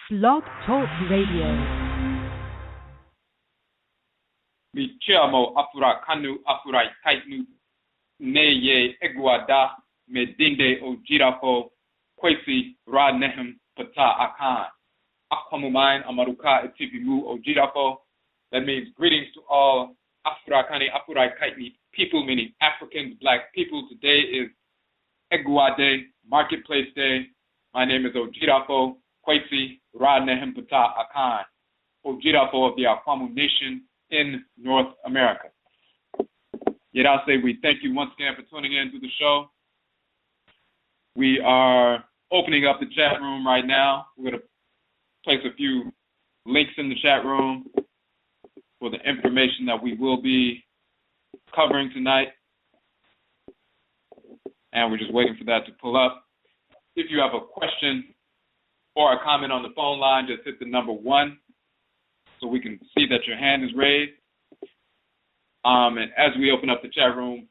Blog Talk Radio. Mi chiamo Afuraitkait neye EGUA me dinde o girafo kwesi ra nehem pata akan. Akwamumain amaruka etivimu o girafo. That means greetings to all Afuraitkait people, meaning Africans, black people. Today is EGUA Day, Marketplace Day. My name is Ojirafo Kwesi Ra Nehem Pata Akan, Ojirafo of the Akwamu Nation in North America. Yet I'll say we thank you once again for tuning in to the show. We are opening up the chat room right now. We're going to place a few links in the chat room for the information that we will be covering tonight. And we're just waiting for that to pull up. If you have a question or a comment on the phone line, just hit the number 1 so we can see that your hand is raised. And as we open up the chat room,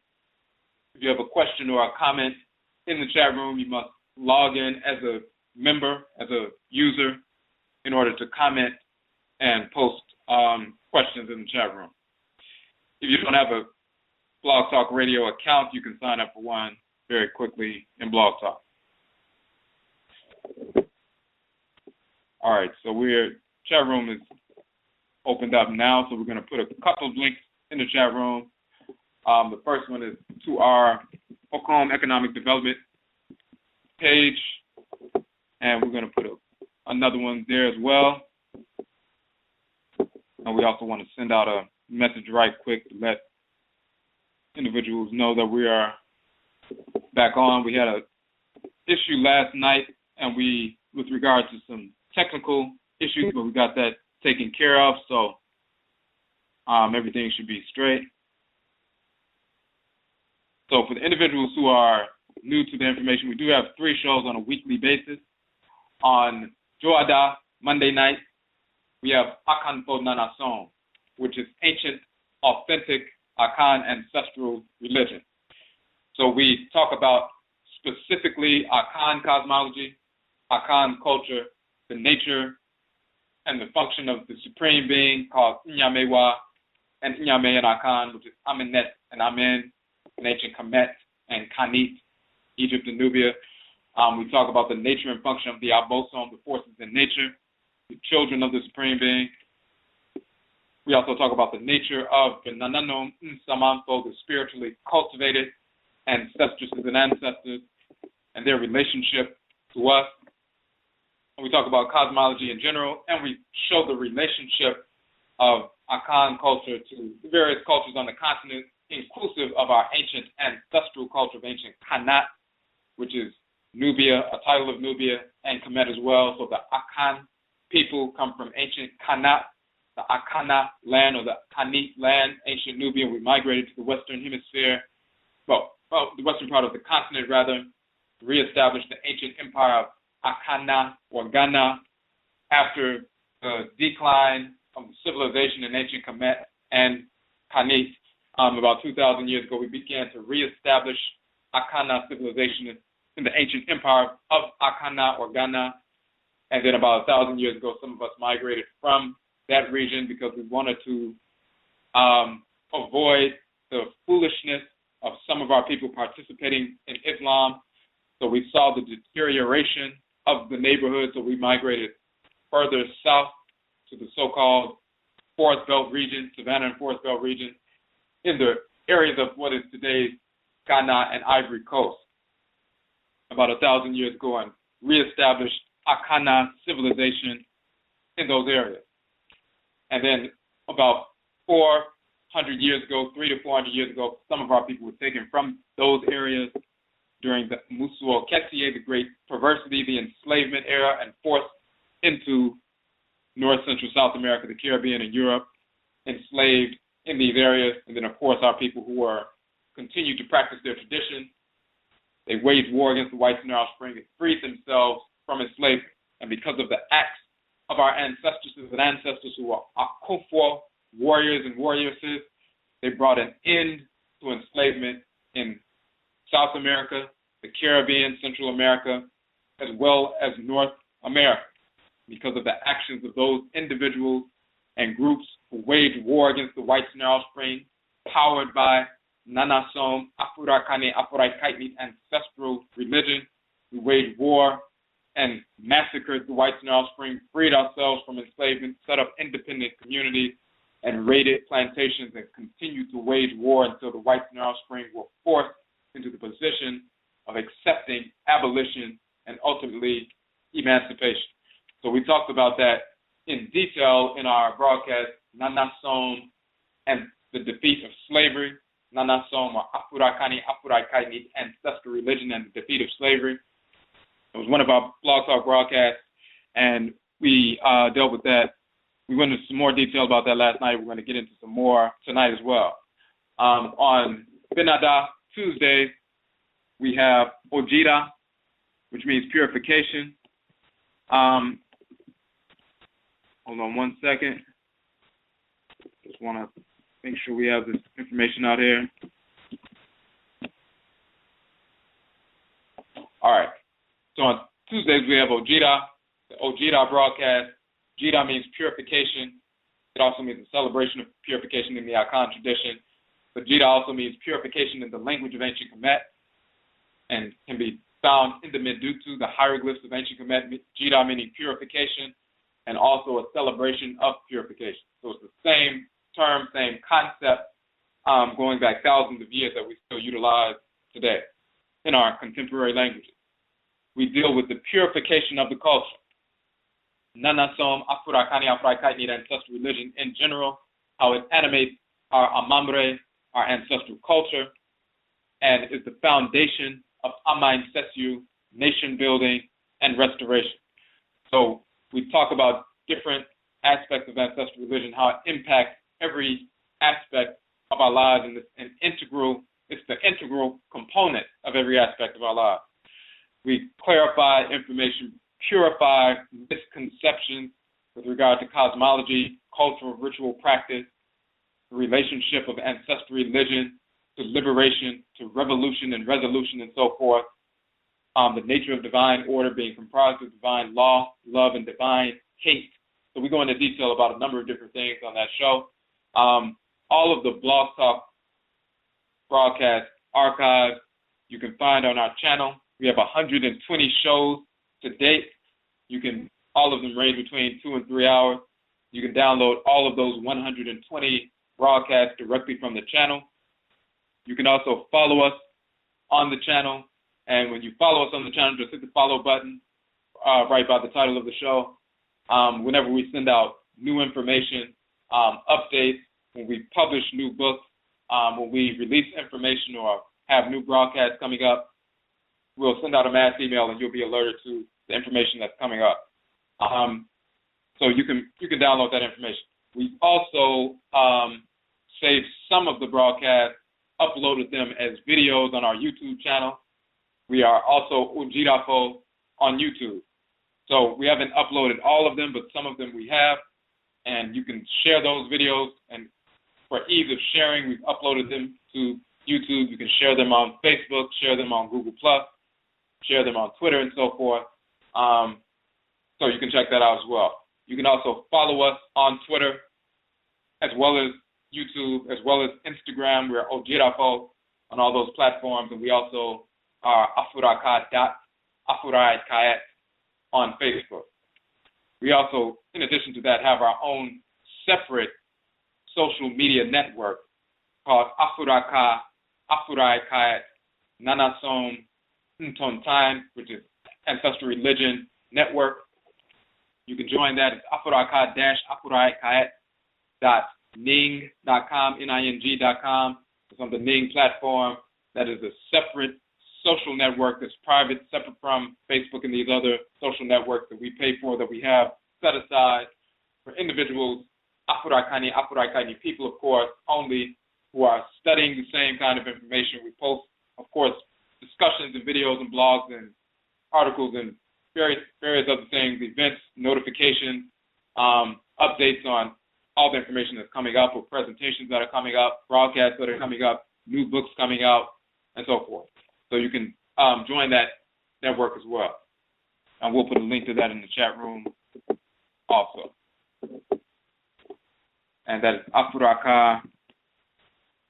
if you have a question or a comment in the chat room, you must log in as a member, as a user, in order to comment and post questions in the chat room. If you don't have a Blog Talk Radio account, you can sign up for one very quickly in Blog Talk. All right, so chat room is opened up now, so we're going to put a couple of links in the chat room. The first one is to our Okom Economic Development page, and we're going to put another one there as well. And we also want to send out a message right quick to let individuals know that we are back on. We had an issue last night, and with regard to some technical issues, but we got that taken care of, so everything should be straight. So for the individuals who are new to the information, we do have 3 shows on a weekly basis. On Joada, Monday night, we have Akan Po Nanason, which is ancient, authentic Akan ancestral religion. So we talk about specifically Akan cosmology, Akan culture, the nature and the function of the supreme being called Nyamewa and Nyame and Akan, which is Amenet and Amen in ancient Kemet and Kanit, Egypt and Nubia. We talk about the nature and function of the Abosom, the forces in nature, the children of the supreme being. We also talk about the nature of the Nananom Nsamanfo, the spiritually cultivated ancestresses and ancestors, and their relationship to us. And we talk about cosmology in general, and we show the relationship of Akan culture to the various cultures on the continent, inclusive of our ancient ancestral culture of ancient Kanat, which is Nubia, a title of Nubia, and Kemet as well. So the Akan people come from ancient Kanat, the Akana land or the Kanit land, ancient Nubia. We migrated to the Western Hemisphere, the western part of the continent rather, reestablished the ancient empire of Akana or Ghana after the decline of the civilization in ancient Kemet and Kanit. About 2,000 years ago, we began to reestablish Akana civilization in the ancient empire of Akana or Ghana. And then about 1,000 years ago, some of us migrated from that region because we wanted to avoid the foolishness of some of our people participating in Islam. So we saw the deterioration of the neighborhood, so we migrated further south to the so-called Forest Belt region, Savannah and Forest Belt region, in the areas of what is today's Ghana and Ivory Coast, about 1,000 years ago, and reestablished Akana civilization in those areas. And then about 400 years ago, 300 to 400 years ago, some of our people were taken from those areas during the Musuo Ketie, the Great Perversity, the enslavement era, and forced into North, Central, South America, the Caribbean, and Europe, enslaved in these areas. And then, of course, our people who continued to practice their tradition. They waged war against the whites in their offspring and freed themselves from enslavement. And because of the acts of our ancestresses and ancestors who were Akufo, warriors and warrioresses, they brought an end to enslavement in South America, the Caribbean, Central America, as well as North America. because of the actions of those individuals and groups who waged war against the whites and their offspring, powered by Nanasom, Afuraitkait ancestral religion. We waged war and massacred the whites and their offspring, freed ourselves from enslavement, set up independent communities, and raided plantations, and continued to wage war until the whites and their offspring were forced into the position of accepting abolition and ultimately emancipation. So we talked about that in detail in our broadcast, Nanasom and the defeat of slavery, Nanasom or Afuraitkait, ancestral religion and the defeat of slavery. It was one of our Blog Talk broadcasts, and we dealt with that. We went into some more detail about that last night. We're going to get into some more tonight as well. On Benada Tuesdays, we have Ojira, which means purification. Hold on one second. Just want to make sure we have this information out here. All right. So on Tuesdays, we have Ojira, the Ojira broadcast. Jira means purification. It also means a celebration of purification in the Akan tradition. But Jira also means purification in the language of ancient Kemet and can be found in the Medutu, the hieroglyphs of ancient Kemet. Jira meaning purification and also a celebration of purification. So it's the same term, same concept, going back thousands of years that we still utilize today in our contemporary languages. We deal with the purification of the culture. Nanasom, Afuraitkait, ancestral religion in general, how it animates our Amamre, our ancestral culture, and is the foundation of Ama Incestu, nation building, and restoration. So we talk about different aspects of ancestral religion, how it impacts every aspect of our lives, and it's the integral component of every aspect of our lives. We clarify information, purify misconceptions with regard to cosmology, cultural ritual practice, the relationship of ancestral religion to liberation, to revolution and resolution and so forth, the nature of divine order being comprised of divine law, love, and divine hate. So we go into detail about a number of different things on that show. All of the Blog Talk broadcast archives you can find on our channel. We have 120 shows to date. All of them range between 2 and 3 hours. You can download all of those 120 broadcasts directly from the channel. You can also follow us on the channel. And when you follow us on the channel, just hit the follow button right by the title of the show. Whenever we send out new information, updates, when we publish new books, when we release information or have new broadcasts coming up, we'll send out a mass email and you'll be alerted to the information that's coming up. So you can download that information. We've also saved some of the broadcasts, uploaded them as videos on our YouTube channel. We are also Ujirafo on YouTube. So we haven't uploaded all of them, but some of them we have. And you can share those videos. And for ease of sharing, we've uploaded them to YouTube. You can share them on Facebook, share them on Google+, share them on Twitter and so forth. So you can check that out as well. You can also follow us on Twitter as well as YouTube, as well as Instagram. We're Ojirafo on all those platforms. And we also are Afuraitkait on Facebook. We also, in addition to that, have our own separate social media network called Afuraitkait Nanasom Ntontan, which is Ancestral Religion Network. You can join that at Afuraitkait.ning.com, Ning.com. It's on the Ning platform. That is a separate social network that's private, separate from Facebook and these other social networks that we pay for, that we have set aside for individuals, Afuraitkait people, of course, only, who are studying the same kind of information. We post, of course, discussions and videos and blogs and articles and various other things, events, notifications, updates on all the information that's coming up, or presentations that are coming up, broadcasts that are coming up, new books coming out, and so forth. So you can join that network as well. And we'll put a link to that in the chat room and that is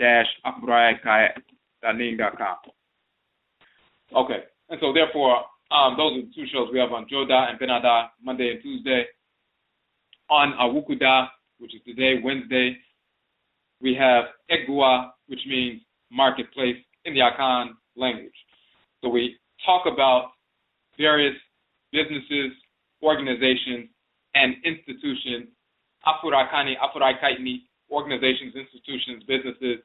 Afuraka-Afuraitkait.ning.com. Okay, and so therefore, those are the two shows we have on Joda and Benada, Monday and Tuesday. On Awukuda, which is today, Wednesday, we have EGUA, which means marketplace in the Akan language. So we talk about various businesses, organizations, and institutions, Afuraitkait, organizations, institutions, businesses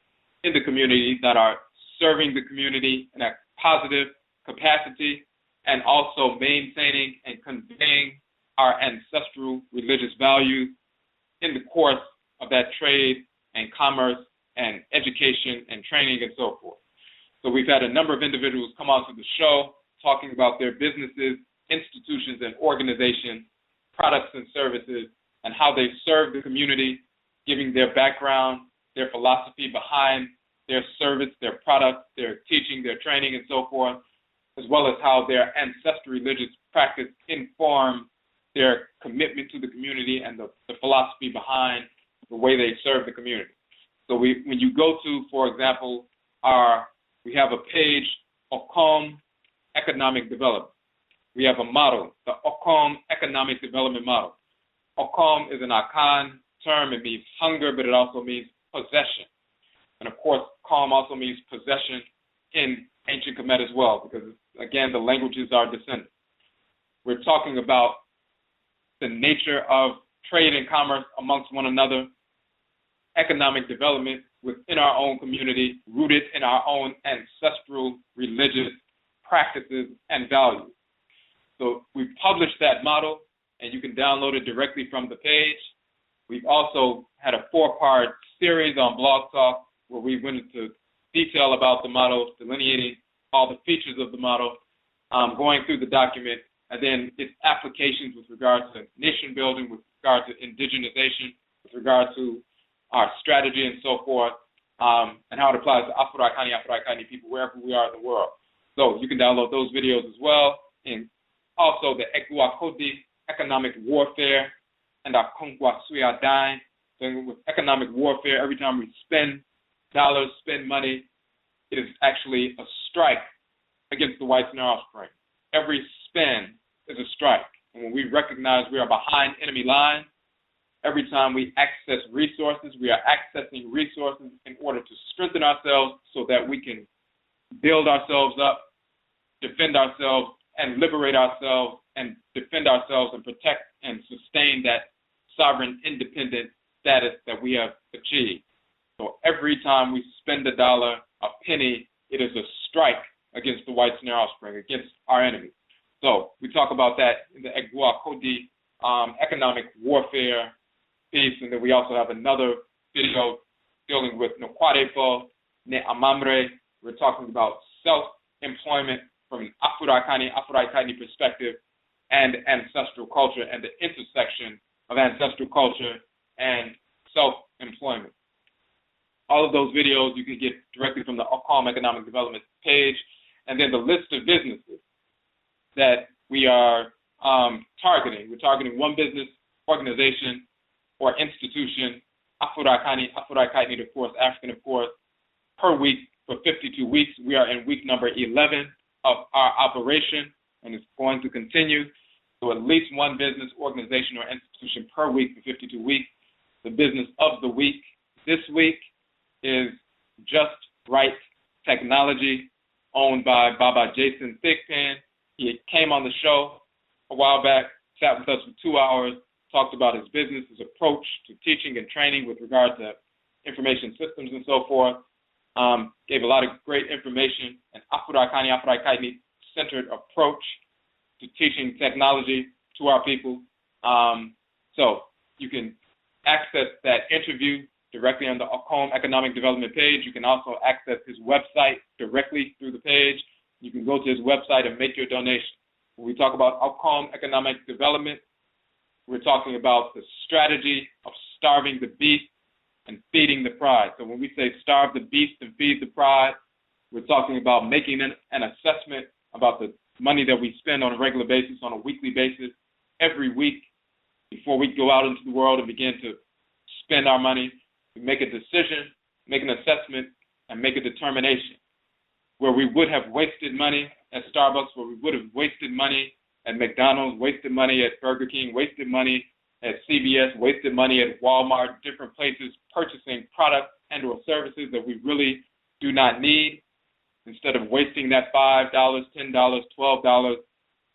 in the community that are serving the community in a positive capacity and also maintaining and conveying our ancestral religious values in the course of that trade and commerce and education and training and so forth. So we've had a number of individuals come onto the show talking about their businesses, institutions, and organizations, products and services, and how they serve the community, giving their background, their philosophy behind their service, their products, their teaching, their training, and so forth, as well as how their ancestral religious practice informs their commitment to the community and the philosophy behind the way they serve the community. So when you go to, for example, we have a page, Okom Economic Development. We have a model, the Okom Economic Development Model. Okom is an Akan term. It means hunger, but it also means possession. And of course, Kom also means possession in ancient Kemet as well, because again, the languages are descendant. We're talking about the nature of trade and commerce amongst one another, economic development within our own community, rooted in our own ancestral religious practices and values. So we've published that model, and you can download it directly from the page. We've also had a 4-part series on Blog Talk where we went into detail about the model, delineating all the features of the model, going through the document, and then its applications with regard to nation building, with regard to indigenization, with regard to our strategy and so forth, and how it applies to Afuraitkait people wherever we are in the world. So you can download those videos as well, and also the EGUA Kodi, economic warfare, and our Konkwa Suya Dain. So with economic warfare, every time we spend dollars, spend money, it is actually a strike against the whites and their offspring. Every spend is a strike. And when we recognize we are behind enemy lines, every time we access resources, we are accessing resources in order to strengthen ourselves so that we can build ourselves up, defend ourselves, and liberate ourselves, and defend ourselves and protect and sustain that sovereign independent status that we have achieved. So every time we spend a dollar, a penny, it is a strike against the whites and their offspring, against our enemies. So we talk about that in the EGUA Kodi economic warfare piece, and then we also have another video dealing with Nokwarefo, Ne Amamre. We're talking about self-employment from an Afuraitkait perspective and ancestral culture and the intersection of ancestral culture and self-employment. All of those videos you can get directly from the Okom Economic Development page, and then the list of businesses that we are targeting. We're targeting one business, organization, or institution, Afuraitkait, of course, African, of course, per week for 52 weeks. We are in week number 11 of our operation, and it's going to continue. So at least one business, organization, or institution per week for 52 weeks. The business of the week this week is Just Right Technology, owned by Baba Jason Thigpen. He came on the show a while back, sat with us for 2 hours, talked about his business, his approach to teaching and training with regard to information systems and so forth. Gave a lot of great information, an Afuraitkait-centered approach to teaching technology to our people. So you can access that interview directly on the Okom Economic Development page. You can also access his website directly through the page. You can go to his website and make your donation. When we talk about Okom Economic Development, we're talking about the strategy of starving the beast and feeding the pride. So when we say starve the beast and feed the pride, we're talking about making an assessment about the money that we spend on a regular basis, on a weekly basis, every week, before we go out into the world and begin to spend our money. We make a decision, make an assessment, and make a determination. Where we would have wasted money at Starbucks, where we would have wasted money at McDonald's, wasted money at Burger King, wasted money at CVS, wasted money at Walmart, different places purchasing products and or services that we really do not need, instead of wasting that $5, $10, $12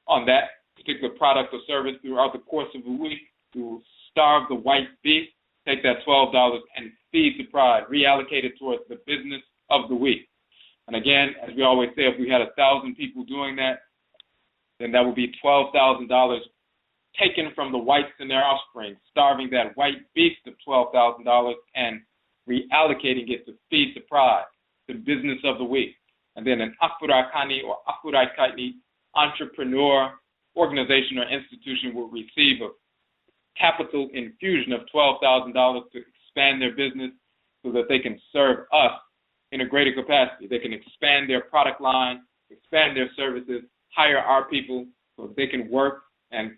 on that particular product or service throughout the course of a week, to starve the white beast, take that $12 and feed the pride, reallocate it towards the business of the week. And again, as we always say, if we had 1,000 people doing that, then that would be $12,000 taken from the whites and their offspring, starving that white beast of $12,000 and reallocating it to feed the pride, the business of the week. And then an Afurakani or Afuraitkait entrepreneur organization or institution will receive a capital infusion of $12,000 to expand their business so that they can serve us in a greater capacity. They can expand their product line, expand their services, hire our people so that they can work and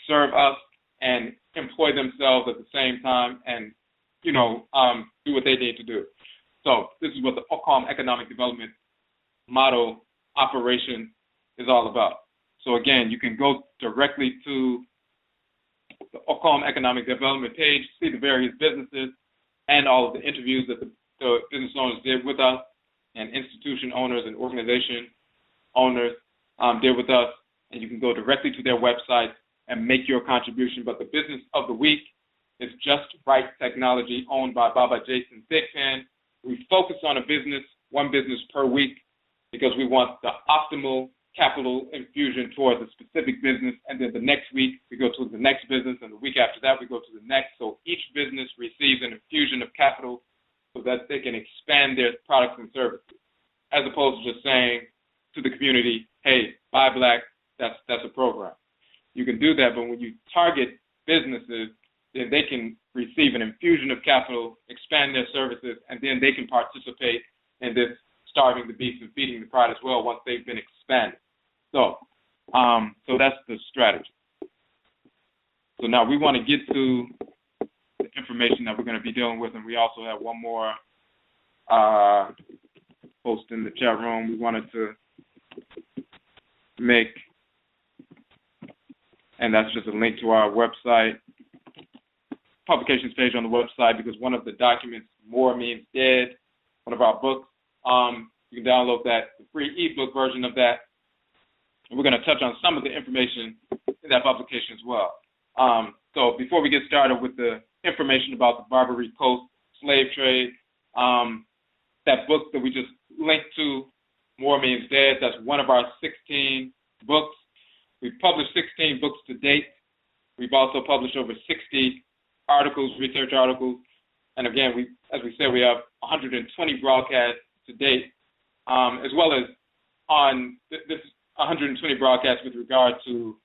serve us and employ themselves at the same time and, do what they need to do. So this is what the OCOM Economic Development Model Operation is all about. So again, you can go directly to the OCOM Economic Development page, see the various businesses and all of the interviews that the business owners did with us, and institution owners and organization owners did with us, and you can go directly to their website and make your contribution. But the business of the week is Just Right Technology, owned by Baba Jason Thigpen. We focus on one business per week, because we want the optimal capital infusion towards a specific business, and then the next week we go to the next business, and the week after that we go to the next. So each business receives an infusion of capital so that they can expand their products and services, as opposed to just saying to the community, hey, buy black, that's a program. You can do that, but when you target businesses, then they can receive an infusion of capital, expand their services, and then they can participate in this starving the beast and feeding the pride as well once they've been expanded. So that's the strategy. So now we want to get to the information that we're going to be dealing with, and we also have one more post in the chat room. We wanted to make, and that's just a link to our website, publications page on the website, because one of the documents, More Means Dead, one of our books, you can download that, the free ebook version of that. And we're going to touch on some of the information in that publication as well. So before we get started with the information about the Barbary Coast Slave Trade, that book that we just linked to, More Means Dead, that's one of our 16 books. We've published 16 books to date. We've also published over 60 articles, research articles. And again, as we said, we have 120 broadcasts to date, as well as on this 120 broadcasts with regard to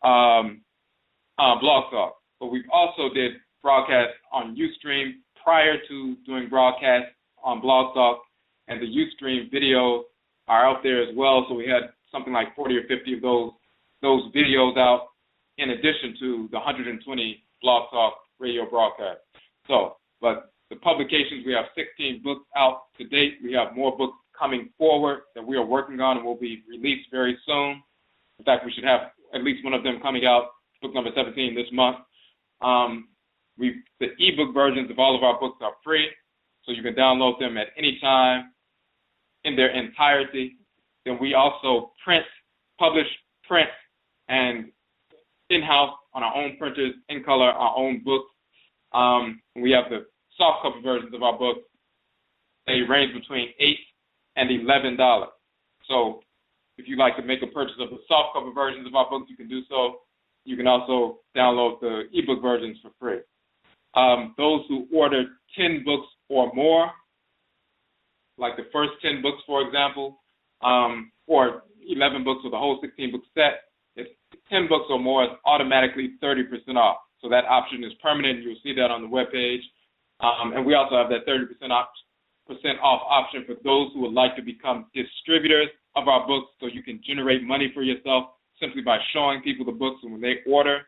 Blog Talk. But we've also did broadcasts on Ustream prior to doing broadcasts on Blog Talk, and the Ustream videos are out there as well. So we had something like 40 or 50 of those videos out, in addition to the 120 Blog Talk radio broadcasts. So, but the publications, we have 16 books out to date. We have more books coming forward that we are working on and will be released very soon. In fact, we should have at least one of them coming out, book number 17 this month. The ebook versions of all of our books are free, so you can download them at any time in their entirety. Then we also publish, print, and in-house on our own printers, in color, our own books. We have the soft cover versions of our books. They range between $8 and $11. So if you'd like to make a purchase of the soft cover versions of our books, you can do so. You can also download the ebook versions for free. Those who order 10 books or more, like the first 10 books, for example, or 11 books or the whole 16-book set, if 10 books or more, it's automatically 30% off. So that option is permanent. You'll see that on the webpage. And we also have that 30% off option for those who would like to become distributors of our books, so you can generate money for yourself simply by showing people the books. And when they order,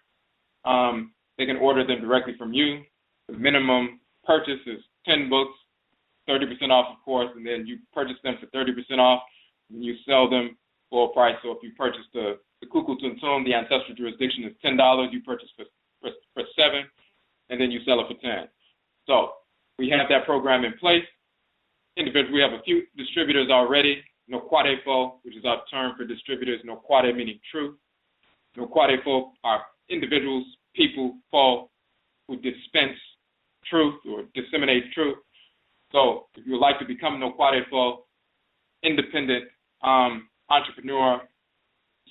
they can order them directly from you. The minimum purchase is 10 books, 30% off, of course, and then you purchase them for 30% off, and you sell them full price. So if you purchase the Kuku Tuntum, the ancestral jurisdiction is $10, you purchase for $7, and then you sell it for $10. So we have that program in place. Individuals, we have a few distributors already. No Kwadefo, which is our term for distributors. No Kwade meaning truth. No Kwadefo are individuals, people, fo, who dispense truth or disseminate truth. So if you would like to become no Kwadefo, independent entrepreneur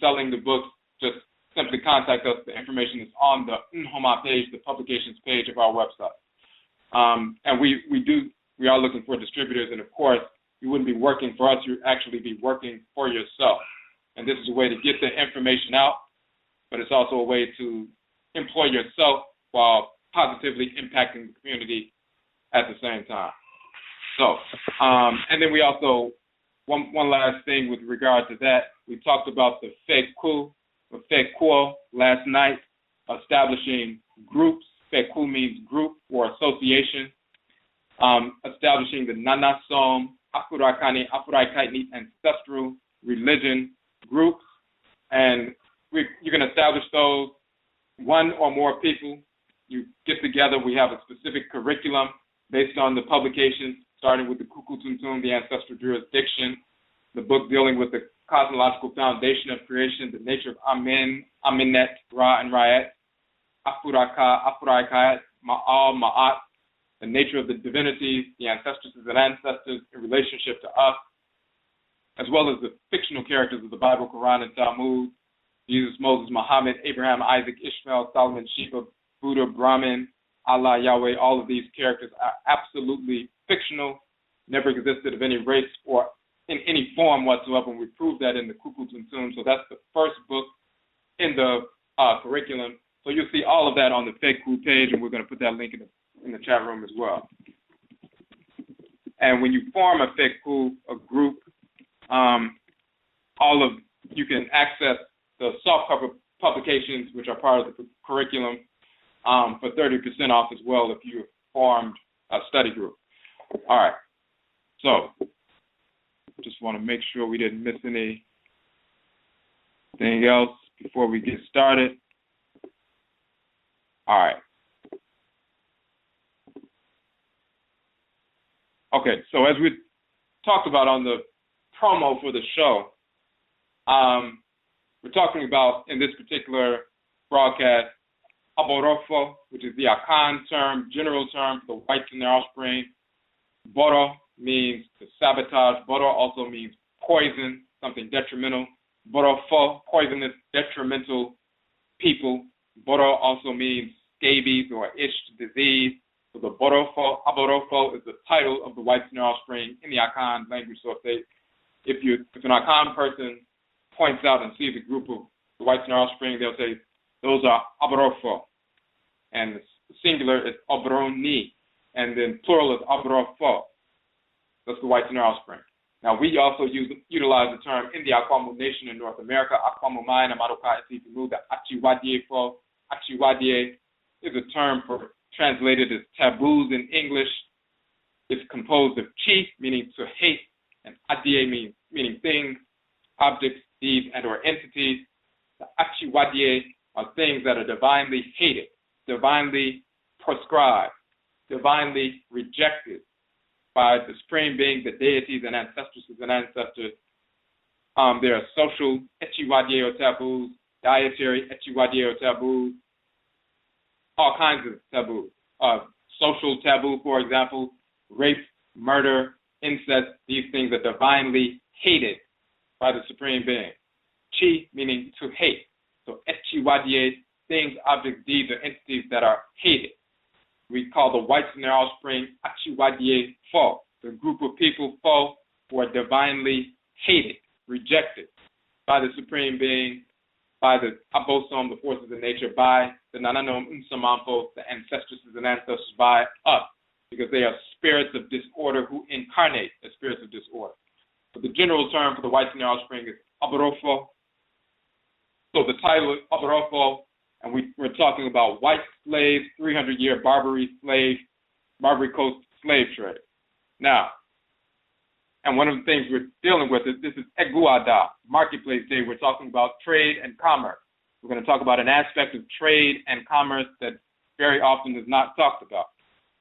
selling the books, just simply contact us. The information is on the Nhoma page, the publications page of our website. And we are looking for distributors, and of course, you wouldn't be working for us, you'd actually be working for yourself. And this is a way to get the information out, but it's also a way to employ yourself while positively impacting the community at the same time. So, and then we also, one last thing with regard to that, we talked about the Fekwo last night, establishing groups. Fekwo means group or association. Establishing the Nanasom, Afuraitkait Ancestral Religion groups. And you can establish those, one or more people. You get together, we have a specific curriculum based on the publications, starting with the Kuku Tuntum, the Ancestral Jurisdiction, the book dealing with the cosmological foundation of creation, the nature of Amen, Amenet, Ra, and Ra'et, Afuraka, Afuraitkait, Ma'al, Ma'at, the nature of the divinities, the ancestresses and ancestors in relationship to us, as well as the fictional characters of the Bible, Quran, and Talmud, Jesus, Moses, Muhammad, Abraham, Isaac, Ishmael, Solomon, Sheba, Buddha, Brahman, Allah, Yahweh. All of these characters are absolutely fictional, never existed of any race or in any form whatsoever, and we proved that in the Kuku Tuntum. So that's the first book in the curriculum. So you'll see all of that on the Fekwu page, and we're going to put that link in the chat room as well. And when you form a Fekwu, a group, you can access the softcover publications, which are part of the curriculum, for 30% off as well if you formed a study group. All right. So just want to make sure we didn't miss anything else before we get started. All right. Okay, so as we talked about on the promo for the show, we're talking about, in this particular broadcast, Aborofo, which is the Akan term, general term for the whites and their offspring. Boro means to sabotage. Boro also means poison, something detrimental. Borofo, poisonous, detrimental people. Boro also means scabies or itch, disease. So the Aborofo is the title of the whites and their offspring in the Akan language. So if an Akan person points out and sees a group of the whites and their offspring, they'll say, those are Aborofo. And the singular is Abroni. And then plural is Aborofo. That's the whites and their offspring. Now, we also utilize the term in the Akwamu nation in North America. Akwamu Mai, Namadoka, Isifimu, the Achiwadie-fo. Achiwadie is a term for translated as taboos in English. It's composed of chi, meaning to hate, and adie, meaning things, objects, deeds, and or entities. The achiwadie are things that are divinely hated, divinely proscribed, divinely rejected by the supreme being, the deities and ancestresses and ancestors. There are social echiwadie or taboos, dietary echiwadie or taboos, all kinds of taboos. Social taboo, for example, rape, murder, incest, these things are divinely hated by the supreme being. Chi, meaning to hate. So echiwadie, things, objects, deeds, or entities that are hated. We call the whites and their offspring achiwadie fo, the group of people fo who are divinely hated, rejected by the supreme being, by the Abosom, the forces of nature, by the Nananom Unsamanfo, the ancestresses and ancestors, by us, because they are spirits of disorder who incarnate as spirits of disorder. But the general term for the whites and their offspring is Aborofo. So the title is Aborofo, and we're talking about white slaves, 300-year Barbary slave Barbary Coast Slave Trade. Now, and one of the things we're dealing with is this is EGUA, Marketplace Day. We're talking about trade and commerce. We're going to talk about an aspect of trade and commerce that very often is not talked about.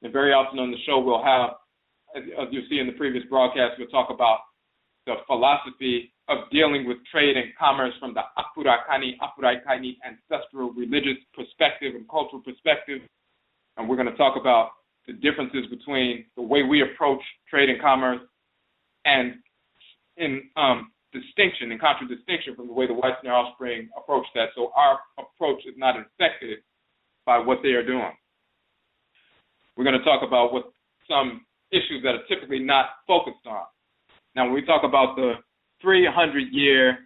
And very often on the show we'll have, as you'll see in the previous broadcast, we'll talk about the philosophy of dealing with trade and commerce from the Afuraitkait ancestral religious perspective and cultural perspective. And we're going to talk about the differences between the way we approach trade and commerce and in distinction and contradistinction from the way the whites and their offspring approach that. So our approach is not affected by what they are doing. We're going to talk about what some issues that are typically not focused on. Now, when we talk about the 300-year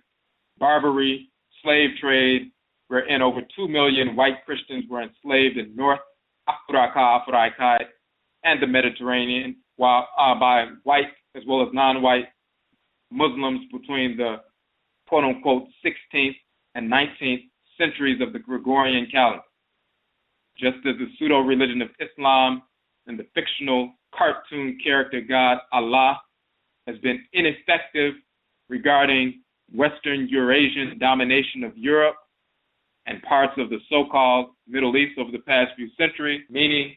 Barbary slave trade, wherein over 2 million white Christians were enslaved in North Afuraka, Afuraitkait, and the Mediterranean, while by white as well as non-white Muslims between the quote-unquote 16th and 19th centuries of the Gregorian calendar. Just as the pseudo-religion of Islam and the fictional cartoon character god Allah has been ineffective regarding Western Eurasian domination of Europe and parts of the so-called Middle East over the past few centuries, meaning,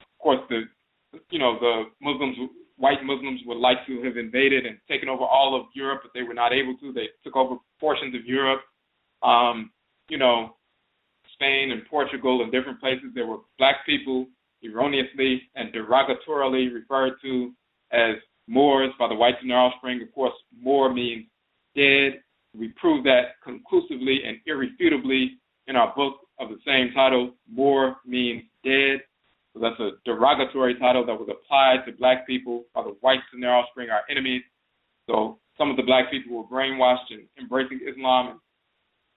of course, the Muslims, white Muslims would like to have invaded and taken over all of Europe, but they were not able to. They took over portions of Europe, Spain and Portugal and different places. There were black people erroneously and derogatorily referred to as Moors by the whites and their offspring. Of course, Moor means dead. We prove that conclusively and irrefutably in our book of the same title. Moor means dead. So that's a derogatory title that was applied to black people by the whites and their offspring, our enemies. So some of the black people were brainwashed and embracing Islam and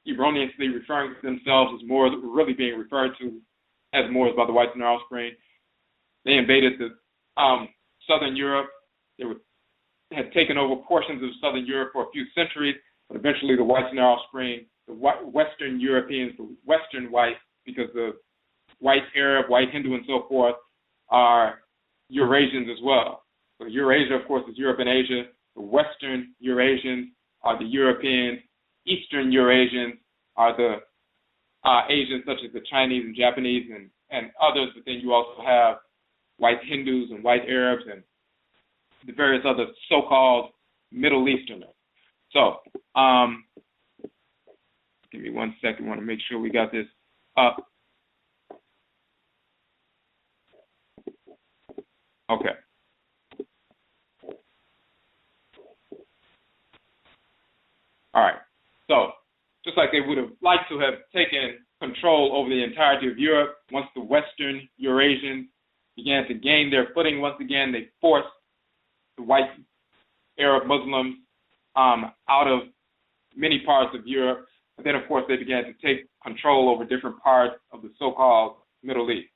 erroneously referring to themselves as Moors, that were really being referred to as Moors by the whites and their offspring. They invaded the southern Europe. They had taken over portions of southern Europe for a few centuries, but eventually the whites and their offspring, the Western Europeans, the Western whites, because the white Arab, white Hindu, and so forth are Eurasians as well. So Eurasia, of course, is Europe and Asia. The Western Eurasians are the Europeans. Eastern Eurasians are the Asians, such as the Chinese and Japanese and others, but then you also have white Hindus and white Arabs and the various other so-called Middle Easterners. So, give me 1 second. I want to make sure we got this up. Okay. All right. So, just like they would have liked to have taken control over the entirety of Europe, once the Western Eurasians began to gain their footing once again, they forced the white Arab Muslims out of many parts of Europe. And then, of course, they began to take control over different parts of the so-called Middle East.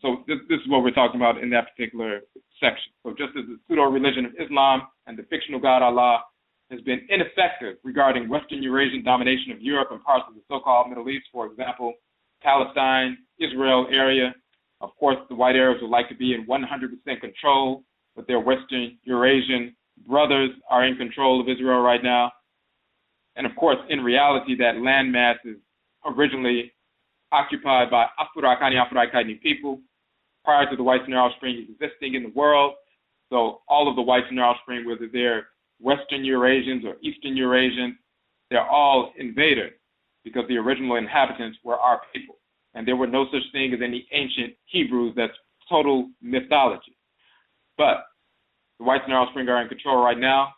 So this is what we're talking about in that particular section. So just as the pseudo-religion of Islam and the fictional god Allah has been ineffective regarding Western Eurasian domination of Europe and parts of the so-called Middle East, for example, Palestine, Israel area. Of course, the white Arabs would like to be in 100% control, but their Western Eurasian brothers are in control of Israel right now. And of course, in reality, that landmass is originally occupied by Afuraitkait people prior to the whites and their offspring existing in the world. So all of the whites and their offspring, whether they're Western Eurasians or Eastern Eurasians, they're all invaders because the original inhabitants were our people. And there were no such thing as any ancient Hebrews. That's total mythology. But the whites and their offspring are in control right now.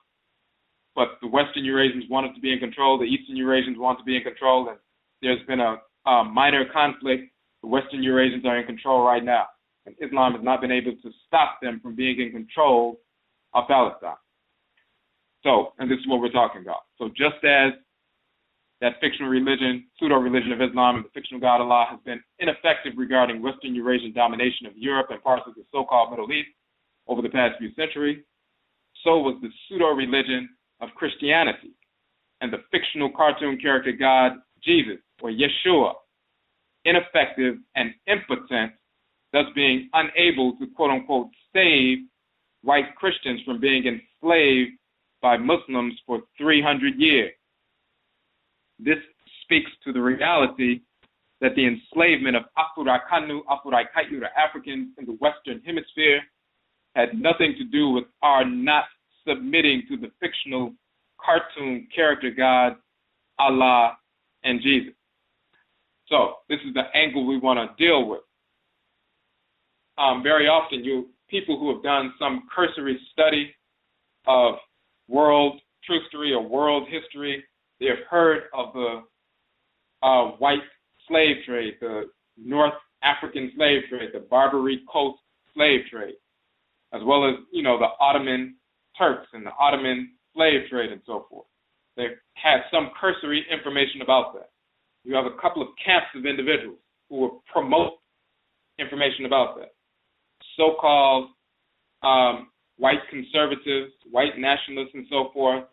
But the Western Eurasians wanted to be in control. The Eastern Eurasians want to be in control. And there's been a minor conflict. The Western Eurasians are in control right now. And Islam has not been able to stop them from being in control of Palestine. So, and this is what we're talking about. So just as that fictional religion, pseudo-religion of Islam and the fictional god Allah has been ineffective regarding Western Eurasian domination of Europe and parts of the so-called Middle East over the past few centuries, so was the pseudo-religion of Christianity and the fictional cartoon character god Jesus or Yeshua ineffective and impotent thus being unable to, quote-unquote, save white Christians from being enslaved by Muslims for 300 years. This speaks to the reality that the enslavement of Afuraitkait, the Africans in the Western Hemisphere, had nothing to do with our not submitting to the fictional cartoon character gods, Allah and Jesus. So this is the angle we want to deal with. Very often, people who have done some cursory study of world truthstory or world history, they have heard of the white slave trade, the North African slave trade, the Barbary Coast Slave Trade, as well as, the Ottoman Turks and the Ottoman slave trade and so forth. They've had some cursory information about that. You have a couple of camps of individuals who will promote information about that. So-called white conservatives, white nationalists, and so forth,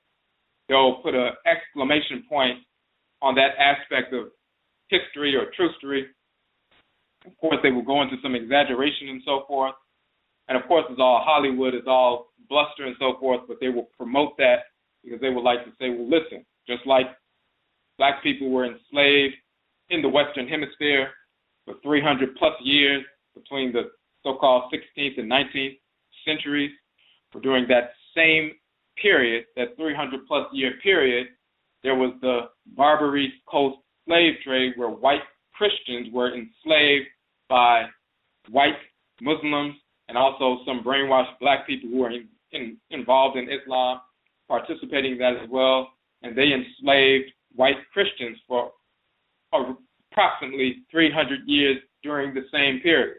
they'll put an exclamation point on that aspect of history or truthstory. Of course, they will go into some exaggeration and so forth. And of course, it's all Hollywood, it's all bluster and so forth, but they will promote that because they would like to say, well, listen, just like black people were enslaved in the Western Hemisphere for 300 plus years between the so-called 16th and 19th centuries, for during that same period, that 300 plus year period, there was the Barbary Coast Slave Trade where white Christians were enslaved by white Muslims and also some brainwashed black people who were involved in Islam, participating in that as well, and they enslaved white Christians for approximately 300 years during the same period.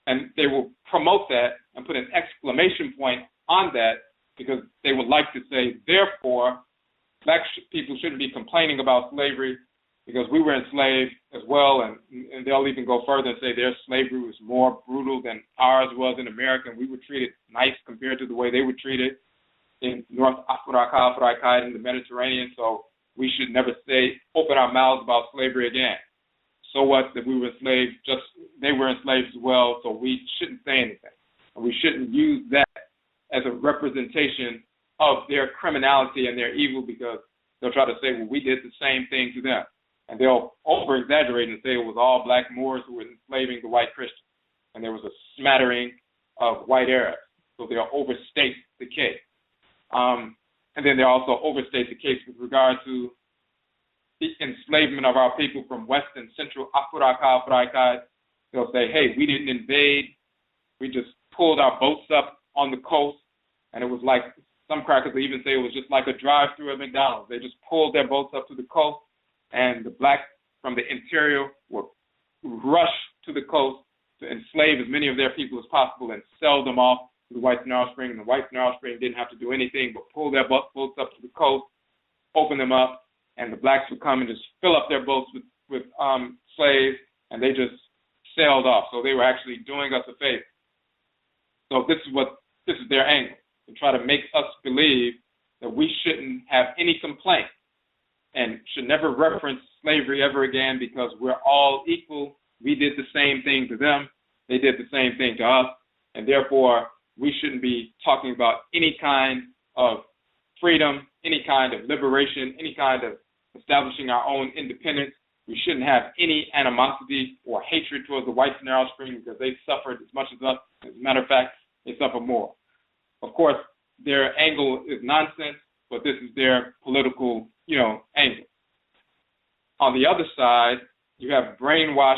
And they will promote that and put an exclamation point on that because they would like to say, therefore, black people shouldn't be complaining about slavery because we were enslaved as well, and they'll even go further and say their slavery was more brutal than ours was in America, and we were treated nice compared to the way they were treated in North Afuraka, Afuraitkait, in the Mediterranean, so we should never open our mouths about slavery again. So what that we were enslaved, they were enslaved as well, so we shouldn't say anything. And we shouldn't use that as a representation of their criminality and their evil because they'll try to say, well, we did the same thing to them. And they'll over-exaggerate and say it was all black Moors who were enslaving the white Christians. And there was a smattering of white Arabs. So they'll overstate the case. And then they'll also overstate the case with regard to the enslavement of our people from West and Central Afuraka, Afuraitkait. They'll say, hey, we didn't invade. We just pulled our boats up on the coast. And it was like, some crackers even say it was just like a drive-through at McDonald's. They just pulled their boats up to the coast, and the blacks from the interior would rush to the coast to enslave as many of their people as possible and sell them off to the whites in Alice Springs. And the whites in Alice Springs didn't have to do anything but pull their boats up to the coast, open them up, and the blacks would come and just fill up their boats with slaves, and they just sailed off. So they were actually doing us a favor. So this is their angle, to try to make us believe that we shouldn't have any complaint and should never reference slavery ever again because we're all equal. We did the same thing to them. They did the same thing to us. And therefore, we shouldn't be talking about any kind of freedom, any kind of liberation, any kind of establishing our own independence. We shouldn't have any animosity or hatred towards the whites in Alice Springs because they suffered as much as us. As a matter of fact, they suffer more. Of course, their angle is nonsense, but this is their political, angle. On the other side, you have brainwashed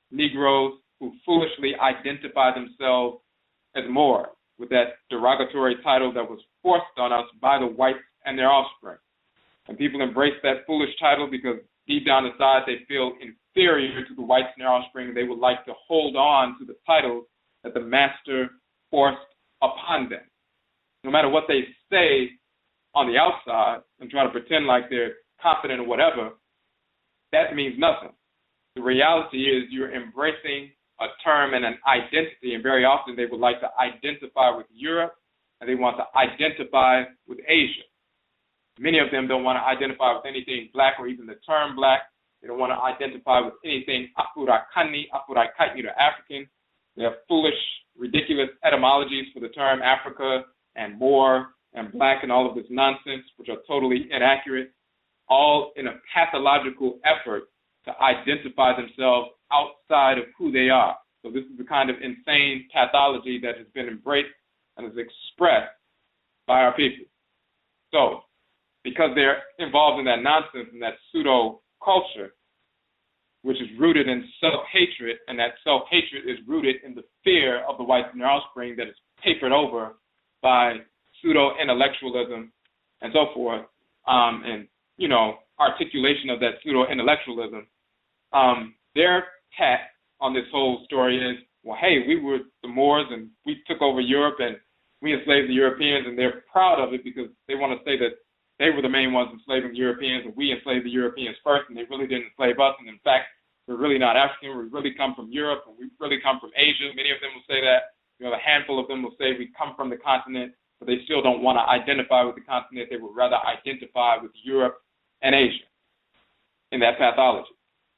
Negroes who foolishly identify themselves as Moors with that derogatory title that was forced on us by the whites and their offspring. And people embrace that foolish title because deep down inside they feel inferior to the whites and their offspring. They would like to hold on to the title that the master forced upon them. No matter what they say on the outside and try to pretend like they're confident or whatever, that means nothing. The reality is you're embracing a term and an identity, and very often they would like to identify with Europe and they want to identify with Asia. Many of them don't want to identify with anything black or even the term black. They don't want to identify with anything Afuraitkait, neither African. They have foolish, ridiculous etymologies for the term Africa and Moor and black and all of this nonsense, which are totally inaccurate, all in a pathological effort to identify themselves outside of who they are. So this is the kind of insane pathology that has been embraced and is expressed by our people. So because they're involved in that nonsense and that pseudo-culture, which is rooted in self-hatred, and that self-hatred is rooted in the fear of the whites and their offspring that is papered over by pseudo-intellectualism and so forth, and, articulation of that pseudo-intellectualism. Their tack on this whole story is, well, hey, we were the Moors and we took over Europe and we enslaved the Europeans, and they're proud of it because they want to say that they were the main ones enslaving the Europeans and we enslaved the Europeans first, and they really didn't enslave us. And in fact, we're really not African. We really come from Europe, and we really come from Asia. Many of them will say that. A handful of them will say we come from the continent, but they still don't want to identify with the continent. They would rather identify with Europe and Asia in that pathology.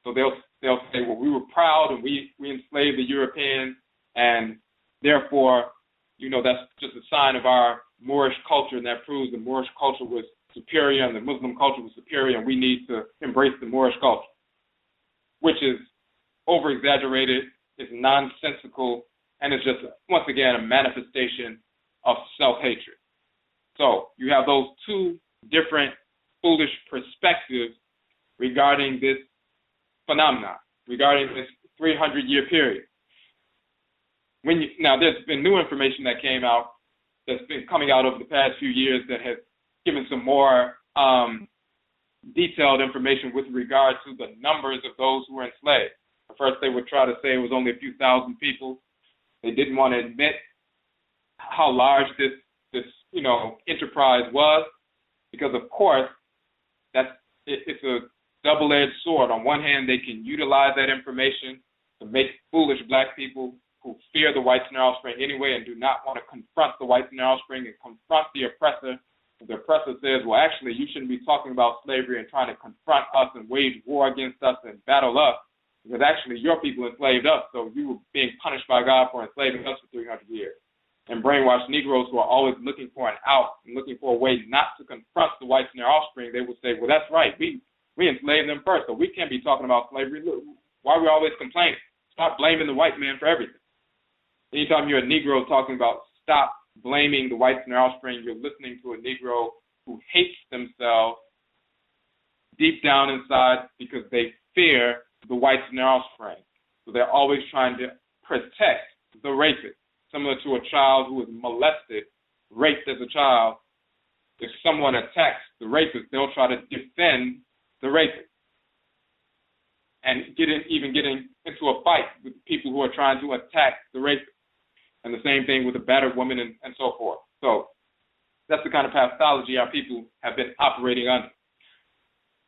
So they'll say, well, we were proud and we enslaved the Europeans, and therefore, that's just a sign of our Moorish culture, and that proves the Moorish culture was superior and the Muslim culture was superior, and we need to embrace the Moorish culture, which is over-exaggerated, is nonsensical, and it's just, once again, a manifestation of self-hatred. So you have those two different foolish perspectives regarding this phenomenon, regarding this 300-year period. Now, there's been new information that came out, that's been coming out over the past few years that has given some more detailed information with regard to the numbers of those who were enslaved. At first, they would try to say it was only a few thousand people. They didn't want to admit how large this enterprise was, because of course it's a double-edged sword. On one hand, they can utilize that information to make foolish black people who fear the whites and their offspring anyway and do not want to confront the whites and their offspring and confront the oppressor. If the oppressor says, well, actually, you shouldn't be talking about slavery and trying to confront us and wage war against us and battle us, because actually your people enslaved us, so you were being punished by God for enslaving us for 300 years. And brainwashed Negroes who are always looking for an out and looking for a way not to confront the whites and their offspring, they would say, well, that's right, we enslaved them first, so we can't be talking about slavery. Look, why are we always complaining? Stop blaming the white man for everything. Anytime you're a Negro talking about stop blaming the whites and their offspring, you're listening to a Negro who hates themselves deep down inside because they fear the whites and their offspring. So they're always trying to protect the rapist, similar to a child who was molested, raped as a child. If someone attacks the rapist, they'll try to defend the rapist and even getting into a fight with people who are trying to attack the rapist. And the same thing with a battered woman and so forth. So that's the kind of pathology our people have been operating under.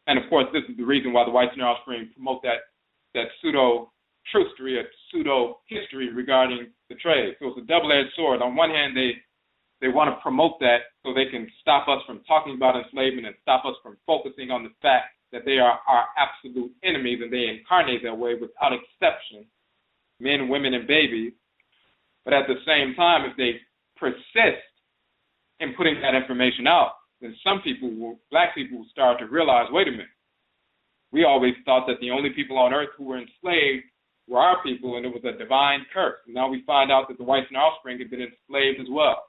And of course, this is the reason why the whites and their offspring promote that pseudo-truthstory, or pseudo-history regarding the trade. So it's a double-edged sword. On one hand, they want to promote that so they can stop us from talking about enslavement and stop us from focusing on the fact that they are our absolute enemies, and they incarnate that way without exception, men, women, and babies. But at the same time, if they persist in putting that information out, then black people will start to realize, wait a minute, we always thought that the only people on earth who were enslaved were our people, and it was a divine curse. And now we find out that the whites and offspring had been enslaved as well.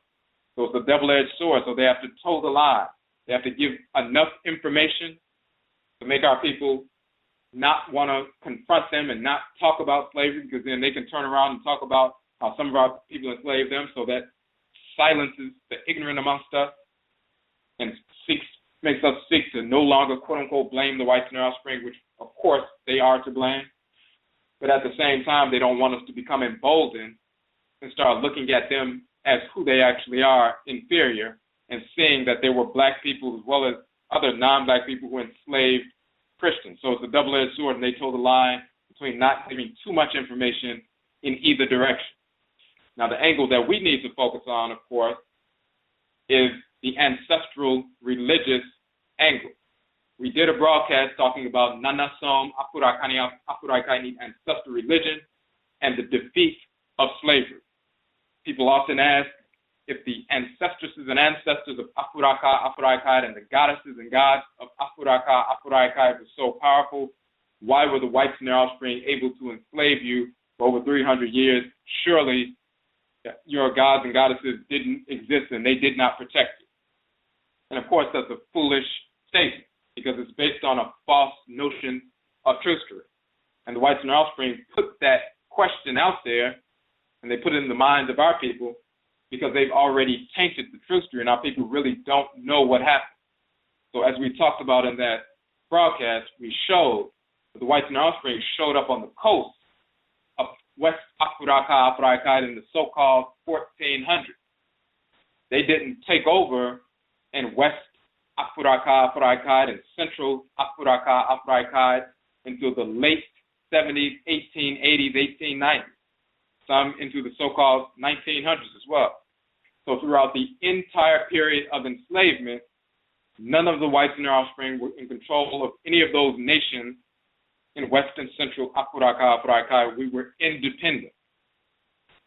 So it's a double-edged sword. So they have to toe the line. They have to give enough information to make our people not want to confront them and not talk about slavery, because then they can turn around and talk about how some of our people enslaved them, so that silences the ignorant amongst us and makes us seek to no longer, quote-unquote, blame the whites and their offspring, which, of course, they are to blame. But at the same time, they don't want us to become emboldened and start looking at them as who they actually are, inferior, and seeing that there were black people as well as other non-black people who enslaved Christians. So it's a double-edged sword, and they toe the line between not giving too much information in either direction. Now, the angle that we need to focus on, of course, is the ancestral religious angle. we did a broadcast talking about Nanasom, Afuraitkait, ancestral religion, and the defeat of slavery. People often ask if the ancestresses and ancestors of Afuraitkait, and the goddesses and gods of Afuraitkait were so powerful, why were the whites and their offspring able to enslave you for over 300 years? Surely your gods and goddesses didn't exist and they did not protect you. And of course, that's a foolish statement because it's based on a false notion of truthscrew. And the whites and their offspring put that question out there and they put it in the minds of our people because they've already tainted the truthscrew and our people really don't know what happened. So as we talked about in that broadcast, we showed that the whites and their offspring showed up on the coast of West Afuraitkait in the so-called 1400s. They didn't take over in West Afuraitkait and Central Afuraitkait until the late 70s, 1880s, 1890s, some into the so-called 1900s as well. So throughout the entire period of enslavement, none of the whites and their offspring were in control of any of those nations in West and Central Afuraitkait. We were independent.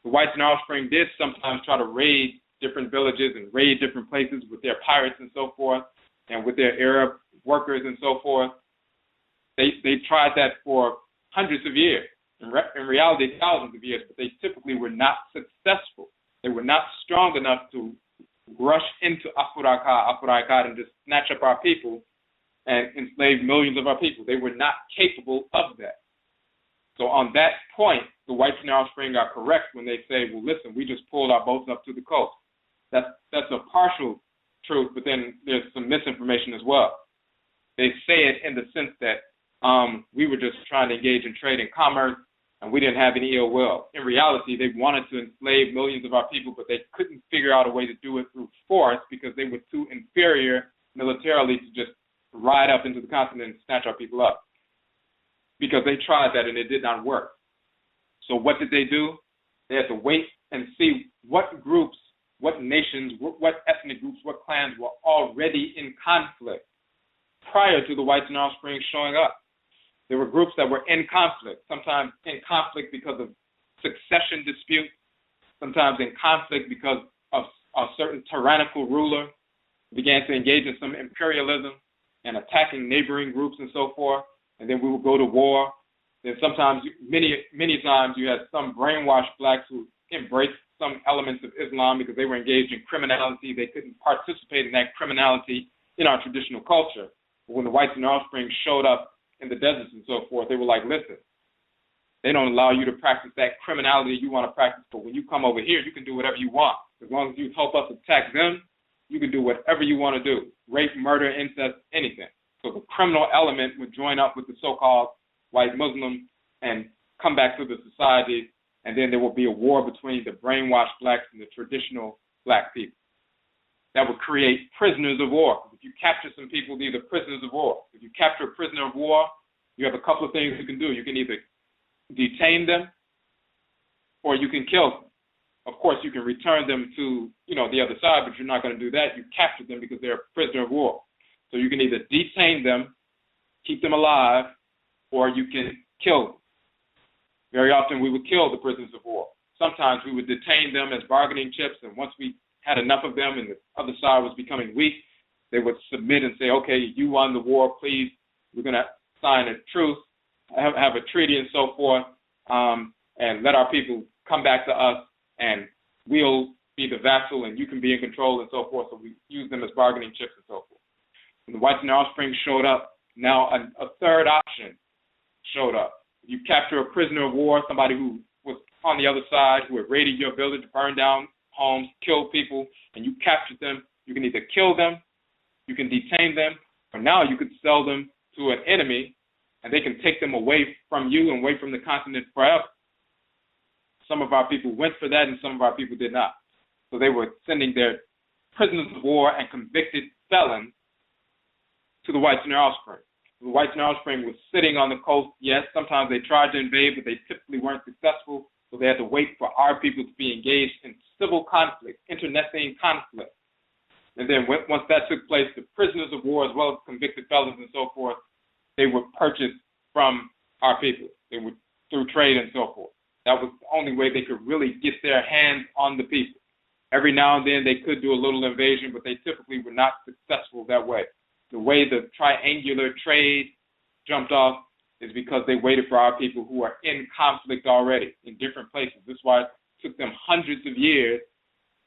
The whites and their offspring did sometimes try to raid different villages and raid different places with their pirates and so forth, and with their Arab workers and so forth. They tried that for hundreds of years, in reality thousands of years, but they typically were not successful. They were not strong enough to rush into Afuraitkait and just snatch up our people and enslave millions of our people. They were not capable of that. So on that point, the whites and their offspring are correct when they say, well, listen, we just pulled our boats up to the coast. That's a partial truth, but then there's some misinformation as well. They say it in the sense that we were just trying to engage in trade and commerce and we didn't have any ill will. In reality, they wanted to enslave millions of our people, but they couldn't figure out a way to do it through force because they were too inferior militarily to just ride up into the continent and snatch our people up. Because they tried that and it did not work. So what did they do? They had to wait and see what groups, what nations, what ethnic groups, what clans were already in conflict prior to the whites and offspring showing up. There were groups that were in conflict, sometimes in conflict because of succession disputes, sometimes in conflict because of a certain tyrannical ruler began to engage in some imperialism and attacking neighboring groups and so forth, and then we would go to war. Then sometimes, many times, you had some brainwashed blacks who embraced some elements of Islam because they were engaged in criminality. They couldn't participate in that criminality in our traditional culture. But when the whites and their offspring showed up in the deserts and so forth, they were like, listen, they don't allow you to practice that criminality you want to practice, but when you come over here, you can do whatever you want. As long as you help us attack them, you can do whatever you want to do. Rape, murder, incest, anything. So the criminal element would join up with the so-called white Muslim and come back to the society, and then there will be a war between the brainwashed blacks and the traditional black people. That would create prisoners of war. If you capture some people, these are prisoners of war. If you capture a prisoner of war, you have a couple of things you can do. You can either detain them or you can kill them. Of course, you can return them to, the other side, but you're not going to do that. You capture them because they're a prisoner of war. So you can either detain them, keep them alive, or you can kill them. Very often we would kill the prisoners of war. Sometimes we would detain them as bargaining chips, and once we had enough of them and the other side was becoming weak, they would submit and say, okay, you won the war, please, we're going to sign a truce, have a treaty and so forth, and let our people come back to us, and we'll be the vassal and you can be in control and so forth. So we use them as bargaining chips and so forth. When the whites and their offspring showed up, now a third option showed up. You capture a prisoner of war, somebody who was on the other side, who had raided your village, burned down homes, killed people, and you captured them. You can either kill them, you can detain them, or now you could sell them to an enemy, and they can take them away from you and away from the continent forever. Some of our people went for that, and some of our people did not. So they were sending their prisoners of war and convicted felons to the whites and their offspring. The whites and their offspring was sitting on the coast. Yes, sometimes they tried to invade, but they typically weren't successful. So they had to wait for our people to be engaged in civil conflict, internecine conflict. And then once that took place, the prisoners of war, as well as convicted felons and so forth, they were purchased from our people. They were through trade and so forth. That was the only way they could really get their hands on the people. Every now and then they could do a little invasion, but they typically were not successful that way. The way the triangular trade jumped off is because they waited for our people who are in conflict already in different places. This is why it took them hundreds of years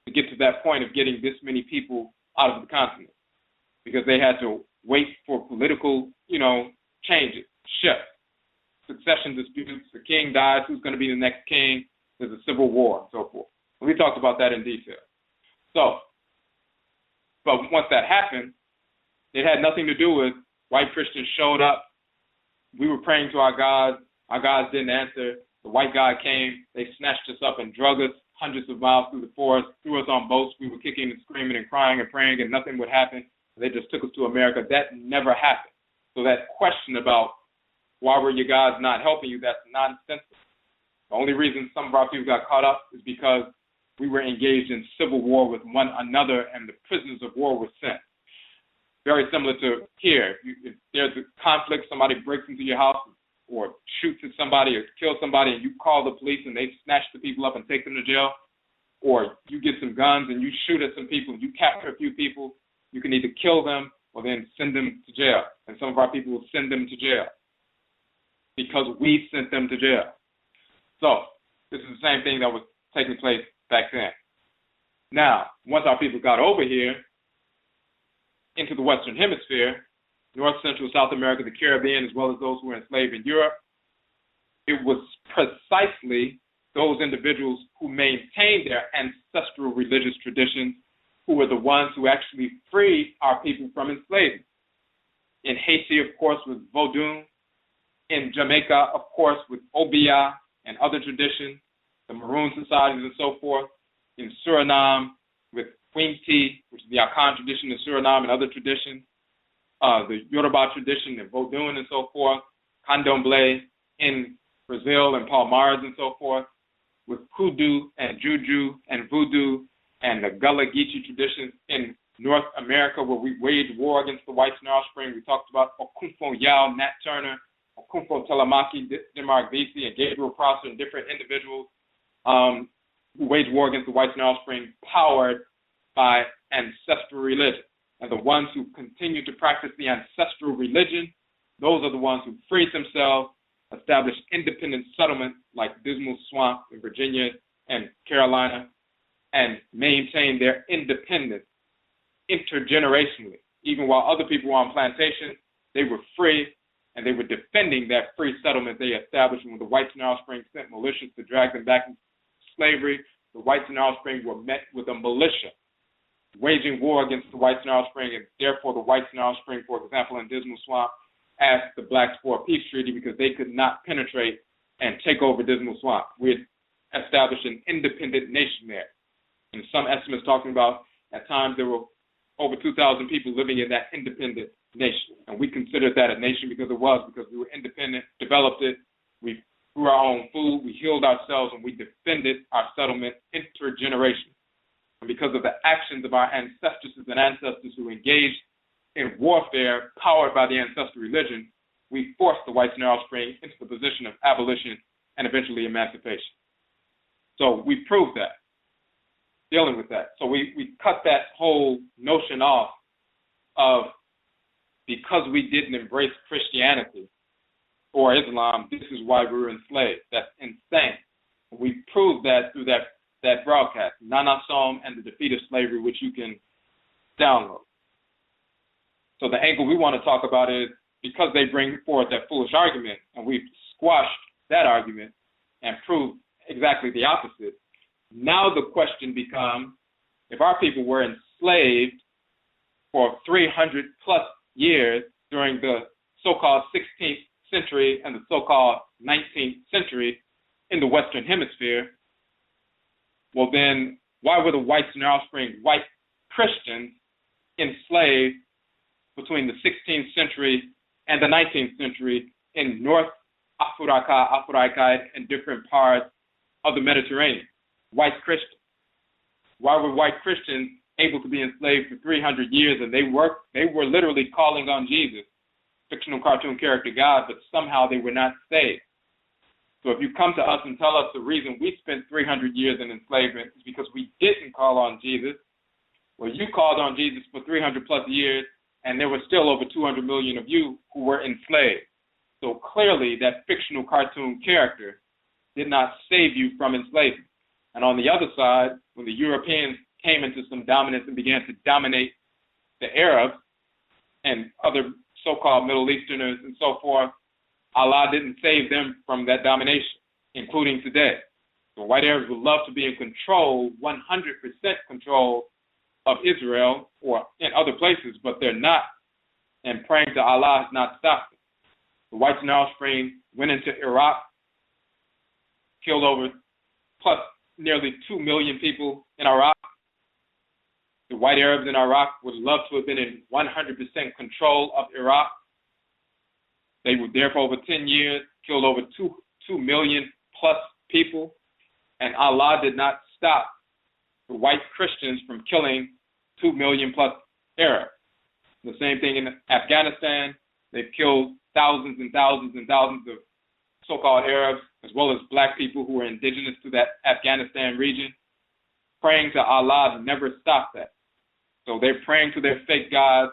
to get to that point of getting this many people out of the continent, because they had to wait for political, changes, shifts, succession disputes. The king dies, who's going to be the next king? There's a civil war and so forth. We talked about that in detail. So, but once that happened, it had nothing to do with white Christians showed up. We were praying to our gods didn't answer. The white God came, they snatched us up and drug us hundreds of miles through the forest, threw us on boats. We were kicking and screaming and crying and praying, and nothing would happen. They just took us to America. That never happened. So that question about why were your gods not helping you, that's nonsensical. The only reason some of our people got caught up is because we were engaged in civil war with one another, and the prisoners of war were sent. Very similar to here. If there's a conflict, somebody breaks into your house or shoots at somebody or kills somebody, and you call the police and they snatch the people up and take them to jail, or you get some guns and you shoot at some people, you capture a few people, you can either kill them or then send them to jail. And some of our people will send them to jail because we sent them to jail. So this is the same thing that was taking place back then. Now, once our people got over here into the Western Hemisphere, North, Central, South America, the Caribbean, as well as those who were enslaved in Europe, it was precisely those individuals who maintained their ancestral religious traditions who were the ones who actually freed our people from enslavement. In Haiti, of course, with Vodun. In Jamaica, of course, with Obia and other traditions, the Maroon societies and so forth. In Suriname, with Quinti, which is the Akan tradition in Suriname and other traditions. The Yoruba tradition and Vodun and so forth, Candomblé in Brazil and Palmares and so forth, with Kudu and Juju and Voodoo and the Gullah Geechee traditions in North America, where we waged war against the whites in our spring. We talked about Okunfo Yao, Nat Turner, Okunfo Telemaki, Demark Vesey, and Gabriel Prosser, and different individuals who waged war against the whites in our spring, powered by ancestral religion. And the ones who continue to practice the ancestral religion, those are the ones who freed themselves, established independent settlements like Dismal Swamp in Virginia and Carolina, and maintained their independence intergenerationally. Even while other people were on plantations, they were free, and they were defending that free settlement they established. When the whites in our spring sent militias to drag them back into slavery, the whites in our spring were met with a militia waging war against the whites in our spring, and therefore the whites in our spring, for example, in Dismal Swamp, asked the blacks for a peace treaty because they could not penetrate and take over Dismal Swamp. We had established an independent nation there. And some estimates talking about at times there were over 2,000 people living in that independent nation. And we considered that a nation because we were independent, developed it, we grew our own food, we healed ourselves, and we defended our settlement intergenerationally. And because of the actions of our ancestresses and ancestors who engaged in warfare powered by the ancestral religion, we forced the whites in our offspring into the position of abolition and eventually emancipation. So we proved that, dealing with that. So we cut that whole notion off of because we didn't embrace Christianity or Islam, this is why we were enslaved. That's insane. We proved that through that broadcast, Nana Som and the Defeat of Slavery, which you can download. So the angle we want to talk about is because they bring forth that foolish argument, and we've squashed that argument and proved exactly the opposite. Now the question becomes, if our people were enslaved for 300 plus years during the so-called 16th century and the so-called 19th century in the Western Hemisphere, well then, why were the whites in their offspring, white Christians, enslaved between the 16th century and the 19th century in North Afuraka, Afuraitkait, and different parts of the Mediterranean? White Christians. Why were white Christians able to be enslaved for 300 years, and they were literally calling on Jesus, fictional cartoon character God, but somehow they were not saved. So if you come to us and tell us the reason we spent 300 years in enslavement is because we didn't call on Jesus, well, you called on Jesus for 300 plus years, and there were still over 200 million of you who were enslaved. So clearly that fictional cartoon character did not save you from enslavement. And on the other side, when the Europeans came into some dominance and began to dominate the Arabs and other so-called Middle Easterners and so forth, Allah didn't save them from that domination, including today. The white Arabs would love to be in control, 100% control of Israel or in other places, but they're not. And praying to Allah has not stopped them. The whites and offspring went into Iraq, killed over plus nearly 2 million people in Iraq. The white Arabs in Iraq would love to have been in 100% control of Iraq. They were there for over 10 years, killed over 2 million plus people, and Allah did not stop the white Christians from killing 2 million plus Arabs. The same thing in Afghanistan. They've killed thousands and thousands and thousands of so-called Arabs, as well as black people who are indigenous to that Afghanistan region. Praying to Allah never stopped that. So they're praying to their fake gods.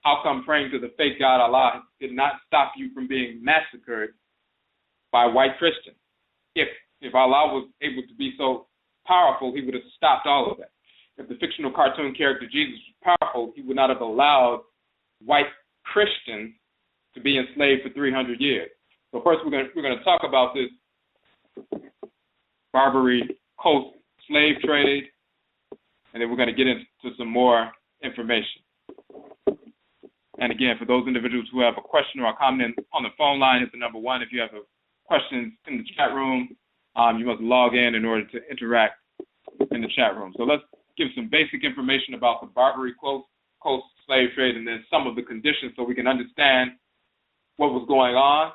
How come praying to the fake God Allah did not stop you from being massacred by white Christians? If Allah was able to be so powerful, he would have stopped all of that. If the fictional cartoon character Jesus was powerful, he would not have allowed white Christians to be enslaved for 300 years. So first we're going to talk about this Barbary Coast Slave Trade, and then we're going to get into some more information. And again, for those individuals who have a question or a comment on the phone line, it's the number 1. If you have questions in the chat room, you must log in order to interact in the chat room. So let's give some basic information about the Barbary Coast Slave Trade and then some of the conditions so we can understand what was going on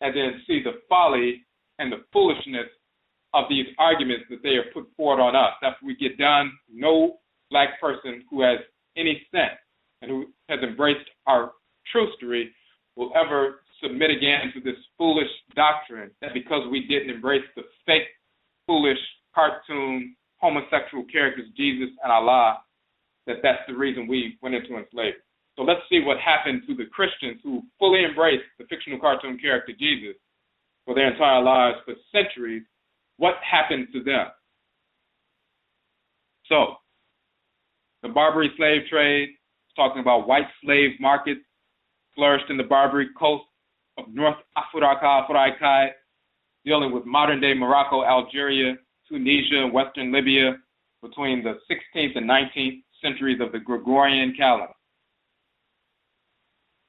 and then see the folly and the foolishness of these arguments that they have put forward on us. After we get done, no black person who has any sense and who has embraced our truthstory will ever submit again to this foolish doctrine that because we didn't embrace the fake, foolish, cartoon, homosexual characters, Jesus and Allah, that's the reason we went into enslavement. So let's see what happened to the Christians who fully embraced the fictional cartoon character Jesus for their entire lives for centuries. What happened to them? So, the Barbary slave trade, talking about white slave markets, flourished in the Barbary Coast of North Afuraka, Afuraitkait, dealing with modern-day Morocco, Algeria, Tunisia, and western Libya between the 16th and 19th centuries of the Gregorian calendar.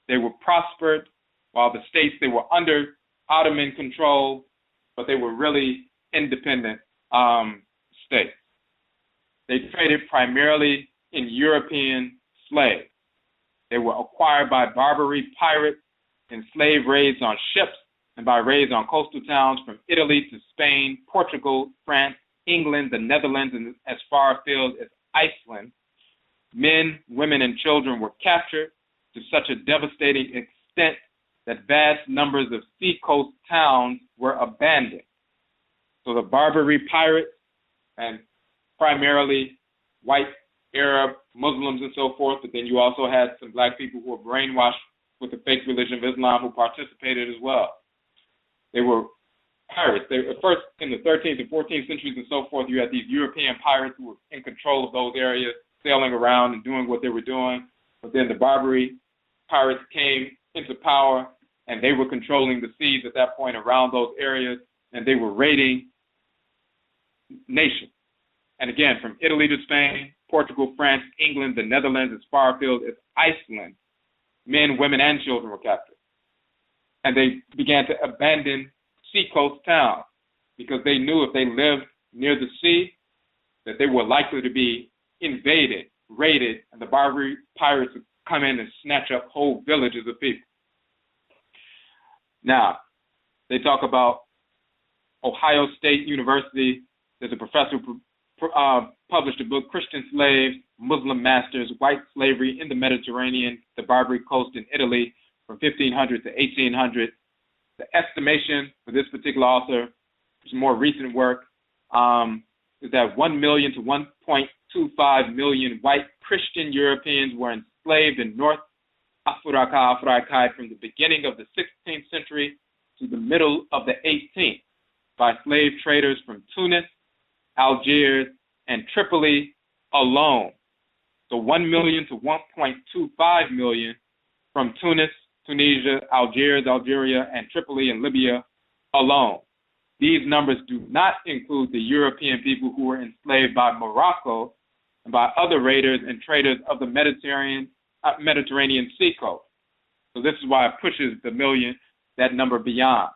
They were prospered while the states, they were under Ottoman control, but they were really independent states. They traded primarily in European slaves. They were acquired by Barbary pirates in slave raids on ships and by raids on coastal towns from Italy to Spain, Portugal, France, England, the Netherlands, and as far afield as Iceland. Men, women, and children were captured to such a devastating extent that vast numbers of seacoast towns were abandoned. So the Barbary pirates, and primarily white, Arab, Muslims, and so forth, but then you also had some black people who were brainwashed with the fake religion of Islam who participated as well. They were pirates. They were first in the 13th and 14th centuries and so forth. You had these European pirates who were in control of those areas, sailing around and doing what they were doing. But then the Barbary pirates came into power, and they were controlling the seas at that point around those areas, and they were raiding nations. And again, from Italy to Spain, Portugal, France, England, the Netherlands, as far afield as Iceland, men, women, and children were captured. And they began to abandon seacoast towns because they knew if they lived near the sea that they were likely to be invaded, raided, and the Barbary pirates would come in and snatch up whole villages of people. Now, they talk about Ohio State University. There's a professor who published a book, Christian Slaves, Muslim Masters, White Slavery in the Mediterranean, the Barbary Coast in Italy from 1500 to 1800. The estimation for this particular author, which is more recent work, is that 1 million to 1.25 million white Christian Europeans were enslaved in North Afuraka, Afuraitkait from the beginning of the 16th century to the middle of the 18th by slave traders from Tunis, Algiers, and Tripoli alone. So 1 million to 1.25 million from Tunis, Tunisia, Algiers, Algeria, and Tripoli and Libya alone. These numbers do not include the European people who were enslaved by Morocco and by other raiders and traders of the Mediterranean seacoast. So this is why it pushes that number beyond.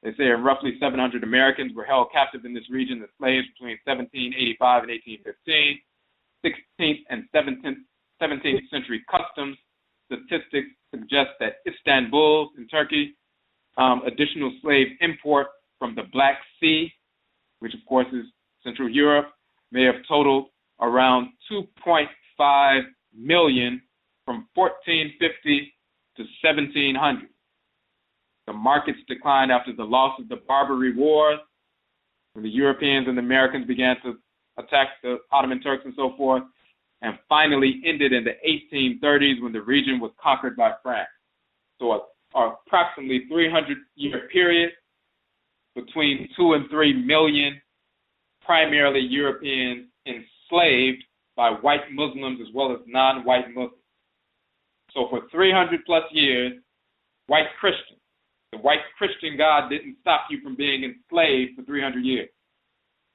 They say roughly 700 Americans were held captive in this region as slaves between 1785 and 1815. 16th and 17th century customs statistics suggest that Istanbul in Turkey, additional slave import from the Black Sea, which of course is Central Europe, may have totaled around 2.5 million from 1450 to 1700. The markets declined after the loss of the Barbary Wars, when the Europeans and the Americans began to attack the Ottoman Turks and so forth, and finally ended in the 1830s when the region was conquered by France. So approximately 300-year period between 2 and 3 million, primarily Europeans, enslaved by white Muslims as well as non-white Muslims. So for 300 plus years, white Christians. The white Christian God didn't stop you from being enslaved for 300 years.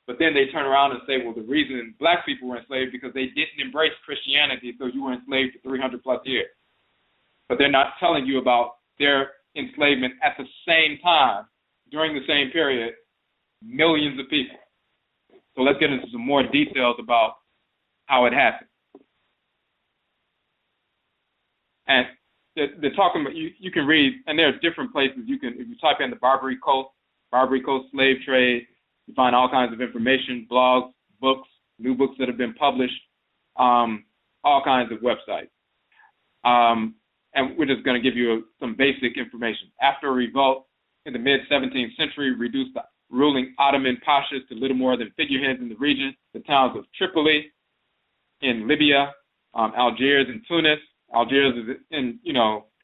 But then they turn around and say, well, the reason black people were enslaved because they didn't embrace Christianity, so you were enslaved for 300 plus years. But they're not telling you about their enslavement at the same time, during the same period, millions of people. So let's get into some more details about how it happened. And they're talking about, you can read, and there are different places you can, if you type in the Barbary Coast Slave Trade, you find all kinds of information, blogs, books, new books that have been published, all kinds of websites. And we're just going to give you some basic information. After a revolt in the mid-17th century reduced the ruling Ottoman pashas to little more than figureheads in the region, the towns of Tripoli in Libya, Algiers and Tunis. Algiers is in,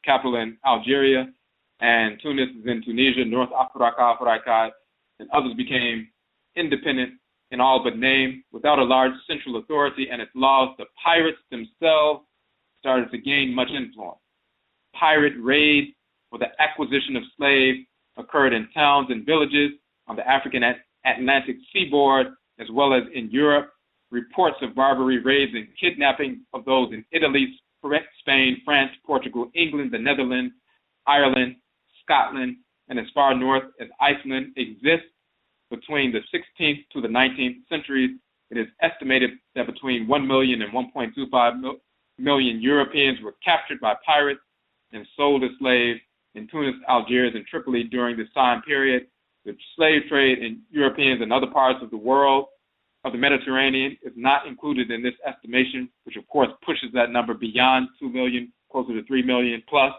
capital in Algeria, and Tunis is in Tunisia, North Afuraka, Afuraitkait, and others became independent in all but name, without a large central authority and its laws. The pirates themselves started to gain much influence. Pirate raids for the acquisition of slaves occurred in towns and villages on the African Atlantic seaboard, as well as in Europe. Reports of Barbary raids and kidnapping of those in Italy, Spain, France, Portugal, England, the Netherlands, Ireland, Scotland, and as far north as Iceland exist. Between the 16th to the 19th centuries, it is estimated that between 1 million and 1.25 million Europeans were captured by pirates and sold as slaves in Tunis, Algiers, and Tripoli during this time period. The slave trade in Europeans and other parts of the world of the Mediterranean is not included in this estimation, which of course pushes that number beyond 2 million, closer to 3 million plus.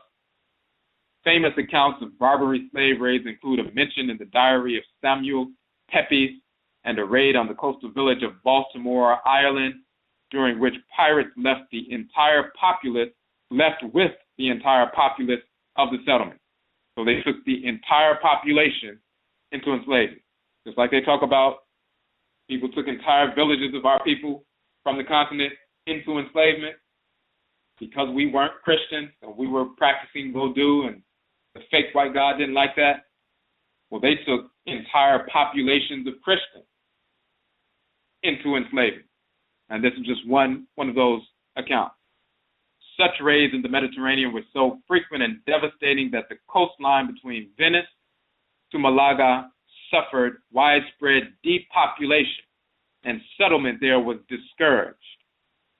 Famous accounts of Barbary slave raids include a mention in the diary of Samuel Pepys and a raid on the coastal village of Baltimore, Ireland, during which pirates left with the entire populace of the settlement. So they took the entire population into enslavement. Just like they talk about people took entire villages of our people from the continent into enslavement because we weren't Christians and we were practicing voodoo and the fake white God didn't like that. Well, they took entire populations of Christians into enslavement. And this is just one of those accounts. Such raids in the Mediterranean were so frequent and devastating that the coastline between Venice to Malaga suffered widespread depopulation, and settlement there was discouraged.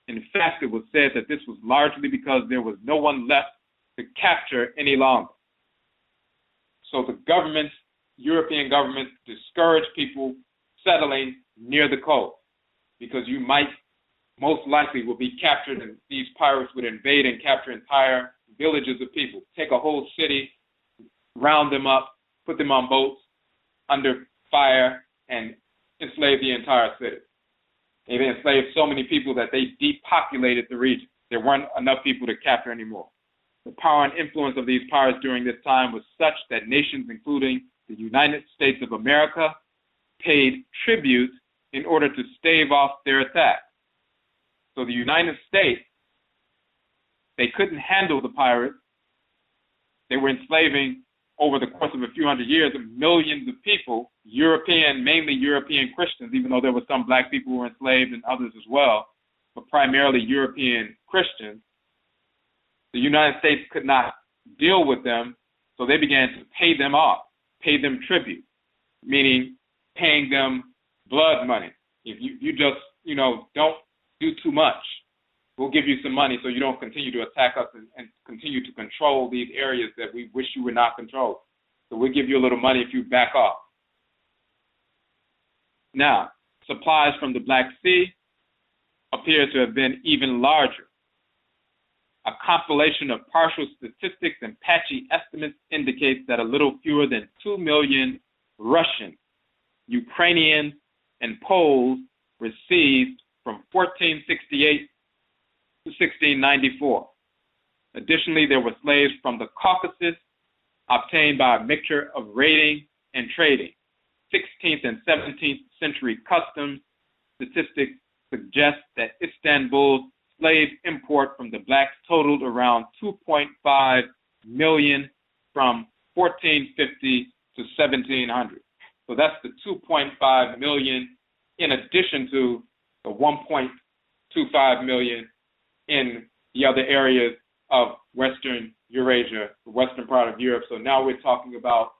In fact, it was said that this was largely because there was no one left to capture any longer. So the European governments discouraged people settling near the coast. because you might most likely will be captured, and these pirates would invade and capture entire villages of people, take a whole city, round them up, put them on boats under fire, and enslave the entire city. They enslaved so many people that they depopulated the region. There weren't enough people to capture anymore. The power and influence of these pirates during this time was such that nations, including the United States of America, paid tribute in order to stave off their attacks. So the United States, they couldn't handle the pirates. They were enslaving over the course of a few hundred years millions of people, mainly European Christians, even though there were some black people who were enslaved and others as well, but primarily European Christians. The United States could not deal with them, so they began to pay them off, pay them tribute, meaning paying them blood money. If you just, don't do too much, we'll give you some money so you don't continue to attack us and continue to control these areas that we wish you would not control. So we'll give you a little money if you back off. Now, supplies from the Black Sea appear to have been even larger. A compilation of partial statistics and patchy estimates indicates that a little fewer than 2 million Russians, Ukrainians, and Poles were seized from 1468 to 1694. Additionally, there were slaves from the Caucasus obtained by a mixture of raiding and trading. 16th and 17th century customs statistics suggest that Istanbul's slave import from the blacks totaled around 2.5 million from 1450 to 1700. So that's the 2.5 million in addition to the 1.25 million in the other areas of Western Eurasia, the western part of Europe. So now we're talking about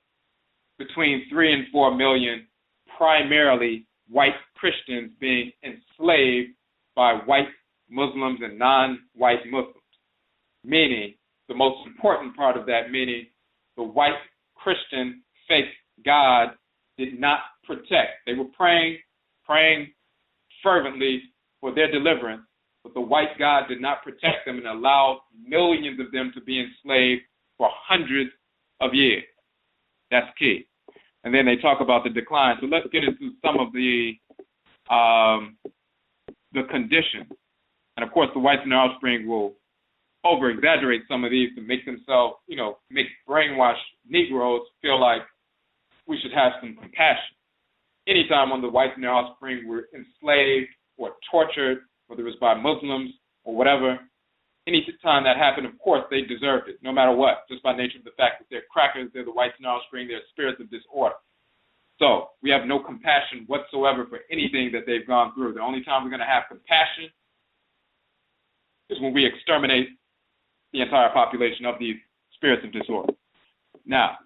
between 3 and 4 million, primarily white Christians being enslaved by white Muslims and non-white Muslims. Meaning, the most important part of that, meaning the white Christian faith God did not protect. They were praying fervently for their deliverance, but the white God did not protect them and allowed millions of them to be enslaved for hundreds of years. That's key. And then they talk about the decline. So let's get into some of the conditions. And of course, the whites and their offspring will over-exaggerate some of these to make themselves, make brainwashed Negroes feel like we should have some compassion. Anytime when the whites and their offspring were enslaved or tortured, whether it was by Muslims or whatever, any time that happened, of course, they deserved it, no matter what, just by nature of the fact that they're crackers, they're the whites and their offspring, they're spirits of disorder. So we have no compassion whatsoever for anything that they've gone through. The only time we're going to have compassion is when we exterminate the entire population of these spirits of disorder. Now,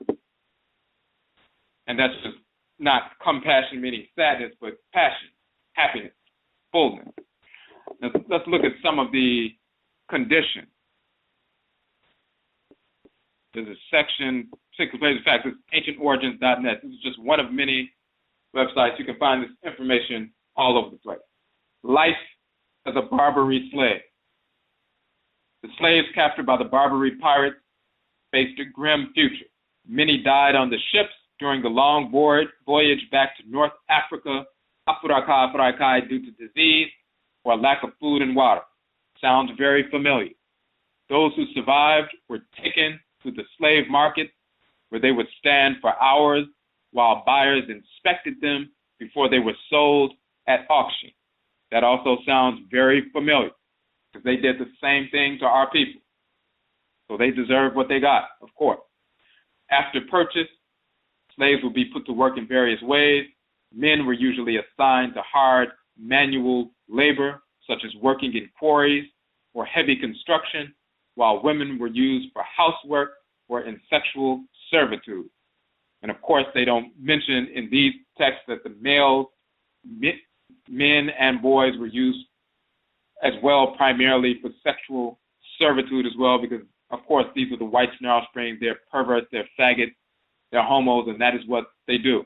and that's just not compassion meaning sadness, but passion, happiness, fullness. Now, let's look at some of the conditions. There's a section, particular page of facts, it's ancientorigins.net. This is just one of many websites. You can find this information all over the place. Life as a Barbary slave. The slaves captured by the Barbary pirates faced a grim future. Many died on the ships during the long voyage back to North Africa, Afuraitkait, due to disease or lack of food and water. Sounds very familiar. Those who survived were taken to the slave market, where they would stand for hours while buyers inspected them before they were sold at auction. That also sounds very familiar, because they did the same thing to our people. So they deserve what they got, of course. After purchase, slaves would be put to work in various ways. Men were usually assigned to hard manual labor, such as working in quarries or heavy construction, while women were used for housework or in sexual servitude. And of course, they don't mention in these texts that the males, men and boys were used as well, primarily for sexual servitude as well, because of course, these are the whites and their offspring. They're perverts, they're faggots, they're homos, and that is what they do.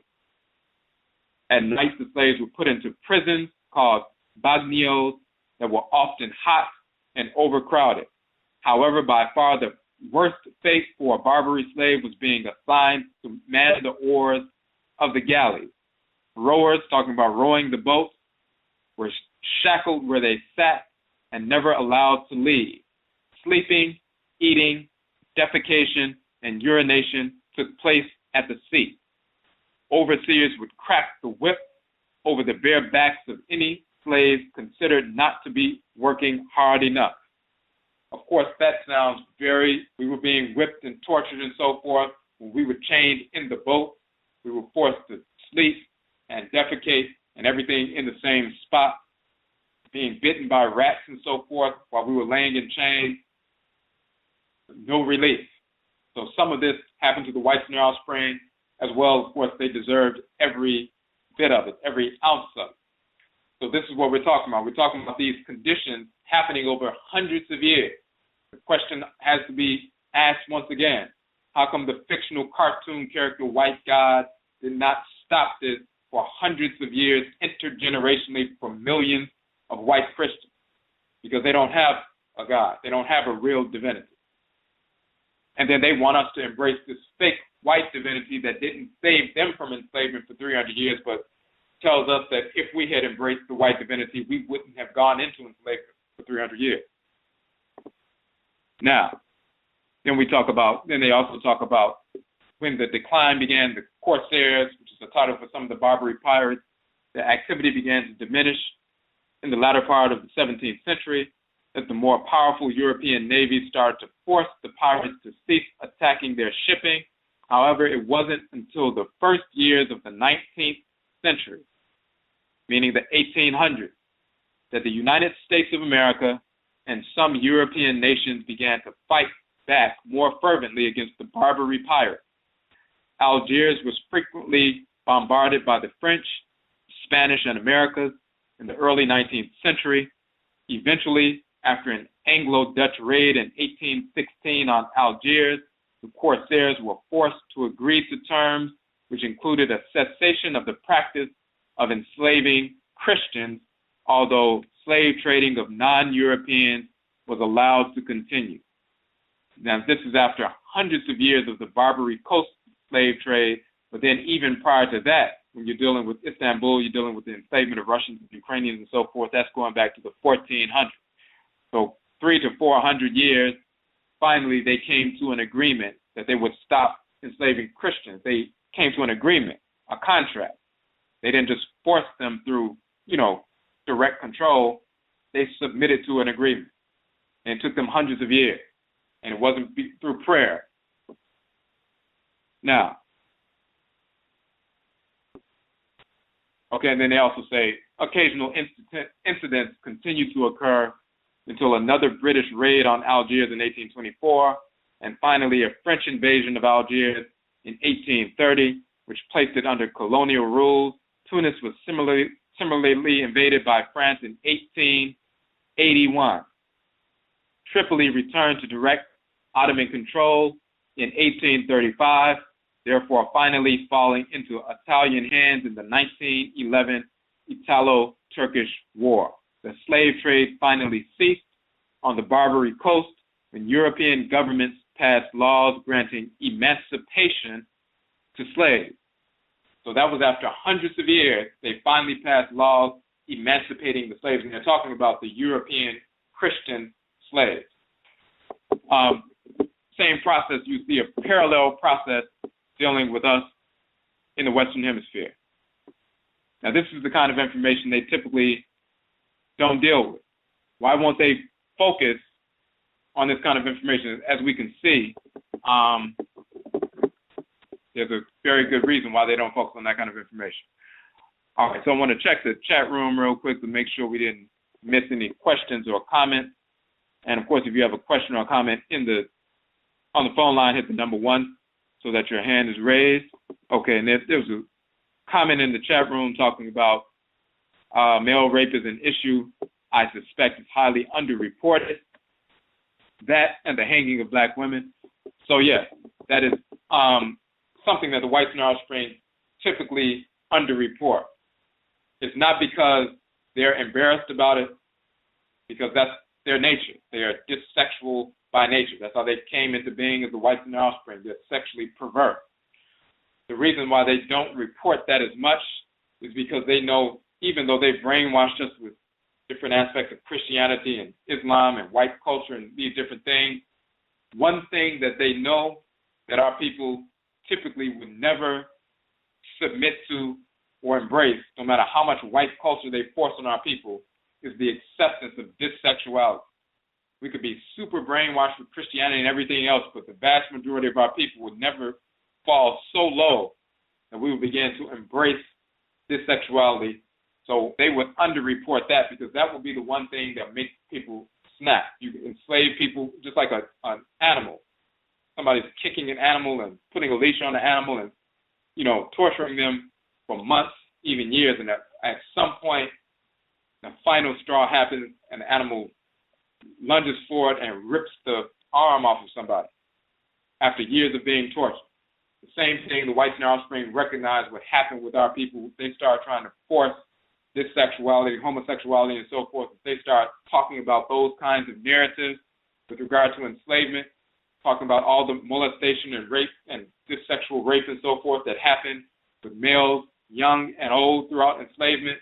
At night, the slaves were put into prisons called bagnios that were often hot and overcrowded. However, by far the worst fate for a Barbary slave was being assigned to man the oars of the galleys. Rowers, talking about rowing the boats, were shackled where they sat and never allowed to leave. Sleeping, eating, defecation, and urination took place at the sea. Overseers would crack the whip over the bare backs of any slaves considered not to be working hard enough. Of course, that sounds we were being whipped and tortured and so forth. When we were chained in the boat, we were forced to sleep and defecate and everything in the same spot, being bitten by rats and so forth while we were laying in chains. No relief. So some of this happened to the whites in their offspring as well. Of course, they deserved every bit of it, every ounce of it. So this is what we're talking about. We're talking about these conditions happening over hundreds of years. The question has to be asked once again. How come the fictional cartoon character White God did not stop this for hundreds of years, intergenerationally, for millions of white Christians? Because they don't have a God. They don't have a real divinity. And then they want us to embrace this fake white divinity that didn't save them from enslavement for 300 years, but tells us that if we had embraced the white divinity, we wouldn't have gone into enslavement for 300 years. Now, then they also talk about when the decline began, the corsairs, which is the title for some of the Barbary pirates, the activity began to diminish in the latter part of the 17th century, as the more powerful European navies started to force the pirates to cease attacking their shipping. However, it wasn't until the first years of the 19th century, meaning the 1800s, that the United States of America and some European nations began to fight back more fervently against the Barbary pirates. Algiers was frequently bombarded by the French, Spanish, and Americans in the early 19th century. Eventually, after an Anglo-Dutch raid in 1816 on Algiers, the corsairs were forced to agree to terms which included a cessation of the practice of enslaving Christians, although slave trading of non-Europeans was allowed to continue. Now, this is after hundreds of years of the Barbary Coast Slave Trade, but then even prior to that, when you're dealing with Istanbul, you're dealing with the enslavement of Russians, Ukrainians, and so forth. That's going back to the 1400s. So 300 to 400 years, finally they came to an agreement that they would stop enslaving Christians. They came to an agreement, a contract. They didn't just force them through, direct control. They submitted to an agreement. And it took them hundreds of years. And it wasn't through prayer. Now, okay, and then they also say occasional incidents continued to occur until another British raid on Algiers in 1824, and finally a French invasion of Algiers in 1830, which placed it under colonial rule. Tunis was similarly invaded by France in 1881. Tripoli returned to direct Ottoman control in 1835, therefore finally falling into Italian hands in the 1911 Italo-Turkish War. The slave trade finally ceased on the Barbary Coast when European governments passed laws granting emancipation to slaves. So that was after hundreds of years, they finally passed laws emancipating the slaves. And they're talking about the European Christian slaves. Same process, you see a parallel process dealing with us in the Western Hemisphere. Now, this is the kind of information they typically don't deal with. Why won't they focus on this kind of information? As we can see, there's a very good reason why they don't focus on that kind of information. All right, so I want to check the chat room real quick to make sure we didn't miss any questions or comments. And of course, if you have a question or comment on the phone line, hit the number 1 so that your hand is raised. Okay, and there was a comment in the chat room talking about male rape is an issue I suspect is highly underreported. That and the hanging of black women. So yeah, that is something that the whites in our offspring typically underreport. It's not because they're embarrassed about it because that's their nature. They are dissexual by nature. That's how they came into being as the whites and their offspring. They're sexually perverse. The reason why they don't report that as much is because they know, even though they've brainwashed us with different aspects of Christianity and Islam and white culture and these different things, one thing that they know that our people typically would never submit to or embrace, no matter how much white culture they force on our people, is the acceptance of dissexuality. We could be super brainwashed with Christianity and everything else, but the vast majority of our people would never fall so low that we would begin to embrace dissexuality. So they would underreport that, because that would be the one thing that makes people snap. You can enslave people just like an animal. Somebody's kicking an animal and putting a leash on the animal and, torturing them for months, even years, and at some point, the final straw happens and the animal lunges forward and rips the arm off of somebody after years of being tortured. The same thing, the whites and their offspring recognize what happened with our people. They start trying to force this sexuality, homosexuality, and so forth. They start talking about those kinds of narratives with regard to enslavement, talking about all the molestation and rape and this sexual rape and so forth that happened with males, young and old, throughout enslavement.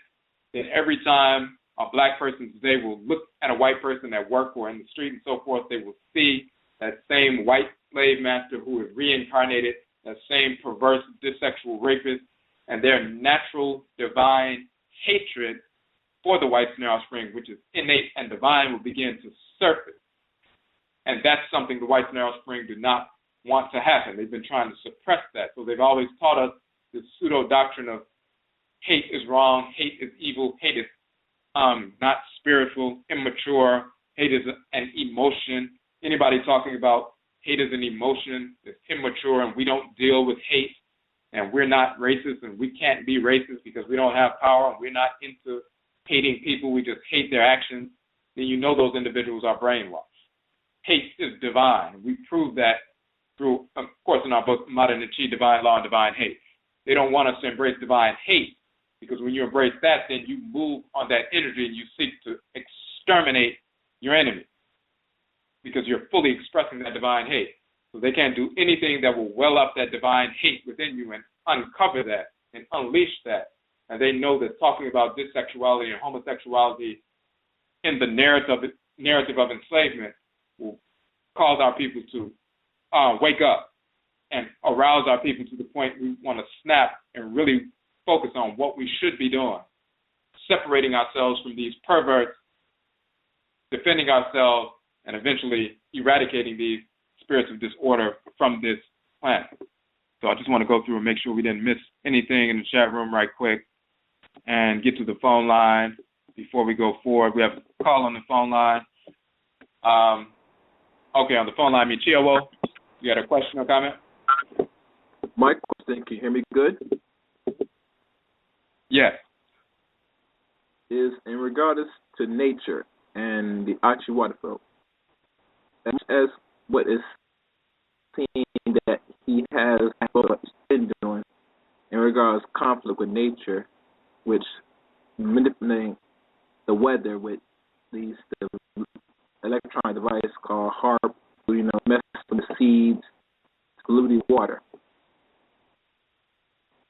Then every time a black person today will look at a white person at work or in the street and so forth, they will see that same white slave master who is reincarnated, that same perverse, dissexual rapist, and their natural divine hatred for the whites and their offspring, which is innate and divine, will begin to surface. And that's something the whites and their offspring do not want to happen. They've been trying to suppress that. So they've always taught us this pseudo-doctrine of hate is wrong, hate is evil, hate is not spiritual, immature, hate is an emotion. Anybody talking about hate is an emotion is immature, and we don't deal with hate, and we're not racist, and we can't be racist because we don't have power, and we're not into hating people, we just hate their actions, then you know those individuals are brainwashed. Hate is divine. We prove that through, of course, in our book, Modern and Chi, Divine Law and Divine Hate. They don't want us to embrace divine hate, because when you embrace that, then you move on that energy and you seek to exterminate your enemy, because you're fully expressing that divine hate. So they can't do anything that will well up that divine hate within you and uncover that and unleash that. And they know that talking about dissexuality and homosexuality in the narrative of enslavement will cause our people to wake up and arouse our people to the point we want to snap and really focus on what we should be doing, separating ourselves from these perverts, defending ourselves, and eventually eradicating these spirits of disorder from this planet. So I just want to go through and make sure we didn't miss anything in the chat room right quick and get to the phone line before we go forward. We have a call on the phone line. Okay, on the phone line, Michio, you had a question or comment? My question, can you hear me good? Yes. Is in regards to nature and the Aborofo, as what is seen that he has been doing in regards to conflict with nature, which manipulating the weather with the electronic device called HARP, mess with the seeds, polluting water.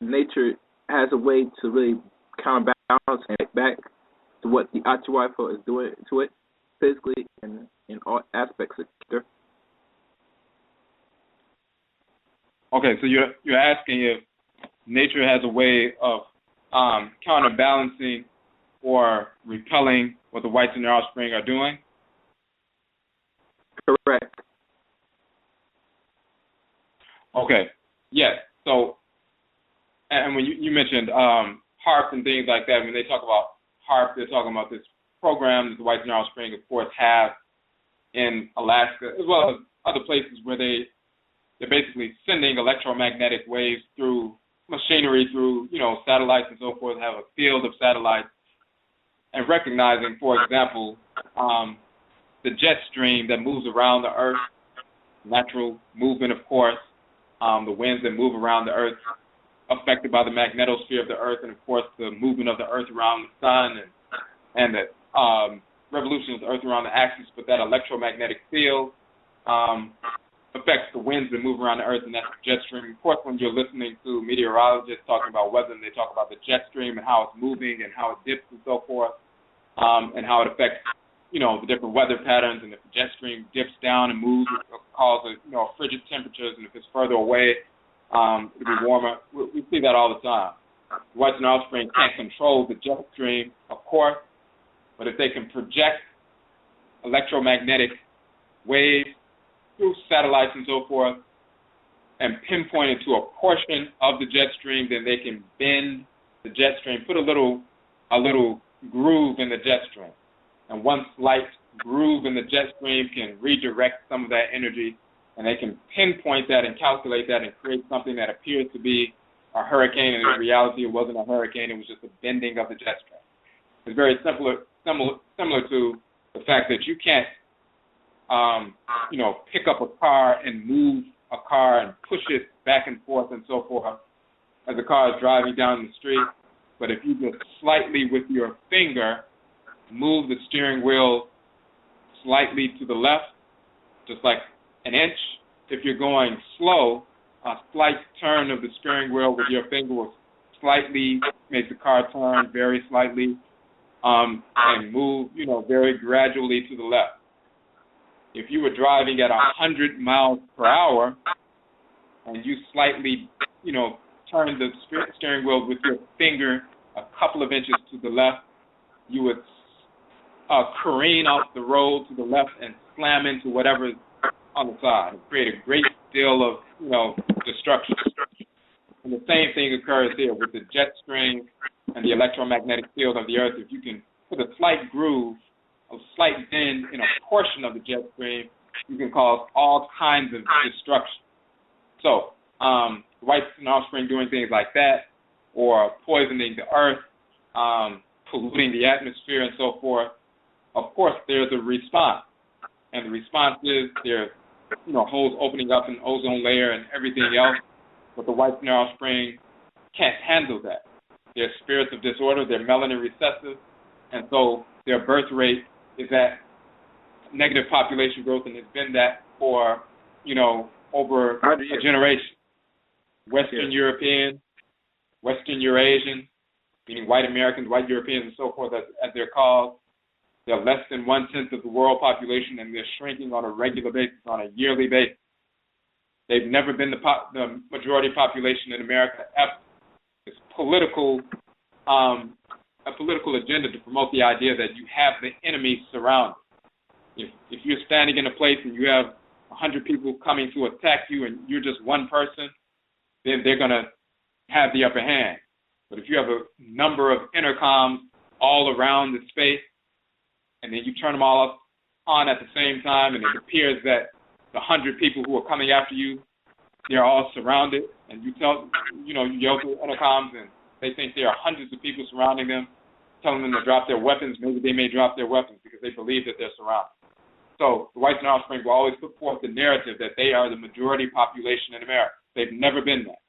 Nature has a way to really counterbalance and get back to what the Aborofo is doing to it, physically and in all aspects of nature. Okay, so you're asking if nature has a way of counterbalancing or repelling what the whites and their offspring are doing? Correct. Okay, yes. So, and when you mentioned HARP and things like that, when they talk about HARP, they're talking about this program that the whites and their offspring, of course, have in Alaska, as well as other places where they're basically sending electromagnetic waves through machinery, through, satellites and so forth, have a field of satellites, and recognizing, for example, the jet stream that moves around the Earth, natural movement, of course, the winds that move around the Earth, affected by the magnetosphere of the Earth, and, of course, the movement of the Earth around the sun, and and the revolution of the Earth around the axis, but that electromagnetic field affects the winds that move around the Earth, and that's the jet stream. Of course, when you're listening to meteorologists talking about weather, and they talk about the jet stream and how it's moving and how it dips and so forth, and how it affects, the different weather patterns. And if the jet stream dips down and moves, it causes, frigid temperatures, and if it's further away, it'll be warmer. We see that all the time. The Whites and Offspring can't control the jet stream, of course, but if they can project electromagnetic waves through satellites and so forth and pinpoint it to a portion of the jet stream, then they can bend the jet stream, put a little groove in the jet stream. And one slight groove in the jet stream can redirect some of that energy, and they can pinpoint that and calculate that and create something that appears to be a hurricane, and in reality it wasn't a hurricane, it was just a bending of the jet stream. It's very similar to the fact that you can't, pick up a car and move a car and push it back and forth and so forth as the car is driving down the street. But if you just slightly with your finger move the steering wheel slightly to the left, just like an inch, if you're going slow, a slight turn of the steering wheel with your finger will slightly make the car turn very slightly and move, very gradually to the left. If you were driving at 100 miles per hour and you slightly, turn the steering wheel with your finger a couple of inches to the left, you would careen off the road to the left and slam into whatever's on the side and create a great deal of, destruction. And the same thing occurs here with the jet stream and the electromagnetic field of the Earth. If you can put a slight groove, a slight bend in a portion of the jet stream, you can cause all kinds of destruction. So, the Whites and Offspring doing things like that, or poisoning the Earth, polluting the atmosphere and so forth, of course there's a response. And the response is there's, holes opening up in the ozone layer and everything else, but the Whites and Offspring can't handle that. They're spirits of disorder, they're melanin recessive, and so their birth rate is at negative population growth, and it's been that for, over a generation. Western European, Western Eurasian, meaning white Americans, white Europeans, and so forth, as they're called, they're less than 1/10 of the world population, and they're shrinking on a regular basis, on a yearly basis. They've never been the majority population in America ever. It's political, a political agenda to promote the idea that you have the enemy surrounded. If you're standing in a place and you have 100 people coming to attack you and you're just one person, then they're going to have the upper hand. But if you have a number of intercoms all around the space, and then you turn them all on at the same time, and it appears that the 100 people who are coming after you, they're all surrounded, and you yell through intercoms, and they think there are hundreds of people surrounding them, telling them to drop their weapons. Maybe they may drop their weapons because they believe that they're surrounded. So the Whites and Offspring will always put forth the narrative that they are the majority population in America. They've never been that.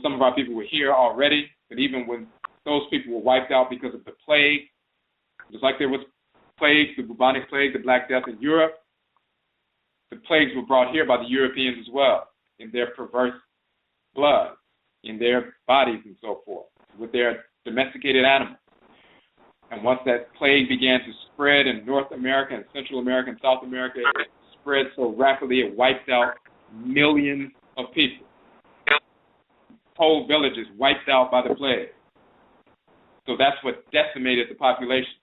Some of our people were here already, but even when those people were wiped out because of the plague, just like there was plagues, the bubonic plague, the Black Death in Europe, the plagues were brought here by the Europeans as well, in their perverse blood, in their bodies and so forth, with their domesticated animals. And once that plague began to spread in North America and Central America and South America, it spread so rapidly it wiped out millions of people. Whole villages wiped out by the plague. So that's what decimated the population.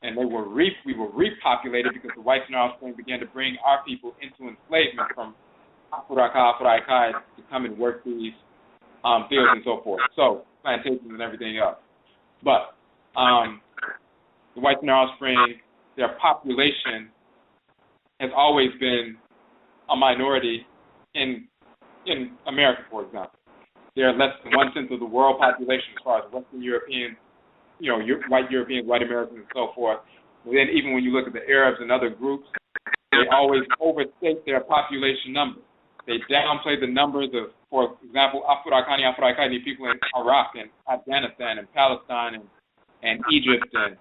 And we were repopulated because the Whites and Offspring began to bring our people into enslavement from Afuraka, Afuraitkait to come and work these fields and so forth. So plantations and everything else. But the Whites and Offspring, their population has always been a minority in America, for example. They're less than 1/10 of the world population as far as Western Europeans, white Europeans, white Americans, and so forth. And then even when you look at the Arabs and other groups, they always overstate their population numbers. They downplay the numbers of, for example, Afuraitkait people in Iraq and Afghanistan and Palestine and Egypt and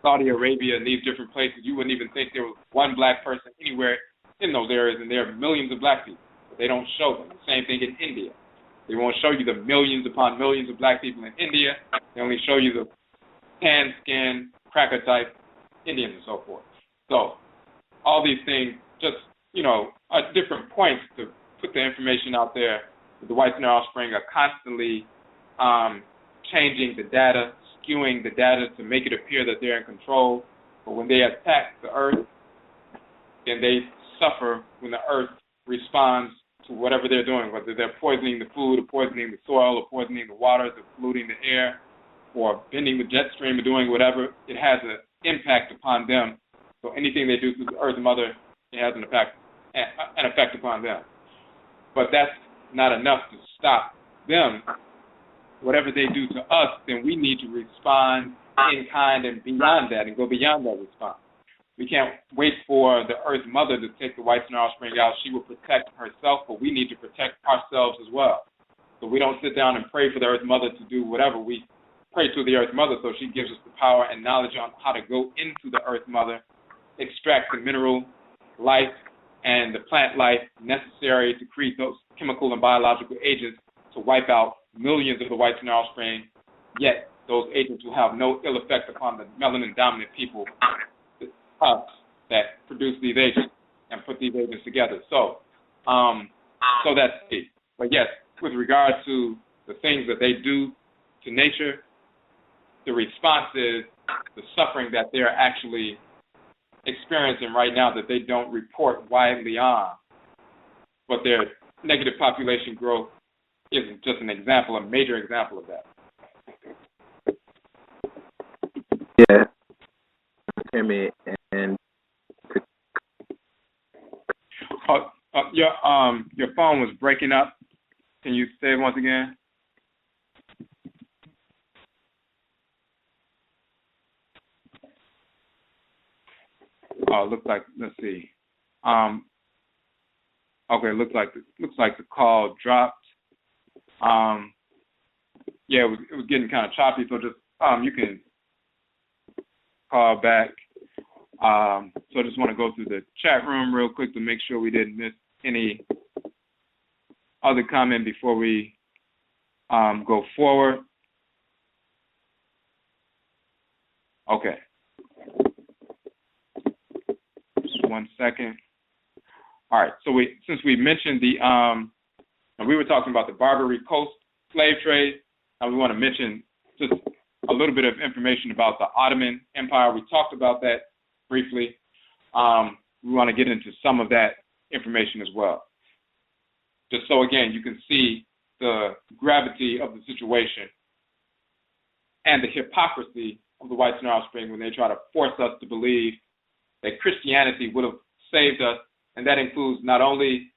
Saudi Arabia and these different places, you wouldn't even think there was one black person anywhere in those areas, and there are millions of black people. But they don't show them. The same thing in India. They won't show you the millions upon millions of black people in India. They only show you the tan-skinned, cracker-type Indians and so forth. So all these things just, are different points to put the information out there. The whites and their offspring are constantly changing the data, skewing the data to make it appear that they're in control. But when they attack the earth, then they suffer when the earth responds to whatever they're doing, whether they're poisoning the food or poisoning the soil or poisoning the waters or polluting the air or bending the jet stream or doing whatever. It has an impact upon them. So anything they do to the earth mother, it has an effect upon them. But that's not enough to stop them. Whatever they do to us, then we need to respond in kind and beyond that and go beyond that response. We can't wait for the earth mother to take the whites and our offspring out. She will protect herself, but we need to protect ourselves as well. So we don't sit down and pray for the earth mother to do whatever. We pray to the earth mother so she gives us the power and knowledge on how to go into the earth mother, extract the mineral life and the plant life necessary to create those chemical and biological agents to wipe out millions of the whites and their offspring, yet those agents will have no ill effect upon the melanin-dominant people, us, that produce these agents and put these agents together. So that's it. But yes, with regard to the things that they do to nature, the response is the suffering that they're actually experiencing right now that they don't report widely on. But their negative population growth is just an example, a major example of that. Yeah. Hear me and your phone was breaking up. Can you say it once again? Looks like, let's see. Okay, looks like the call dropped. Yeah, it was getting kind of choppy, so just you can call back. So I just want to go through the chat room real quick to make sure we didn't miss any other comment before we go forward. Okay. Just 1 second. All right. So since we mentioned we were talking about the Barbary Coast Slave Trade, and we want to mention just a little bit of information about the Ottoman Empire. We talked about that briefly. We want to get into some of that information as well. Just so, again, you can see the gravity of the situation and the hypocrisy of the whites and their offspring when they try to force us to believe that Christianity would have saved us, and that includes not only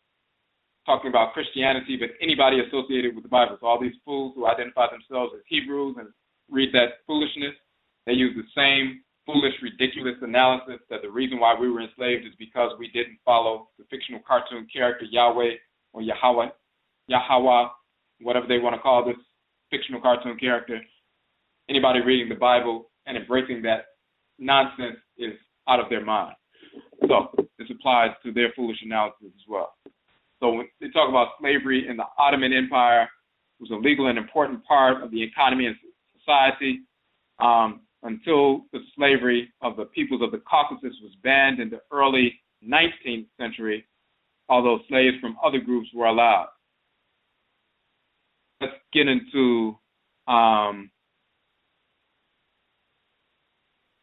talking about Christianity, but anybody associated with the Bible. So all these fools who identify themselves as Hebrews and read that foolishness, they use the same foolish, ridiculous analysis that the reason why we were enslaved is because we didn't follow the fictional cartoon character Yahweh or Yahweh, whatever they want to call this fictional cartoon character. Anybody reading the Bible and embracing that nonsense is out of their mind. So this applies to their foolish analysis as well. So when they talk about slavery in the Ottoman Empire, it was a legal and important part of the economy and society until the slavery of the peoples of the Caucasus was banned in the early 19th century, although slaves from other groups were allowed. Let's get into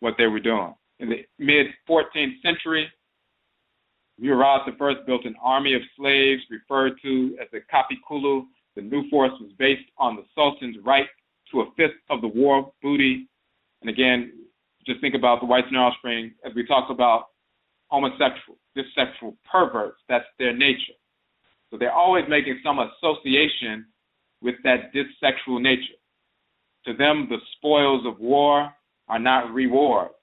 what they were doing. In the mid-14th century, Murad I built an army of slaves referred to as the Kapikulu. The new force was based on the Sultan's right to a fifth of the war booty. And again, just think about the whites and their offspring, as we talked about homosexual, dissexual perverts. That's their nature. So they're always making some association with that dissexual nature. To them, the spoils of war are not rewards,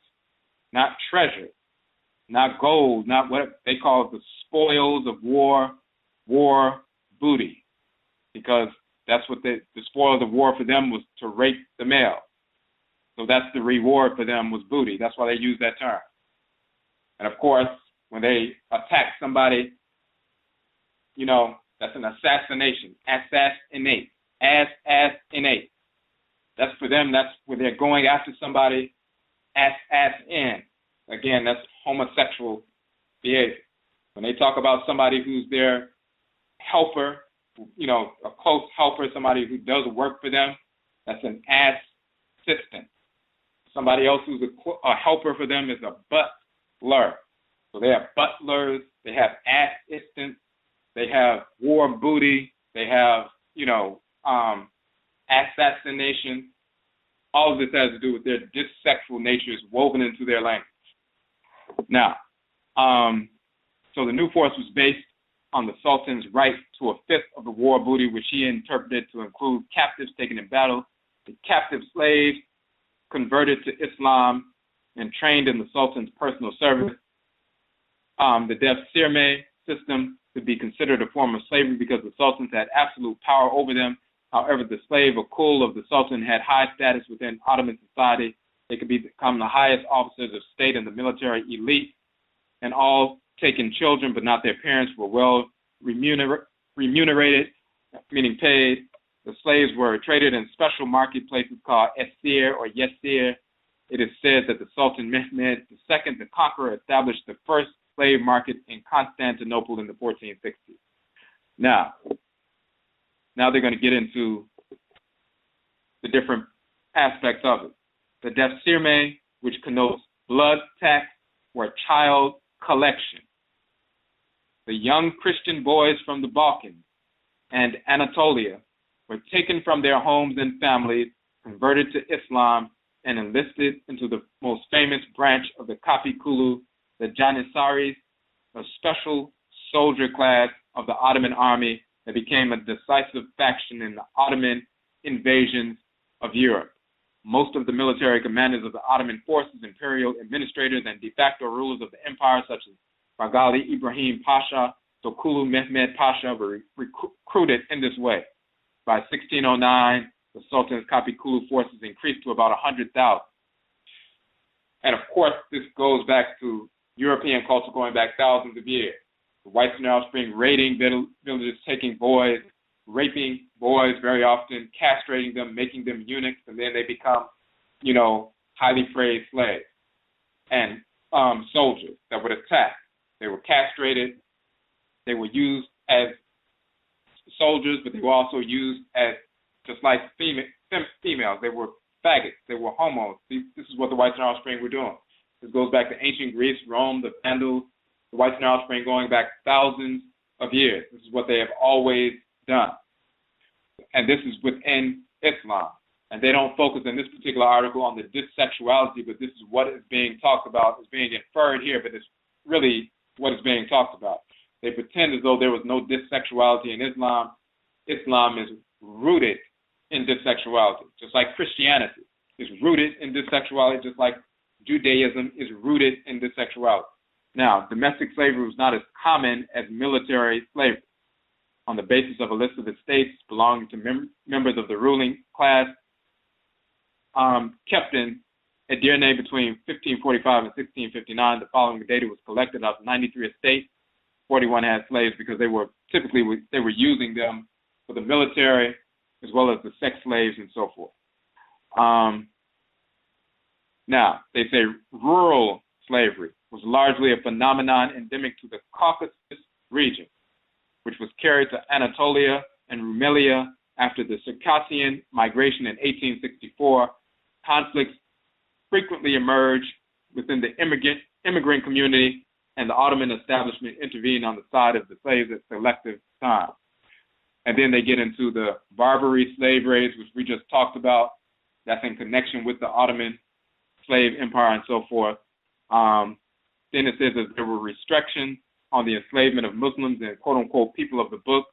not treasure, not gold, not what they call the spoils of war booty, because that's what the spoils of war for them was to rape the male. So that's the reward for them, was booty. That's why they use that term. And of course, when they attack somebody, you know, that's an assassination. Assassinate. Assassinate. That's for them. That's where they're going after somebody. Assassin. Again, that's homosexual behavior. When they talk about somebody who's their helper, you know, a close helper, somebody who does work for them, that's an assistant. Somebody else who's a helper for them is a butler. So they have butlers, they have assistants, they have war booty, they have, you know, assassination. All of this has to do with their dissexual natures woven into their language. Now, so the new force was based on the Sultan's right to a fifth of the war booty, which he interpreted to include captives taken in battle, the captive slaves converted to Islam and trained in the Sultan's personal service. The def sirme system could be considered a form of slavery because the Sultans had absolute power over them. However, the slave or kul of the Sultan had high status within Ottoman society. They could become the highest officers of state and the military elite, and all taken children, but not their parents, were well remunerated, meaning paid. The slaves were traded in special marketplaces called Esir or Yesir. It is said that the Sultan Mehmed II, the Conqueror, established the first slave market in Constantinople in the 1460s. Now they're going to get into the different aspects of it. The def sirme, which connotes blood tax or child collection. The young Christian boys from the Balkans and Anatolia were taken from their homes and families, converted to Islam, and enlisted into the most famous branch of the Kapikulu, the Janissaries, a special soldier class of the Ottoman army that became a decisive faction in the Ottoman invasions of Europe. Most of the military commanders of the Ottoman forces, imperial administrators, and de facto rulers of the empire, such as Bagali Ibrahim Pasha, Tokulu Mehmed Pasha, were recruited in this way. By 1609, the Sultan's Kapikulu forces increased to about 100,000. And of course, this goes back to European culture going back thousands of years. The whites in their offspring raiding villages, taking boys, raping boys very often, castrating them, making them eunuchs, and then they become, you know, highly praised slaves and soldiers that would attack. They were castrated. They were used as soldiers, but they were also used as just like females. They were faggots. They were homos. This is what the whites in our offspring were doing. This goes back to ancient Greece, Rome, the Vandals, the whites in our offspring going back thousands of years. This is what they have always done. And this is within Islam. And they don't focus in this particular article on the dissexuality, but this is what is being talked about. It's being inferred here, but it's really what is being talked about. They pretend as though there was no dissexuality in Islam. Islam is rooted in dissexuality, just like Christianity is rooted in dissexuality, just like Judaism is rooted in dissexuality. Now, domestic slavery was not as common as military slavery. On the basis of a list of estates belonging to members of the ruling class, kept in Edirne between 1545 and 1659. The following data was collected of 93 estates. 41 had slaves because they were using them for the military as well as the sex slaves and so forth. Now, they say rural slavery was largely a phenomenon endemic to the Caucasus region, which was carried to Anatolia and Rumelia after the Circassian migration in 1864. Conflicts frequently emerged within the immigrant community, and the Ottoman establishment intervened on the side of the slaves at selective times. And then they get into the Barbary slave raids, which we just talked about. That's in connection with the Ottoman slave empire and so forth. Then it says that there were restrictions on the enslavement of Muslims and quote-unquote people of the book.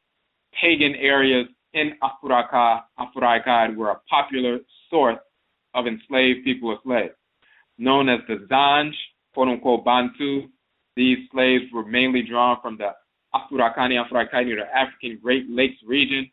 Pagan areas in Afuraitkait were a popular source of enslaved people or slaves. Known as the Zanj, quote-unquote Bantu, these slaves were mainly drawn from the Afuraitkait near the African Great Lakes region,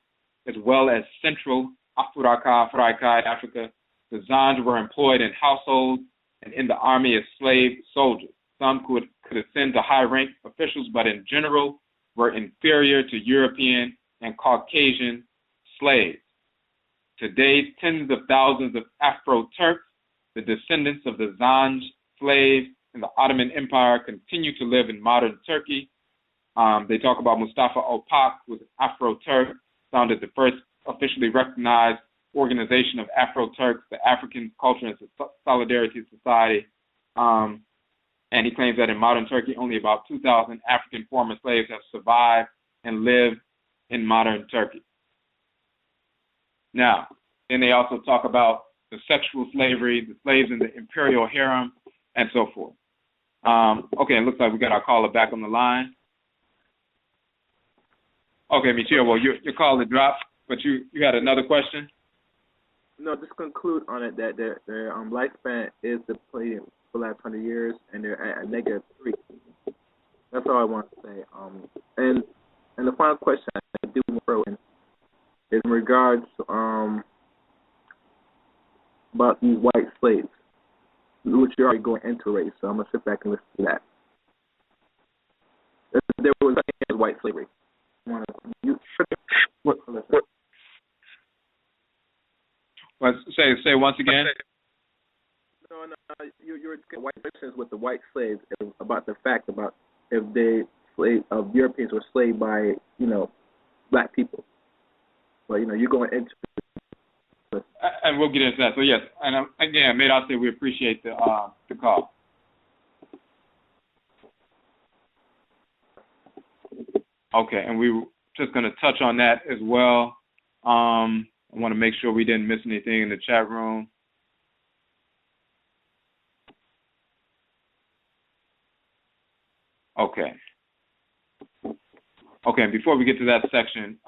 as well as central Afuraitkait, Africa, The Zanj were employed in households and in the army as slave soldiers. Some could ascend to high-rank officials, but in general were inferior to European and Caucasian slaves. Today, tens of thousands of Afro-Turks, the descendants of the Zanj slaves in the Ottoman Empire, continue to live in modern Turkey. They talk about Mustafa Opak, who was an Afro-Turk, founded the first officially recognized organization of Afro-Turks, the African Culture and Solidarity Society. And he claims that in modern Turkey, only about 2,000 African former slaves have survived and live in modern Turkey. Now, then they also talk about the sexual slavery, the slaves in the imperial harem, and so forth. Okay, it looks like we got our caller back on the line. Okay, Michio, well, your call had dropped, but you had another question? No, just conclude on it that their lifespan is depleted for the last 100 years, and they're at a -3. That's all I want to say. And the final question I do want to throw in is in regards about these white slaves, which you're already going into race. So I'm gonna sit back and listen to that. There was white slavery. Say once again. No, you're white Christians with the white slaves about the fact about if they Europeans were slaved by black people. But you're going into. And we'll get into that. So yes, and again, may I say we appreciate the call. Okay, and we were just going to touch on that as well. I want to make sure we didn't miss anything in the chat room. Okay. Okay, and before we get to that section,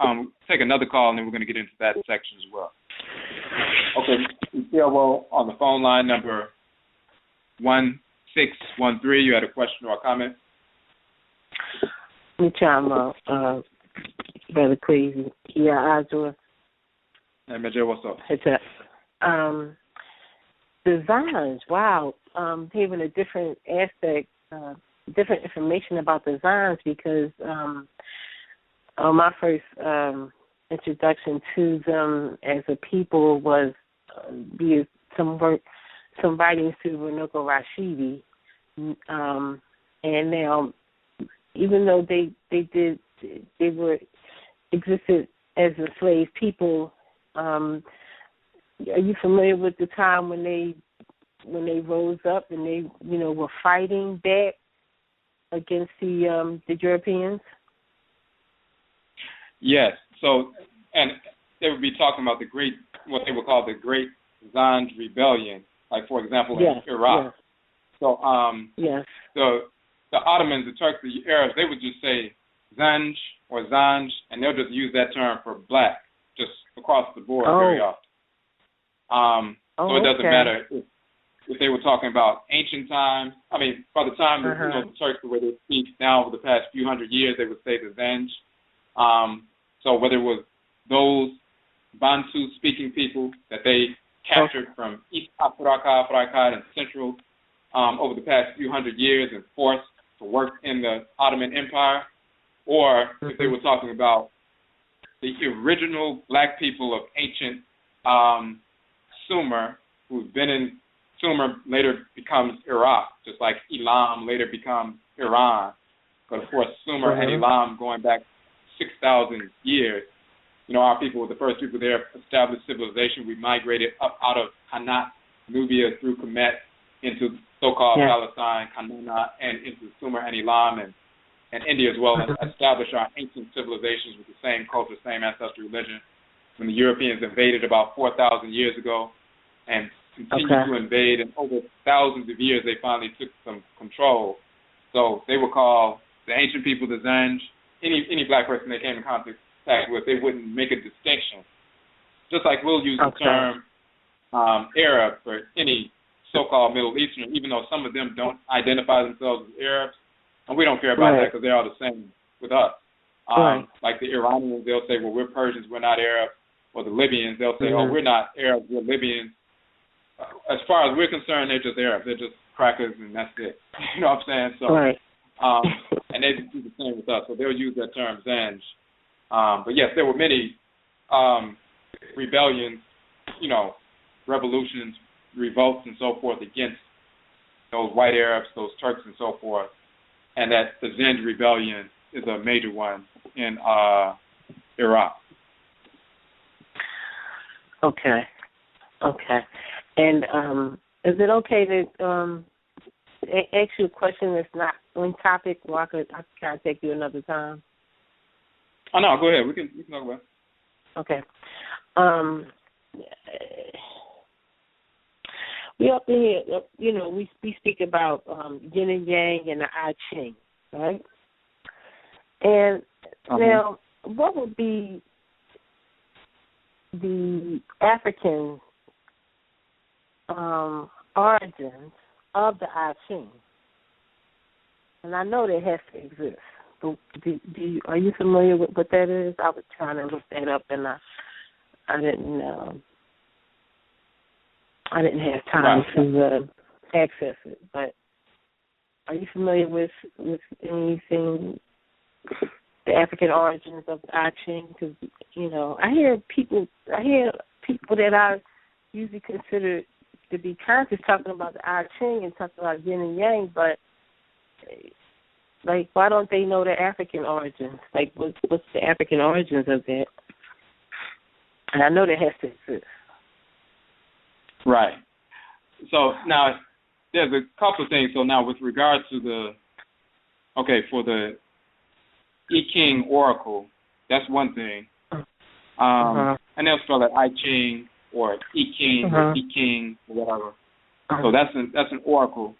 take another call, and then we're going to get into that section as well. Okay, well, on the phone line number 1613, you had a question or a comment? Me chime up, Brother Crazy. Yeah, Azure. Hey, Major, what's up? It's the Zanj, wow, having a different aspect, different information about the Zanj because my first introduction to them as a people was via some writings through Renoko Rashidi, and now even though they existed as enslaved people, are you familiar with the time when they rose up and they were fighting back against the Europeans? Yes. So, and they would be talking about what they would call the Great Zanj Rebellion, like for example in Iraq. Yes. So, yes. The Ottomans, the Turks, the Arabs, they would just say Zanj or Zanj, and they'll just use that term for black, just across the board very often. So it doesn't matter if they were talking about ancient times. I mean, by the time the Turks, the way they speak now over the past few hundred years, they would say the Zanj. So whether it was those Bantu-speaking people that they captured from East Afuraka, Afuraitkait, and Central over the past few hundred years and forced to work in the Ottoman Empire, or if they were talking about the original black people of ancient Sumer, who's been in Sumer, later becomes Iraq, just like Elam later becomes Iran. But of course, Sumer and Elam going back 6,000 years, our people were the first people there, established civilization. We migrated up out of Hanat, Nubia, through Kemet, into so-called Palestine, Kanana, and into Sumer and Elam and India as well, and established our ancient civilizations with the same culture, same ancestral religion. When the Europeans invaded about 4,000 years ago and continued to invade, and over thousands of years they finally took some control. So they would call the ancient people the Zanj. Any black person they came in contact with, they wouldn't make a distinction. Just like we'll use the term Arab for any so-called Middle Eastern, even though some of them don't identify themselves as Arabs, and we don't care about that because they're all the same with us. Like the Iranians, they'll say, well, we're Persians, we're not Arab. Or the Libyans, they'll say, oh, we're not Arabs, we're Libyans. as far as we're concerned, they're just Arabs. They're just crackers, and that's it. You know what I'm saying? So, right. and they do the same with us. So they'll use that term Zanj. But yes, there were many rebellions, revolutions, revolts, and so forth against those white Arabs, those Turks, and so forth. And that the Zanj rebellion is a major one in Iraq. Okay. And is it okay to ask you a question that's not on topic, or I can contact you another time? Oh no, go ahead. We can talk about it. Okay. We up in here, we speak about yin and yang and the I Ching, right? And now, what would be the African origins of the I Ching? And I know that has to exist. But are you familiar with what that is? I was trying to look that up, and I didn't have time to access it. But are you familiar with anything, the African origins of the I Ching? Because I hear people that I usually consider to be conscious talking about the I Ching and talking about yin and yang, but like, why don't they know the African origins? Like, what's the African origins of that? And I know that has to exist. Right. So now there's a couple of things. So now with regard to for the I Ching Oracle, that's one thing. And they'll spell it I Ching or I Ching or I King or whatever. So that's an oracle.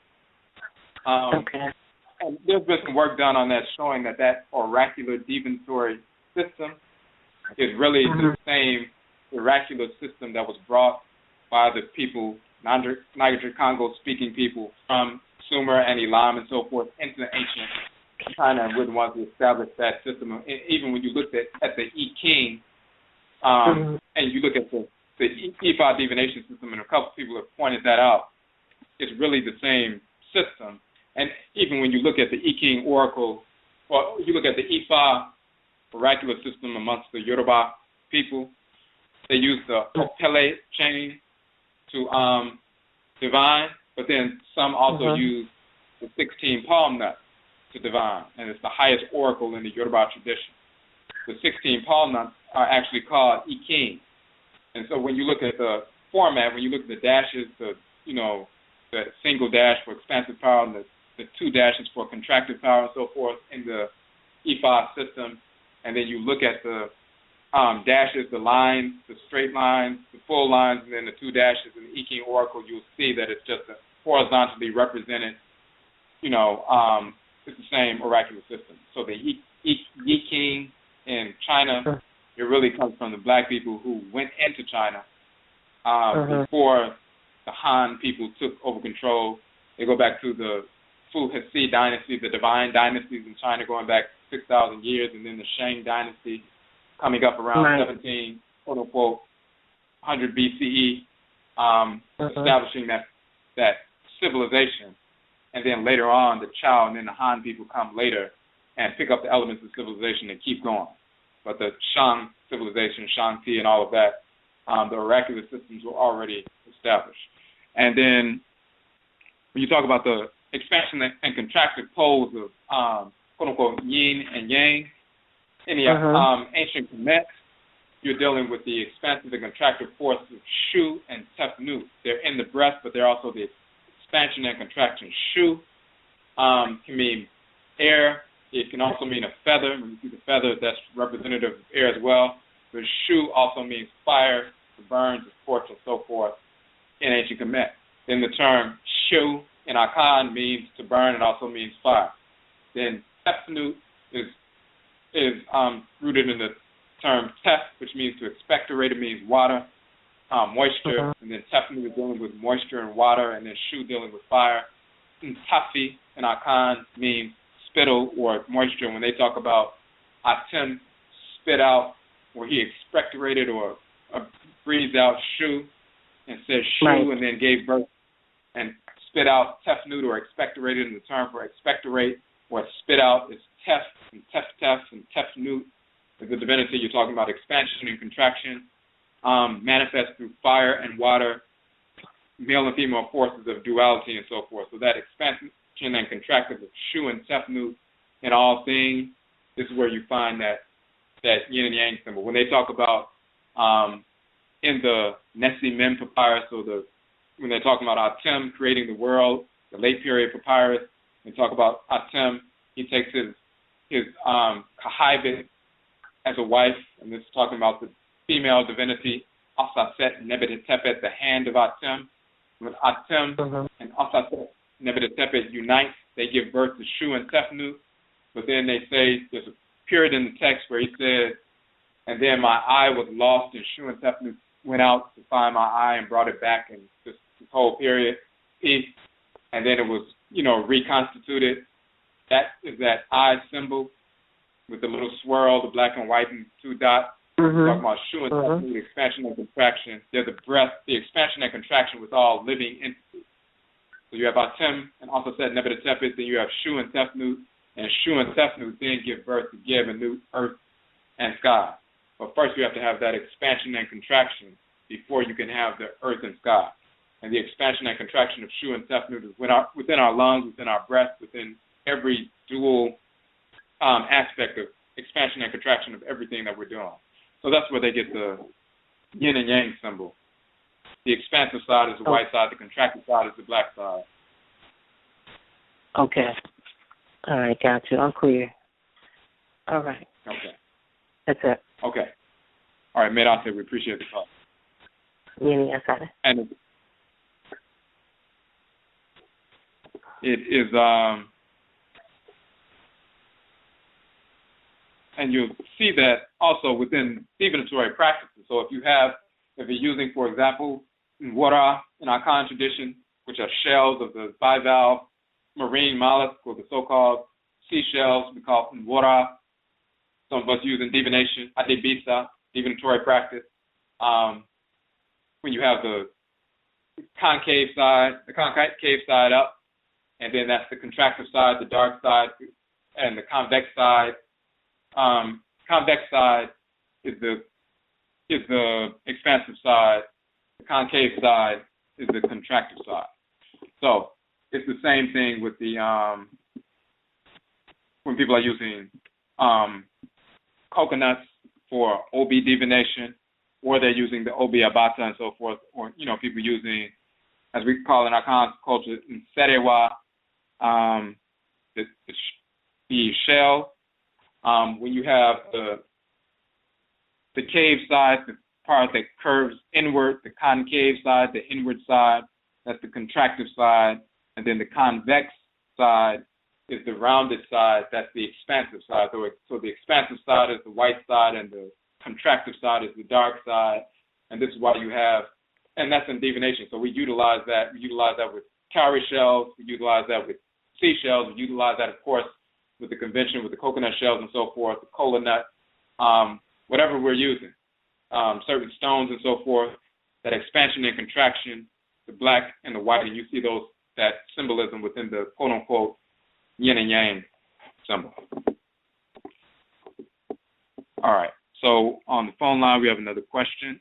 Okay. And there's been some work done on that showing that oracular divinatory system is really the same oracular system that was brought by the people, Niger-Congo speaking people from Sumer and Elam and so forth into ancient China, and we're the ones who established that system. And even when you look at the I King, and you look at the Ifa divination system, and a couple people have pointed that out, it's really the same system. And even when you look at the I King Oracle, or you look at the Ifa oracular system amongst the Yoruba people, they use the Opele chain to divine, but then some also use the 16 palm nuts to divine, and it's the highest oracle in the Yoruba tradition. The 16 palm nuts are actually called I King. And so when you look at the format, when you look at the dashes, the single dash for expansive power and the two dashes for contractive power and so forth in the Ifa system, and then you look at the dashes, the lines, the straight lines, the full lines, and then the two dashes in the I King Oracle, you'll see that it's just a horizontally represented, it's the same oracular system. So the I King in China, it really comes from the black people who went into China before the Han people took over control. They go back to the Fu Hesi dynasty, the divine dynasties in China going back 6,000 years, and then the Shang dynasty coming up around 17, quote-unquote, 100 BCE, establishing that civilization. And then later on, the Chao and then the Han people come later and pick up the elements of civilization and keep going. But the Shang civilization, Shang-Ti and all of that, the oracular systems were already established. And then when you talk about the expansion and contractive poles of, quote-unquote, yin and yang, in the ancient Kemet, you're dealing with the expansive and contractive forces of Shu and Tefnut. They're in the breast, but they're also the expansion and contraction. Shu can mean air. It can also mean a feather. When you see the feather, that's representative of air as well. But Shu also means fire, to burn, to scorch, and so forth in ancient Kemet. Then the term Shu in Akan means to burn. It also means fire. Then Tefnut is rooted in the term Tef, which means to expectorate. It means water, moisture. And then Tefnut is dealing with moisture and water. And then Shu dealing with fire. And Tafi in Akan means spittle or moisture. When they talk about Atem, spit out, or he expectorated or breathed out Shu and said shu, right. and then gave birth and spit out tefnut, or expectorated, in the term for expectorate, or spit out is tef and tef and tefnut. The divinity, you're talking about expansion and contraction, manifest through fire and water, male and female forces of duality and so forth. So that expansion and contraction of shu and tefnut in all things, this is where you find that yin and yang symbol. When they talk about in the Nessie Mem papyrus, so when they're talking about Atem creating the world, the late period papyrus, and talk about Atem, he takes his Kahibit as a wife, and this is talking about the female divinity, Asaset Nebetetepet, the hand of Atem. When Atem and Asaset Nebetetepet unite, they give birth to Shu and Tefnut, but then they say, there's a period in the text where he says, and then my eye was lost, and Shu and Tefnut went out to find my eye and brought it back, and this whole period, and then it was, reconstituted. That is that eye symbol with the little swirl, the black and white and two dots. Talking about Shu and Tefnut, the expansion and contraction. They're the breath, the expansion and contraction with all living entities. So you have Atem and also said Nebetetepet, then you have Shu and Tefnut, and Shu and Tefnut then give birth to Geb and Nut, earth and sky. But first you have to have that expansion and contraction before you can have the earth and sky. And the expansion and contraction of Shu and Tefnut is within our lungs, within our breath, within every dual aspect of expansion and contraction of everything that we're doing. So that's where they get the yin and yang symbol. The expansive side is the white side, the contracted side is the black side. Okay. All right, got you. I'm clear. All right. Okay. That's it. Okay. All right, Medate, we appreciate the call. And it is, and you'll see that also within divinatory practices. So if you're using, for example, Nwara in our Khan tradition, which are shells of the bivalve marine mollusk, or the so-called seashells, we call Nwara. Some of us using divination, adebisa, divinatory practice. When you have the concave side up, and then that's the contractive side, the dark side, and the convex side. Convex side is the expansive side. The concave side is the contractive side. So it's the same thing with the when people are using coconuts for OB divination, or they're using the OB abata and so forth, or people using, as we call in our culture, serewa, the shell. When you have the cave side, the part that curves inward, the concave side, the inward side, that's the contractive side, and then the convex side is the rounded side, that's the expansive side. So the expansive side is the white side, and the contractive side is the dark side, and this is why you have, and that's in divination. So we utilize that. We utilize that with cowrie shells. We utilize that with seashells. We utilize that, of course, with the convention, with the coconut shells and so forth, the cola nut, whatever we're using, certain stones and so forth, that expansion and contraction, the black and the white, and you see that symbolism within the quote-unquote yin and yang symbol. All right, so on the phone line, we have another question.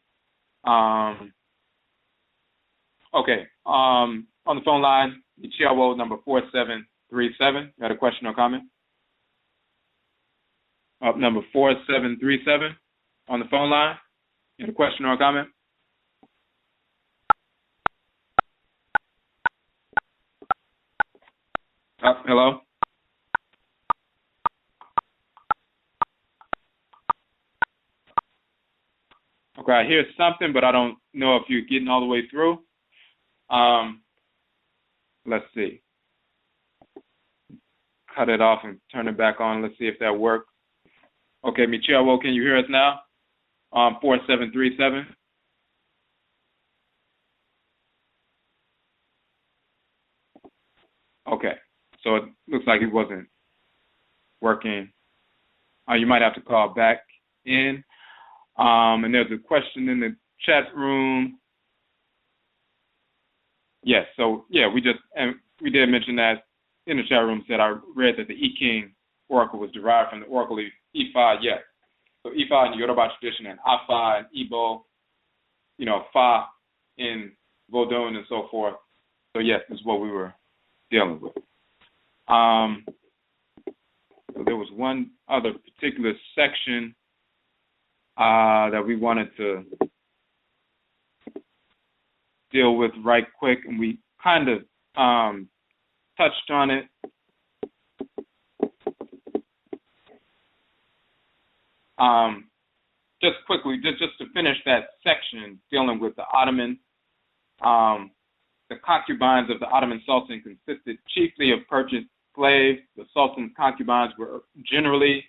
Okay, on the phone line, Chiawo number 4737, you had a question or comment? Number 4737 on the phone line. You have a question or a comment? Hello? Okay, I hear something, but I don't know if you're getting all the way through. Let's see. Cut it off and turn it back on. Let's see if that works. Okay, Michiawo, can you hear us now? 4737. Okay, so it looks like it wasn't working. You might have to call back in. And there's a question in the chat room. Yes, so we did mention that in the chat room. Said I read that the E King oracle was derived from the oracle of Ifa. Yes, so Ifa in the Yoruba tradition and Afa and Igbo, Fa in Vodun and so forth. So yes, this is what we were dealing with. So there was one other particular section that we wanted to deal with right quick, and we kind of touched on it. Just quickly, just to finish that section dealing with the Ottoman, the concubines of the Ottoman Sultan consisted chiefly of purchased slaves. The Sultan's concubines were generally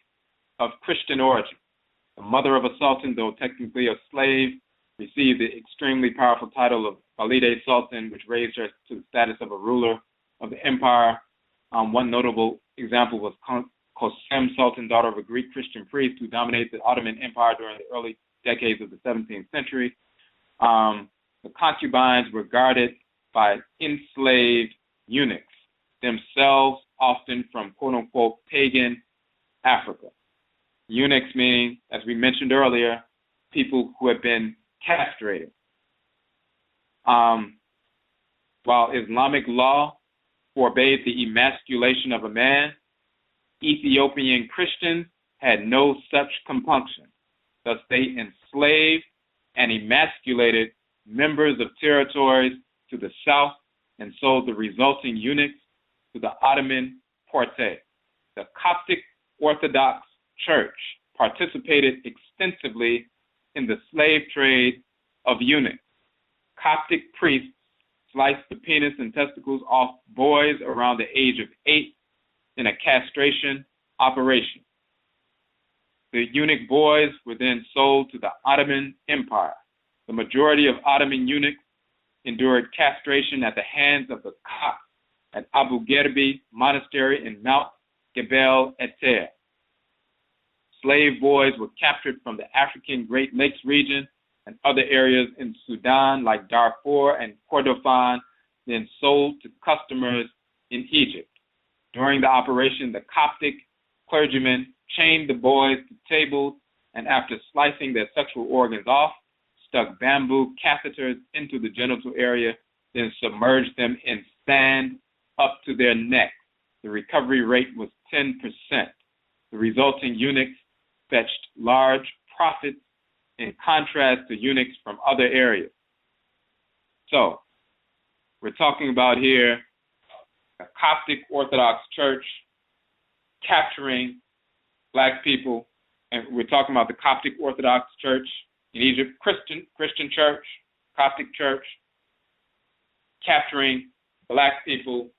of Christian origin. The mother of a Sultan, though technically a slave, received the extremely powerful title of Valide Sultan, which raised her to the status of a ruler of the empire. One notable example was Kosem Sultan, daughter of a Greek Christian priest who dominated the Ottoman Empire during the early decades of the 17th century. The concubines were guarded by enslaved eunuchs, themselves often from quote-unquote pagan Africa. Eunuchs meaning, as we mentioned earlier, people who have been castrated. While Islamic law forbade the emasculation of a man, Ethiopian Christians had no such compunction. Thus they enslaved and emasculated members of territories to the south and sold the resulting eunuchs to the Ottoman Porte. The Coptic Orthodox Church participated extensively in the slave trade of eunuchs. Coptic priests sliced the penis and testicles off boys around the age of 8 in a castration operation. The eunuch boys were then sold to the Ottoman Empire. The majority of Ottoman eunuchs endured castration at the hands of the Copts at Abu Gherbi Monastery in Mount Gebel Eter. Slave boys were captured from the African Great Lakes region and other areas in Sudan like Darfur and Kordofan, then sold to customers in Egypt. During the operation, the Coptic clergymen chained the boys to tables and after slicing their sexual organs off, stuck bamboo catheters into the genital area, then submerged them in sand up to their necks. The recovery rate was 10%. The resulting eunuchs fetched large profits in contrast to eunuchs from other areas. So, we're talking about here a Coptic Orthodox Church capturing black people, and we're talking about the Coptic Orthodox Church in Egypt, Christian Church, Coptic Church, capturing black people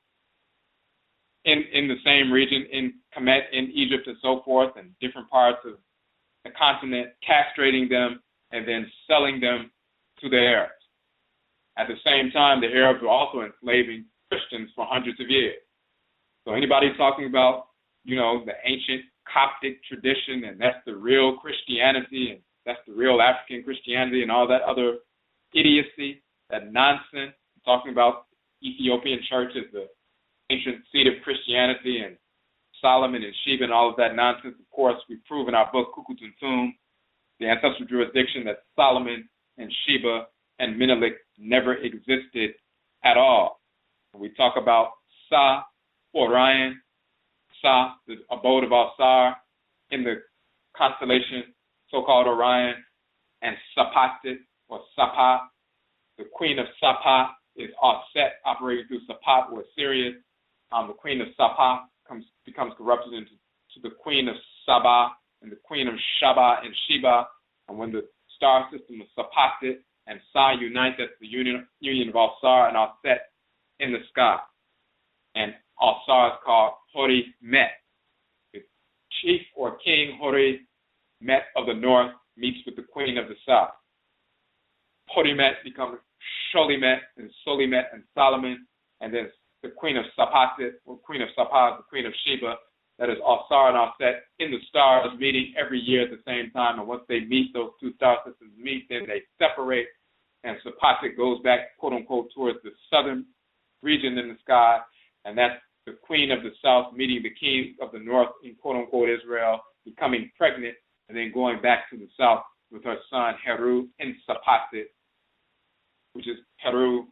in the same region, in Kemet, in Egypt and so forth, and different parts of the continent, castrating them and then selling them to the Arabs. At the same time, the Arabs were also enslaving Christians for hundreds of years. So anybody talking about, the ancient Coptic tradition and that's the real Christianity and that's the real African Christianity and all that other idiocy, that nonsense, talking about Ethiopian church as the ancient seat of Christianity and Solomon and Sheba and all of that nonsense. Of course, we prove in our book, Kukutuntum, the ancestral jurisdiction, that Solomon and Sheba and Menelik never existed at all. When we talk about Sa, Orion, Sa, the abode of Alsar in the constellation so-called Orion, and Sapatit or Sapa, the queen of Sapa is offset, operating through Sapat or Sirius. The queen of Sapa becomes corrupted into the queen of Saba and the queen of Shaba and Sheba. And when the star system of Sapatit and Sa unite, that's the union of Alsar and Alset in the sky. And Alsar is called Hori Met. The chief or king Hori Met of the north meets with the queen of the south. Hori Met becomes Sholimet and Solimet and Solomon, and then the queen of Sapatit, or queen of Sapa, the queen of Sheba, that is Alsar and Alset in the stars meeting every year at the same time. And once they meet, those two star systems meet, then they separate and Sapatit goes back, quote unquote, towards the southern region in the sky, and that's the queen of the south meeting the king of the north in quote unquote Israel, becoming pregnant, and then going back to the south with her son Heru in Sapatit, which is Heru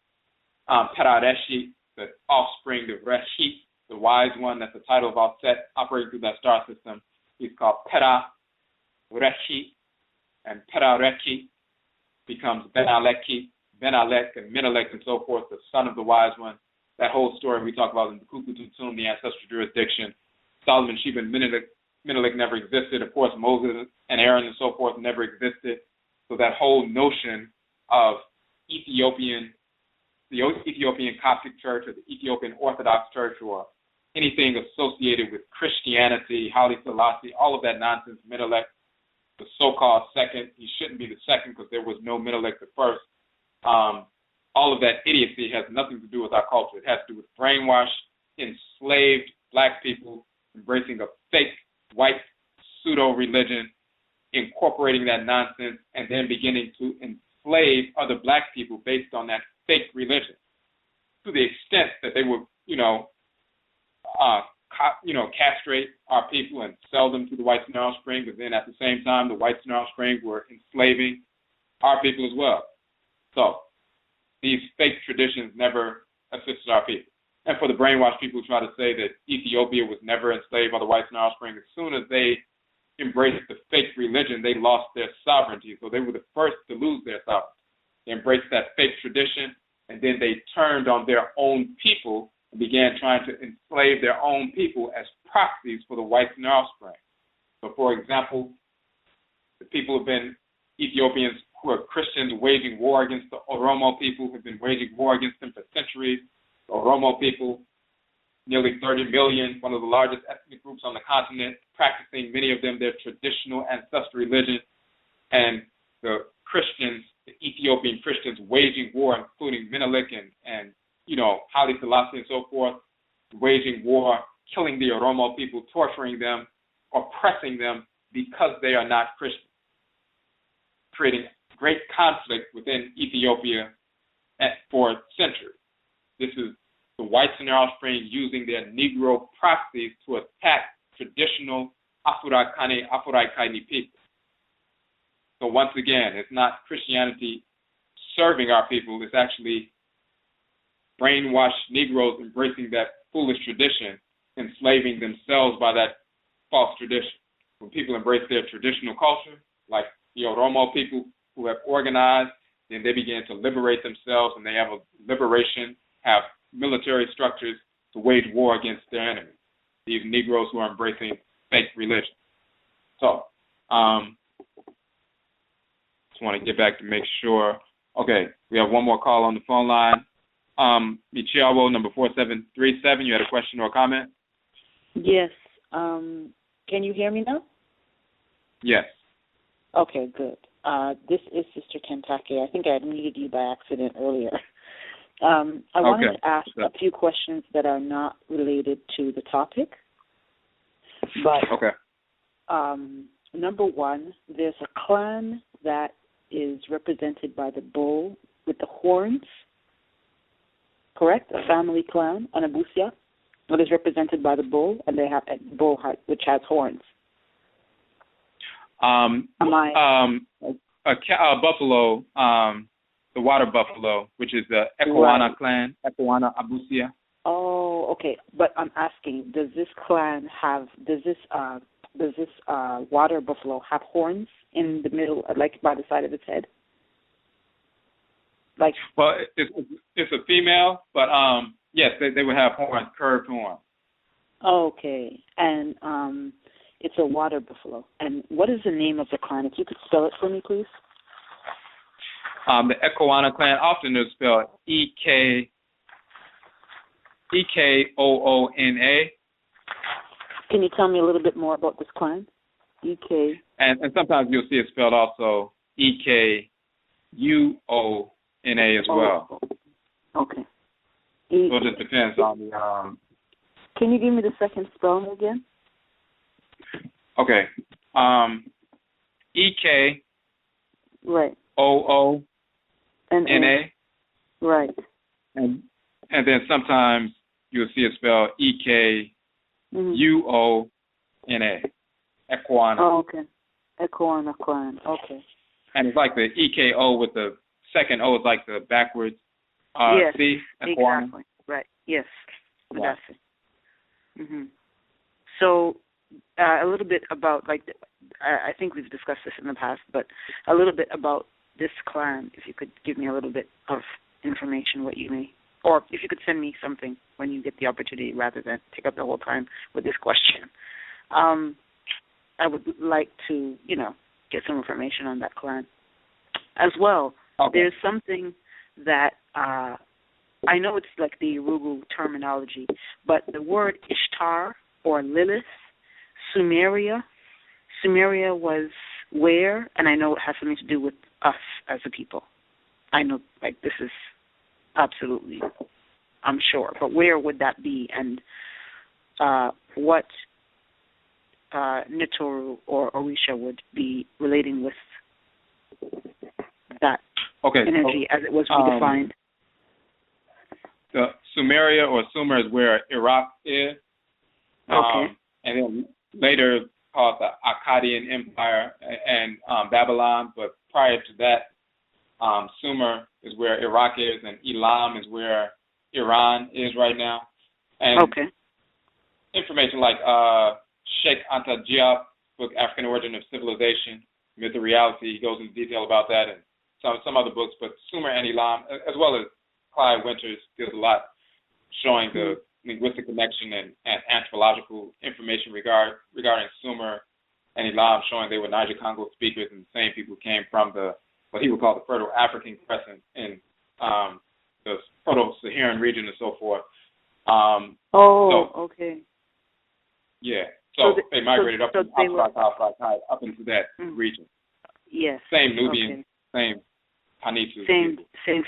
Perareshi, the offspring of Reshit, the wise one. That's the title of Alset, operating through that star system. He's called Perareshi, and Perareki becomes Ben-Aleki, Ben-Alek, and Menelek, and so forth, the son of the wise one. That whole story we talk about in the Kukututum, the ancestral jurisdiction. Solomon, Sheba, and Menelik never existed. Of course, Moses and Aaron and so forth never existed. So that whole notion of the Ethiopian Coptic Church or the Ethiopian Orthodox Church or anything associated with Christianity, Haile Selassie, all of that nonsense, Menelik, the so-called second, he shouldn't be the second because there was no Menelik the first. All of that idiocy has nothing to do with our culture. It has to do with brainwashed, enslaved black people embracing a fake white pseudo-religion, incorporating that nonsense, and then beginning to enslave other black people based on that fake religion, to the extent that they would, castrate our people and sell them to the white Snarl Spring, but then at the same time, the white Snarl Spring were enslaving our people as well. So these fake traditions never assisted our people. And for the brainwashed people who try to say that Ethiopia was never enslaved by the white Snarl Spring, as soon as they embraced the fake religion, they lost their sovereignty. So they were the first to lose their sovereignty. They embraced that fake tradition, and then they turned on their own people and began trying to enslave their own people as proxies for the white Snarl Spring. So, for example, the people have been Ethiopians who are Christians waging war against the Oromo people, have been waging war against them for centuries. The Oromo people, nearly 30 million, one of the largest ethnic groups on the continent, practicing, many of them, their traditional ancestral religion. And the Christians, the Ethiopian Christians, waging war, including Menelik and Haile Selassie and so forth, waging war, killing the Oromo people, torturing them, oppressing them because they are not Christian, creating great conflict within Ethiopia for centuries. This is the white Snarl Spring using their Negro proxies to attack traditional Afuraitkait people. So once again, it's not Christianity serving our people, it's actually brainwashed Negroes embracing that foolish tradition, enslaving themselves by that false tradition. When people embrace their traditional culture, like the Oromo people who have organized, then they begin to liberate themselves, and they have a liberation, have military structures to wage war against their enemies, these Negroes who are embracing fake religion. So, just want to get back to make sure. Okay, we have one more call on the phone line. Michiawo, number 4737, you had a question or a comment? Yes. Can you hear me now? Yes. Okay, good. This is Sister Kentake. I think I had muted you by accident earlier. I wanted to ask a few questions that are not related to the topic. But number one, there's a clan that is represented by the bull with the horns, correct? A family clan, an Abusia, that is represented by the bull, and they have a bull which has horns. A buffalo, the water buffalo, which is the EGUA clan, EGUA Abusia. Oh, okay. But I'm asking, does this clan does this water buffalo have horns in the middle, like by the side of its head? Like, well, it's a female, but yes, they would have horns, curved horns. Okay, and it's a water buffalo. And what is the name of the clan? If you could spell it for me, please. The EGUA clan, often is spelled EKOONA. Can you tell me a little bit more about this clan? EK. And sometimes you'll see it spelled also EKUONA as well. Okay. So it just depends on the. Can you give me the second spelling again? Okay. EK. Right. OONA. N-A. Right. And then sometimes you'll see it spelled E-K-U-O-N-A. Equana. Oh, okay. Equana. Okay. And it's like the E-K-O with the second O is like the backwards yes, C. Equana. Exactly. Right. Yes. Right. Mm-hmm. So a little bit about, I think we've discussed this in the past, but a little bit about this clan, if you could give me a little bit of information, what you may, or if you could send me something when you get the opportunity rather than take up the whole time with this question. I would like to, get some information on that clan. As well, okay. There's something that I know it's like the Urugu terminology, but the word Ishtar or Lilith, Sumeria was where, and I know it has something to do with us as a people. I know, this is absolutely, I'm sure, but where would that be, and what Nitoru or Orisha would be relating with that energy as it was redefined? The Sumeria or Sumer is where Iraq is. Okay. And then later called the Akkadian Empire and Babylon, but prior to that, Sumer is where Iraq is, and Elam is where Iran is right now. And information like Sheikh Anta Diop's book, African Origin of Civilization, Myth or Reality, he goes into detail about that, and some other books, but Sumer and Elam, as well as Clyde Winters, gives a lot showing the linguistic connection and anthropological information regarding Sumer and Elam, showing they were Niger-Congo speakers and the same people came from what he would call the Fertile African Crescent in the Proto-Saharan region and so forth. Okay. Yeah. So they migrated up from Afuraitkait up into that region. Yes. Same Nubian, same Hanitu. Same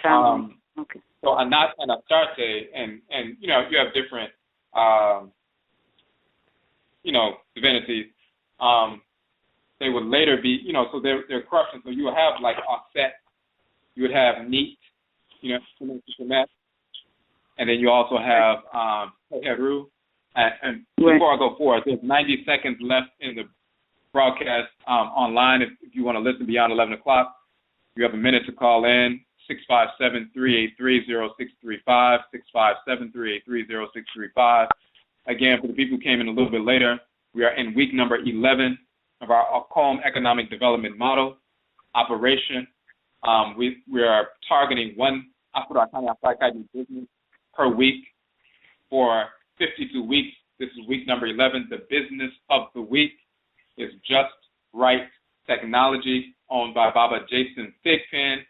family. Okay. So Anat and Astarte, and you have different divinities. They would later be, so they're corruption. So you would have like Aset, you would have Neat, and then you also have Heru. And before I go forward, there's 90 seconds left in the broadcast online. If you want to listen beyond 11 o'clock, you have a minute to call in. 657-383-0635, 657-383-0635. Again, for the people who came in a little bit later, we are in week number 11 of our Calm Economic Development Model operation. We are targeting one Afuraitkait business per week for 52 weeks. This is week number 11. The business of the week is Just Right Technology, owned by Baba Jason Thigpen.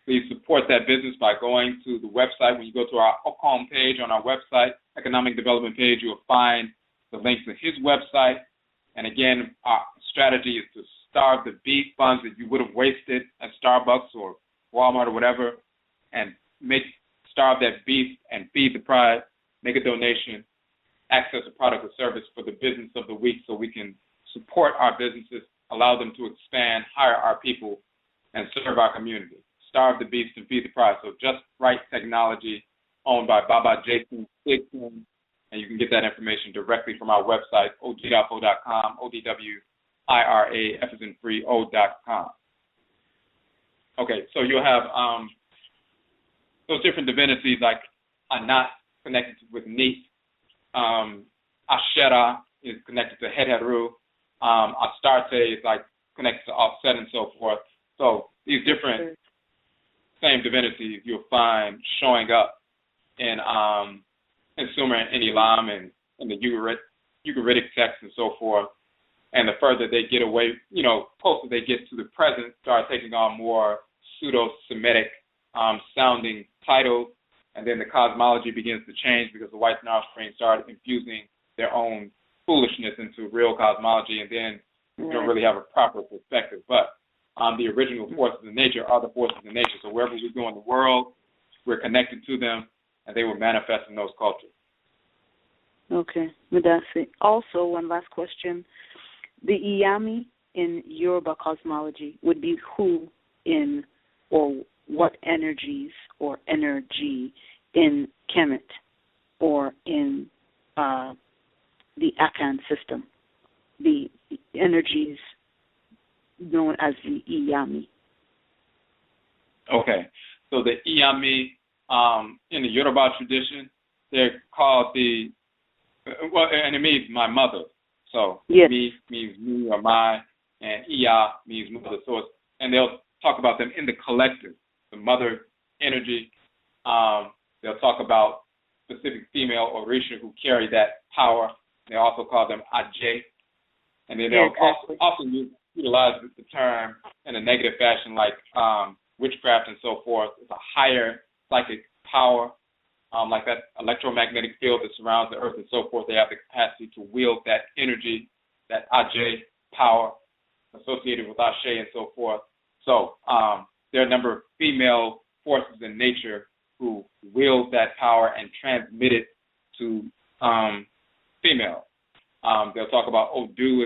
Please support that business by going to the website. When you go to our OCOM page on our website, Economic Development page, you will find the link to his website. And again, our strategy is to starve the beef funds that you would have wasted at Starbucks or Walmart or whatever, and starve that beef and feed the pride, make a donation, access a product or service for the business of the week so we can support our businesses, allow them to expand, hire our people, and serve our community. Starve the beast and feed the pride. So Just Right Technology, owned by Baba Jason Thigpen, and you can get that information directly from our website, odwirafo.com, ODWIRAFO.com. Okay, so you'll have those different divinities like Anat connected with Neat, Ashera is connected to Heru, Astarte is like connected to Offset and so forth. So these different same divinities you'll find showing up in Sumer and Elam and in the Ugaritic text and so forth. And the further they get away, closer they get to the present, start taking on more pseudo-Semitic sounding titles, and then the cosmology begins to change because the whites and offspring start infusing their own foolishness into real cosmology, and then you don't really have a proper perspective. But the original forces of nature are the forces of nature. So wherever we go in the world, we're connected to them, and they will manifest in those cultures. Okay, Madasi. Also, one last question. The Iyami in Yoruba cosmology would be who in, or what energies or energy in Kemet or in the Akan system, the energies known as the Iyami. Okay, so the Iyami in the Yoruba tradition, they're called and it means my mother. So yes. Me means me or my, and Iya means mother. So and they'll talk about them in the collective, the mother energy. They'll talk about specific female Orisha who carry that power. They also call them Ajay. And then they'll often utilize the term in a negative fashion, like witchcraft and so forth. It's a higher psychic power, like that electromagnetic field that surrounds the earth and so forth. They have the capacity to wield that energy, that Ajay power associated with Ashe and so forth. So there are a number of female forces in nature who wield that power and transmit it to female. They'll talk about Odu,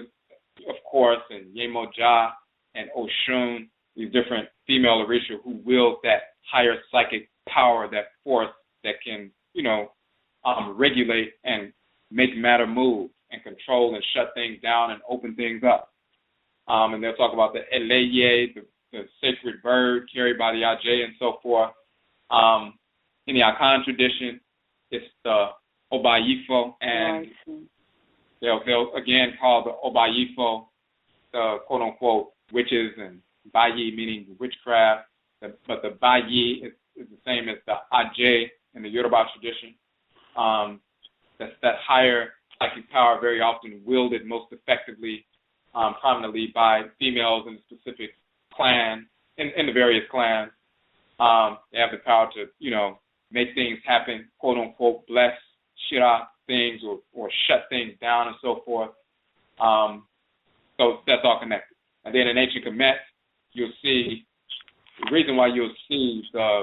of course, and Yemoja and Oshun, these different female Orisha who wield that higher psychic power, that force that can, regulate and make matter move and control and shut things down and open things up. And they'll talk about the Eleye, the sacred bird carried by the Ajay and so forth. In the Akan tradition, it's the Obayifo, and they'll again call the Obayifo the quote-unquote witches, and Bayi meaning witchcraft. But the Bayi is the same as the Ajay in the Yoruba tradition. That's that higher psychic power, very often wielded most effectively, prominently by females in a specific clan, in the various clans. They have the power to, make things happen, quote unquote, bless, shira things or shut things down and so forth. So that's all connected. And then in ancient Kemet, you'll see the reason why you'll see the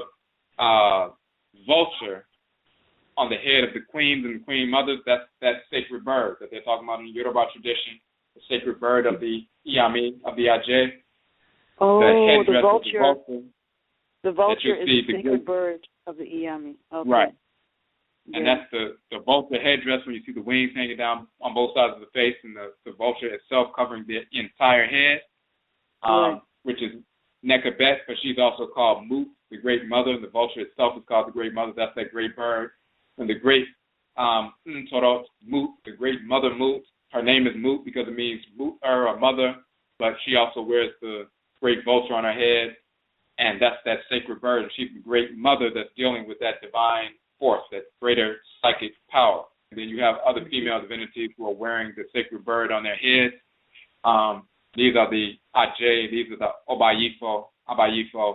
vulture on the head of the queens and the queen mothers. That's that sacred bird that they're talking about in the Yoruba tradition, the sacred bird of the Iyami, of the Ajay. Oh, the vulture. The vulture is the sacred bird of the Iyami. Okay. Right. Yeah. And that's the vulture headdress when you see the wings hanging down on both sides of the face, and the vulture itself covering the entire head, which is Nekabet, but she's also called Moot, the great mother. The vulture itself is called the great mother. That's that great bird. And the great Ntorot, Moot, the great mother Moot. Her name is Moot because it means Moot, or mother, but she also wears the great vulture on her head, and that's that sacred bird. And she's the great mother that's dealing with that divine force, that greater psychic power. And then you have other female divinities who are wearing the sacred bird on their heads. These are the Ajay, these are the Abayifo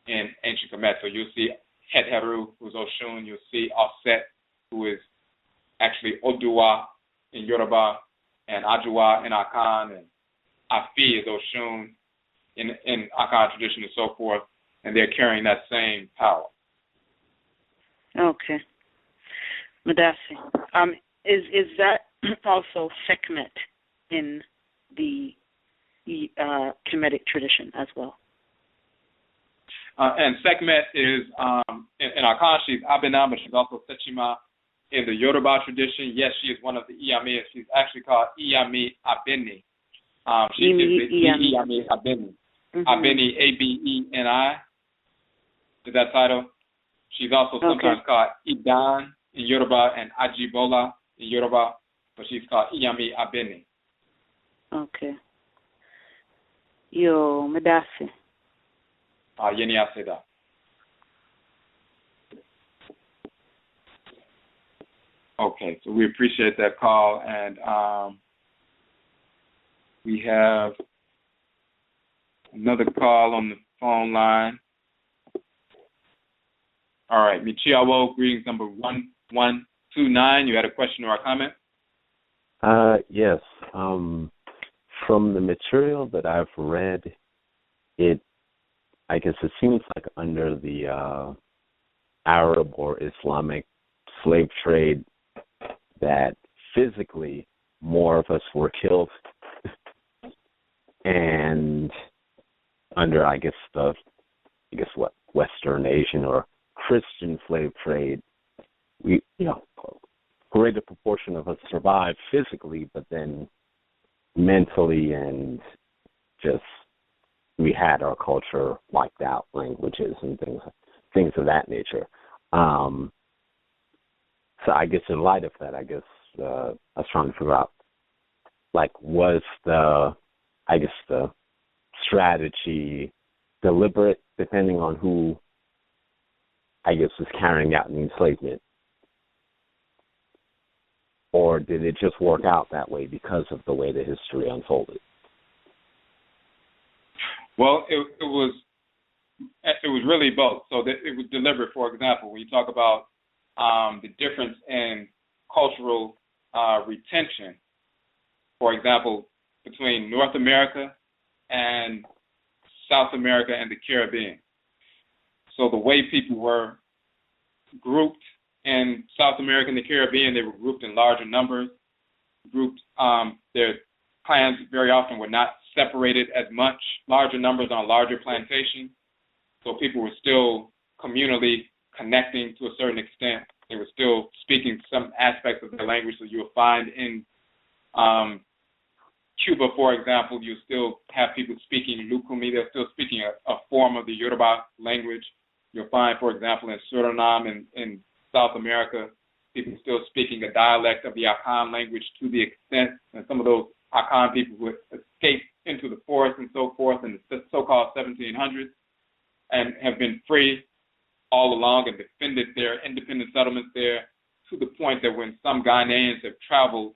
in ancient Kemet. So you'll see Hetheru, who's Oshun. You'll see Offset, who is actually Odua in Yoruba, and Ajua in Akan, and Afi is Oshun in Akan tradition and so forth. And they're carrying that same power. Okay. Madasi. Is that also Sekhmet in the Kemetic tradition as well? And Sekhmet is, in Akan, she's Abena, but she's also Sechima. In the Yoruba tradition, yes, she is one of the Iyami. She's actually called Iyami Abeni. She is the Iyami Abeni. Abeni, Abeni, is that title. She's also sometimes called Idan in Yoruba and Ajibola in Yoruba, but she's called Iyami Abeni. Okay. Yo, Medasi. Yeni Aseda. Okay, so we appreciate that call, and we have another call on the phone line. All right, Michiawo, greetings number 1129. You had a question or a comment? Yes. From the material that I've read, I guess it seems like under the Arab or Islamic slave trade that physically more of us were killed, and under Western Asian or Christian slave trade, we, greater proportion of us survived physically, but then mentally and just we had our culture wiped out, languages and things of that nature. So I guess in light of that, I was trying to figure out, was the strategy deliberate, depending on who, was carrying out the enslavement? Or did it just work out that way because of the way the history unfolded? Well, it was really both. So that it was deliberate. For example, when you talk about the difference in cultural retention, for example, between North America and South America and the Caribbean. So the way people were grouped in South America and the Caribbean, they were grouped in larger numbers. Their clans very often were not separated as much, larger numbers on larger plantations. So people were still communally connecting to a certain extent. They were still speaking some aspects of their language. So you'll find in Cuba, for example, you still have people speaking Lukumi. They're still speaking a form of the Yoruba language. You'll find, for example, in Suriname in South America, people still speaking a dialect of the Akan language to the extent, and some of those Akan people who escaped into the forest and so forth in the so-called 1700s and have been free all along and defended their independent settlements there, to the point that when some Ghanaians have traveled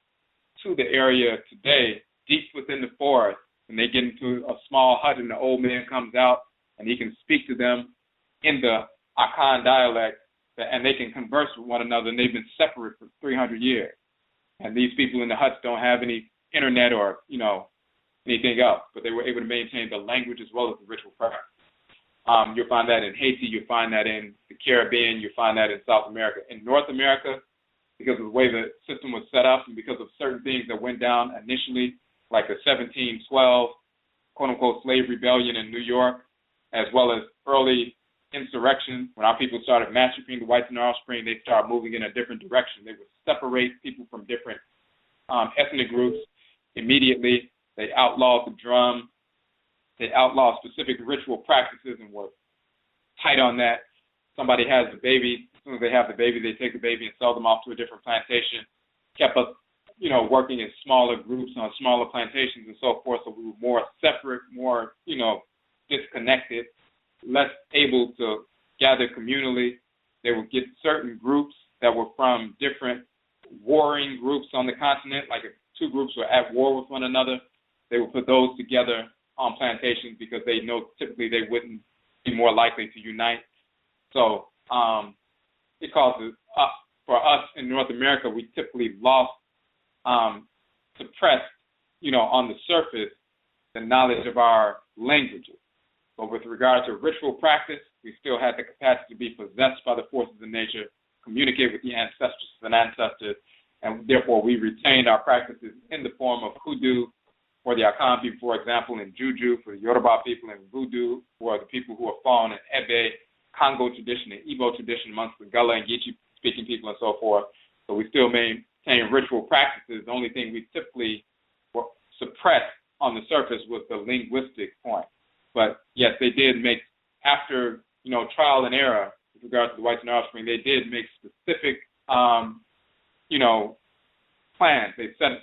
to the area today, deep within the forest, and they get into a small hut and the old man comes out and he can speak to them in the Akan dialect, and they can converse with one another, and they've been separate for 300 years. And these people in the huts don't have any internet or, anything else, but they were able to maintain the language as well as the ritual practice. You'll find that in Haiti, you'll find that in the Caribbean, you'll find that in South America. In North America, because of the way the system was set up and because of certain things that went down initially, like the 1712, quote-unquote, slave rebellion in New York, as well as early insurrection, when our people started massacring the whites and their offspring, they started moving in a different direction. They would separate people from different ethnic groups immediately. They outlawed the drum. They outlawed specific ritual practices and were tight on that. Somebody has the baby. As soon as they have the baby, they take the baby and sell them off to a different plantation. Kept us, working in smaller groups on smaller plantations and so forth. So we were more separate, more, disconnected, less able to gather communally. They would get certain groups that were from different warring groups on the continent, like if two groups were at war with one another, they would put those together on plantations because they know typically they wouldn't be more likely to unite. So it causes, for us in North America, we typically suppressed, on the surface, the knowledge of our languages. But with regard to ritual practice, we still had the capacity to be possessed by the forces of nature, communicate with the ancestors, and therefore we retained our practices in the form of hoodoo for the Akan people, for example, and juju for the Yoruba people, and voodoo for the people who are fallen in Ebe, Congo tradition, and Igbo tradition amongst the Gullah and Geechee-speaking people and so forth. So we still maintain ritual practices. The only thing we typically suppressed on the surface was the linguistic point. But yes, they did make, after trial and error with regard to the whites and their offspring, they did make specific plans. They set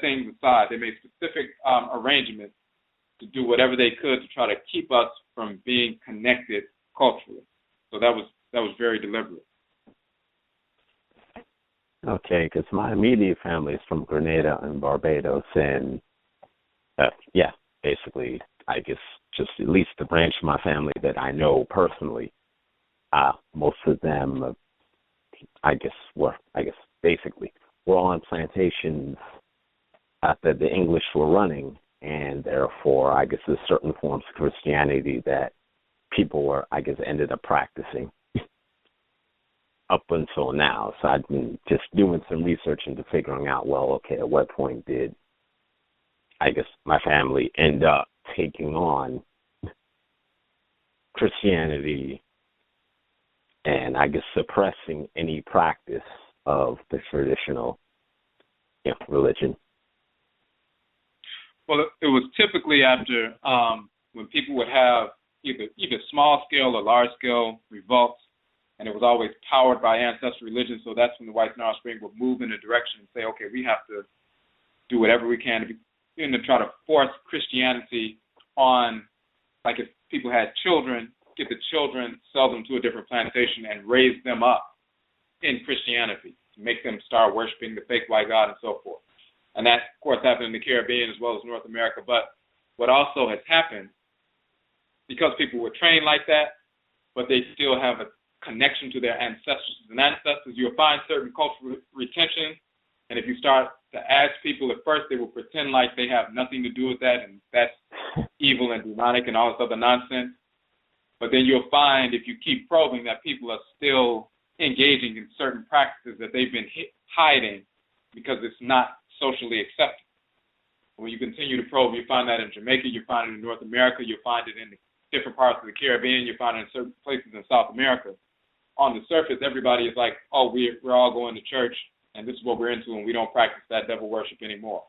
things aside. They made specific arrangements to do whatever they could to try to keep us from being connected culturally. So that was very deliberate. Okay, because my immediate family is from Grenada and Barbados, and basically, I guess just at least the branch of my family that I know personally, most of them, basically were on plantations that the English were running, and therefore, I guess there's certain forms of Christianity that people were, ended up practicing up until now. So I've been just doing some research into figuring out, at what point did, my family end up taking on Christianity and I guess suppressing any practice of the traditional religion. Well, it was typically after when people would have either small-scale or large-scale revolts, and it was always powered by ancestral religion, so that's when the White Nile Spring would move in a direction and say, okay, we have to do whatever we can to try to force Christianity on, like if people had children, get the children, sell them to a different plantation, and raise them up in Christianity, to make them start worshiping the fake white god and so forth. And that, of course, happened in the Caribbean as well as North America. But what also has happened, because people were trained like that, but they still have a connection to their ancestors and ancestors, you'll find certain cultural retention. And if you start to ask people, at first they will pretend like they have nothing to do with that, and that's evil and demonic and all this other nonsense. But then you'll find, if you keep probing, that people are still engaging in certain practices that they've been hiding because it's not socially accepted. When you continue to probe, you find that in Jamaica, you find it in North America, you find it in different parts of the Caribbean, you find it in certain places in South America. On the surface, everybody is like, oh, we're all going to church, and this is what we're into, and we don't practice that devil worship anymore.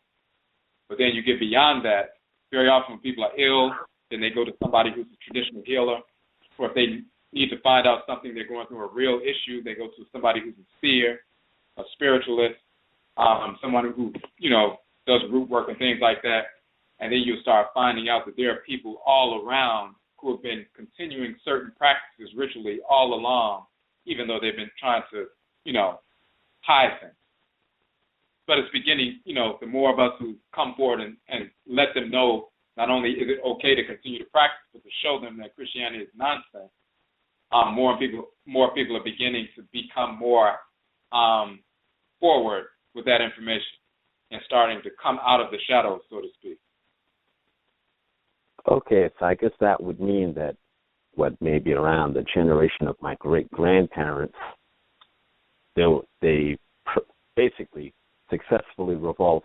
But then you get beyond that. Very often when people are ill, then they go to somebody who's a traditional healer, or if they need to find out something, they're going through a real issue, they go to somebody who's a seer, a spiritualist, someone who, does root work and things like that, and then you'll start finding out that there are people all around who have been continuing certain practices ritually all along, even though they've been trying to, hide things. But it's beginning, the more of us who come forward and let them know not only is it okay to continue to practice, but to show them that Christianity is nonsense, more people are beginning to become more forward with that information and starting to come out of the shadows, so to speak. Okay, so I guess that would mean that maybe around the generation of my great-grandparents, they basically successfully rebelled,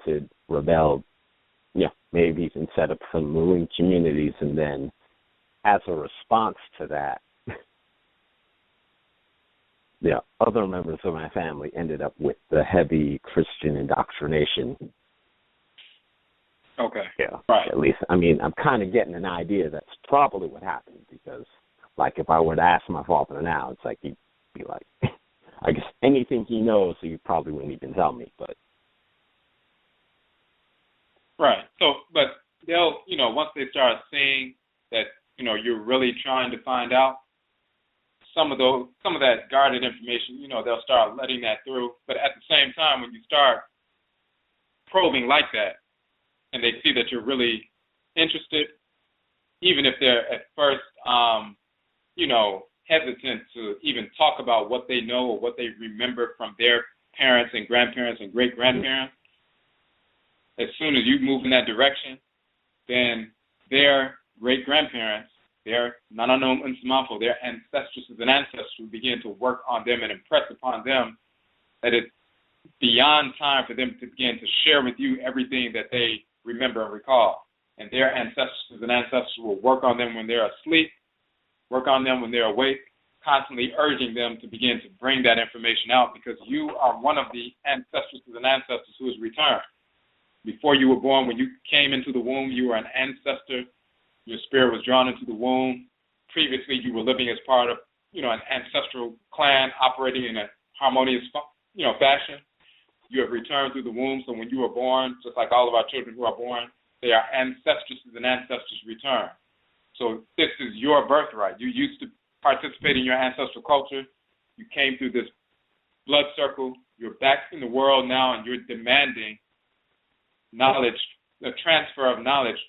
maybe even set up some ruling communities, and then as a response to that, other members of my family ended up with the heavy Christian indoctrination. Okay. Yeah. Right. At least, I'm kind of getting an idea that's probably what happened, because, like, if I were to ask my father now, it's like he'd be like, I guess anything he knows, he probably wouldn't even tell me, but. Right. So, but they'll, once they start seeing that, you're really trying to find out, some of that guarded information, they'll start letting that through. But at the same time, when you start probing like that, and they see that you're really interested, even if they're at first, hesitant to even talk about what they know or what they remember from their parents and grandparents and great-grandparents, as soon as you move in that direction, then their great-grandparents, their nananum unsamafo, their ancestresses and ancestors will begin to work on them and impress upon them that it's beyond time for them to begin to share with you everything that they remember and recall. And their ancestresses and ancestors will work on them when they're asleep, work on them when they're awake, constantly urging them to begin to bring that information out, because you are one of the ancestresses and ancestors who has returned. Before you were born, when you came into the womb, you were an ancestor. Your spirit was drawn into the womb. Previously, you were living as part of, an ancestral clan operating in a harmonious, fashion. You have returned through the womb. So when you were born, just like all of our children who are born, they are ancestresses and ancestors return. So this is your birthright. You used to participate in your ancestral culture. You came through this blood circle. You're back in the world now, and you're demanding knowledge, the transfer of knowledge,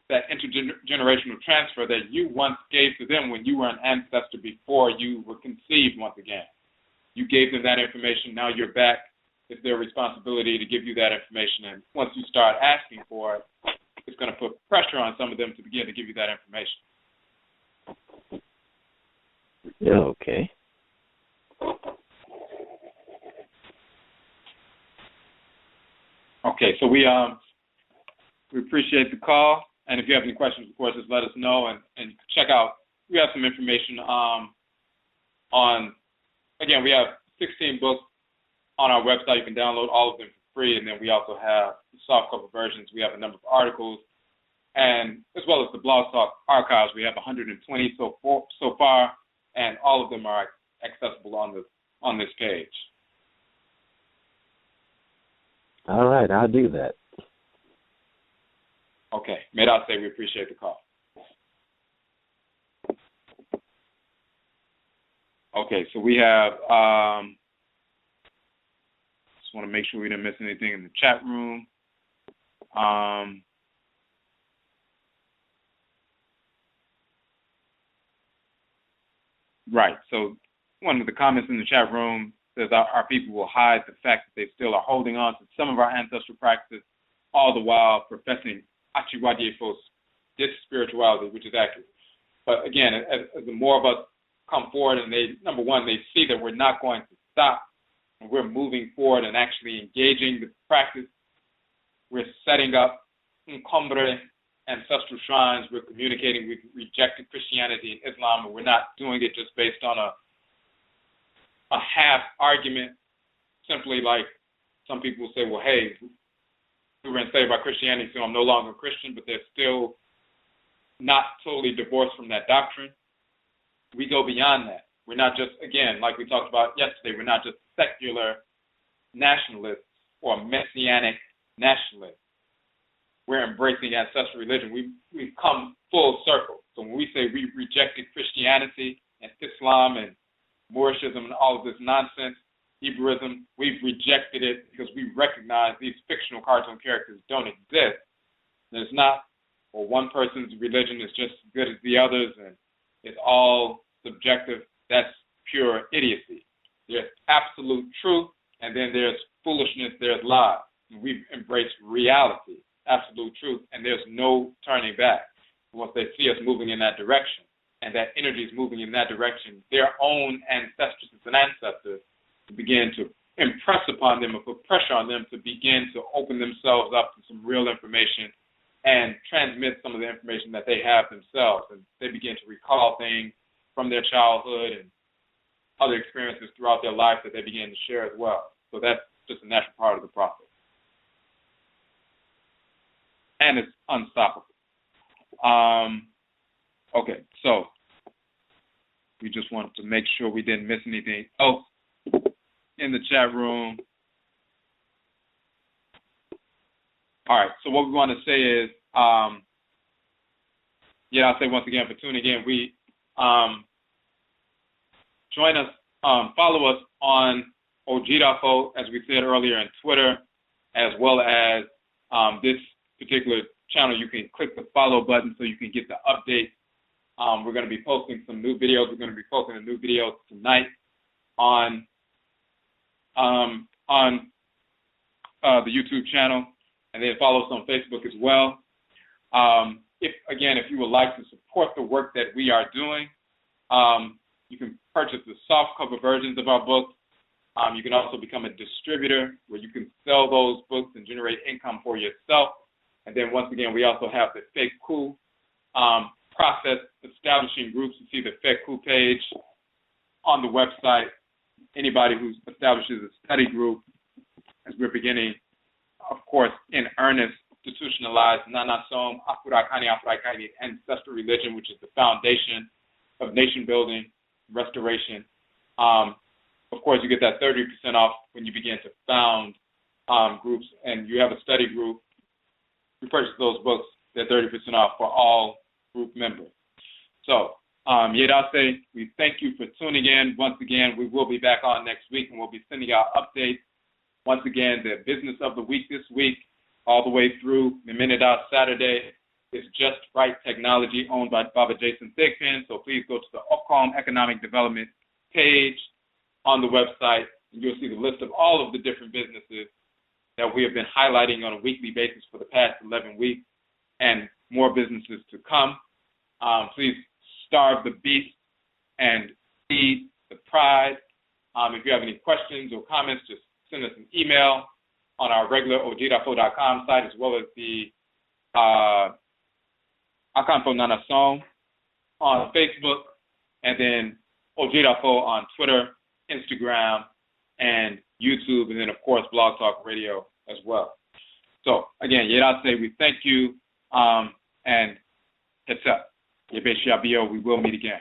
that intergenerational transfer that you once gave to them when you were an ancestor before you were conceived once again. You gave them that information. Now you're back. It's their responsibility to give you that information. And once you start asking for it, it's going to put pressure on some of them to begin to give you that information. Yeah, okay. Okay, so we appreciate the call. And if you have any questions, of course, just let us know and check out. We have some information Again, we have 16 books on our website. You can download all of them for free, and then we also have the softcover versions. We have a number of articles, and as well as the Blog Talk archives. We have 120 so far, and all of them are accessible on this page. All right, I'll do that. Okay, may I say we appreciate the call. Okay, so we have, just want to make sure we didn't miss anything in the chat room. Right, so one of the comments in the chat room says our people will hide the fact that they still are holding on to some of our ancestral practices, all the while professing Achiwadiefo's spirituality, which is accurate. But again, as the more of us come forward and number one, they see that we're not going to stop and we're moving forward and actually engaging the practice. We're setting up encumbre ancestral shrines. We're communicating. We've rejected Christianity and Islam, and we're not doing it just based on a half argument, simply like some people will say, well, hey, we were enslaved by Christianity, so I'm no longer a Christian, but they're still not totally divorced from that doctrine. We go beyond that. We're not just, again, like we talked about yesterday, we're not just secular nationalists or messianic nationalists. We're embracing ancestral religion. We've come full circle. So when we say we rejected Christianity and Islam and Moorishism and all of this nonsense, Hebrewism, we've rejected it because we recognize these fictional cartoon characters don't exist. There's not, or one person's religion is just as good as the others, and it's all subjective. That's pure idiocy. There's absolute truth, and then there's foolishness, there's lies. And we've embraced reality, absolute truth, and there's no turning back. Once they see us moving in that direction, and that energy is moving in that direction, their own ancestresses and ancestors begin to impress upon them or put pressure on them to begin to open themselves up to some real information and transmit some of the information that they have themselves. And they begin to recall things from their childhood and other experiences throughout their life that they begin to share as well. So that's just a natural part of the process. And it's unstoppable. Okay, so we just wanted to make sure we didn't miss anything else in the chat room. All right, so what we want to say is, I'll say once again for tuning in, we join us, follow us on Ojirafo, as we said earlier, in Twitter, as well as this particular channel. You can click the follow button so you can get the updates. We're going to be posting some new videos. We're going to be posting a new video tonight on the YouTube channel, and then follow us on Facebook as well. If you would like to support the work that we are doing, you can purchase the soft cover versions of our books. You can also become a distributor where you can sell those books and generate income for yourself. And then once again, we also have the fake coup process establishing groups. You see the fake coup page on the website. Anybody who establishes a study group, as we're beginning, of course, in earnest, institutionalized Nanasom, Afuraitkait, Ancestral religion, which is the foundation of nation building, restoration. Of course, you get that 30% off when you begin to found groups, and you have a study group. You purchase those books, they're 30% off for all group members. So, Yedase, we thank you for tuning in. Once again, we will be back on next week, and we'll be sending out updates. Once again, the business of the week this week, all the way through Memenida Saturday, is Just Right Technology, owned by Baba Jason Thigpen. So please go to the Occom Economic Development page on the website, and you'll see the list of all of the different businesses that we have been highlighting on a weekly basis for the past 11 weeks, and more businesses to come. Please starve the beast and feed the pride. If you have any questions or comments, just send us an email on our regular ojirafo.com site, as well as the Akanfo Nana Song on Facebook, and then Ojidafo on Twitter, Instagram, and YouTube, and then, of course, Blog Talk Radio as well. So, again, Yerase, we thank you, and heads up. Yebe Shabio, we will meet again.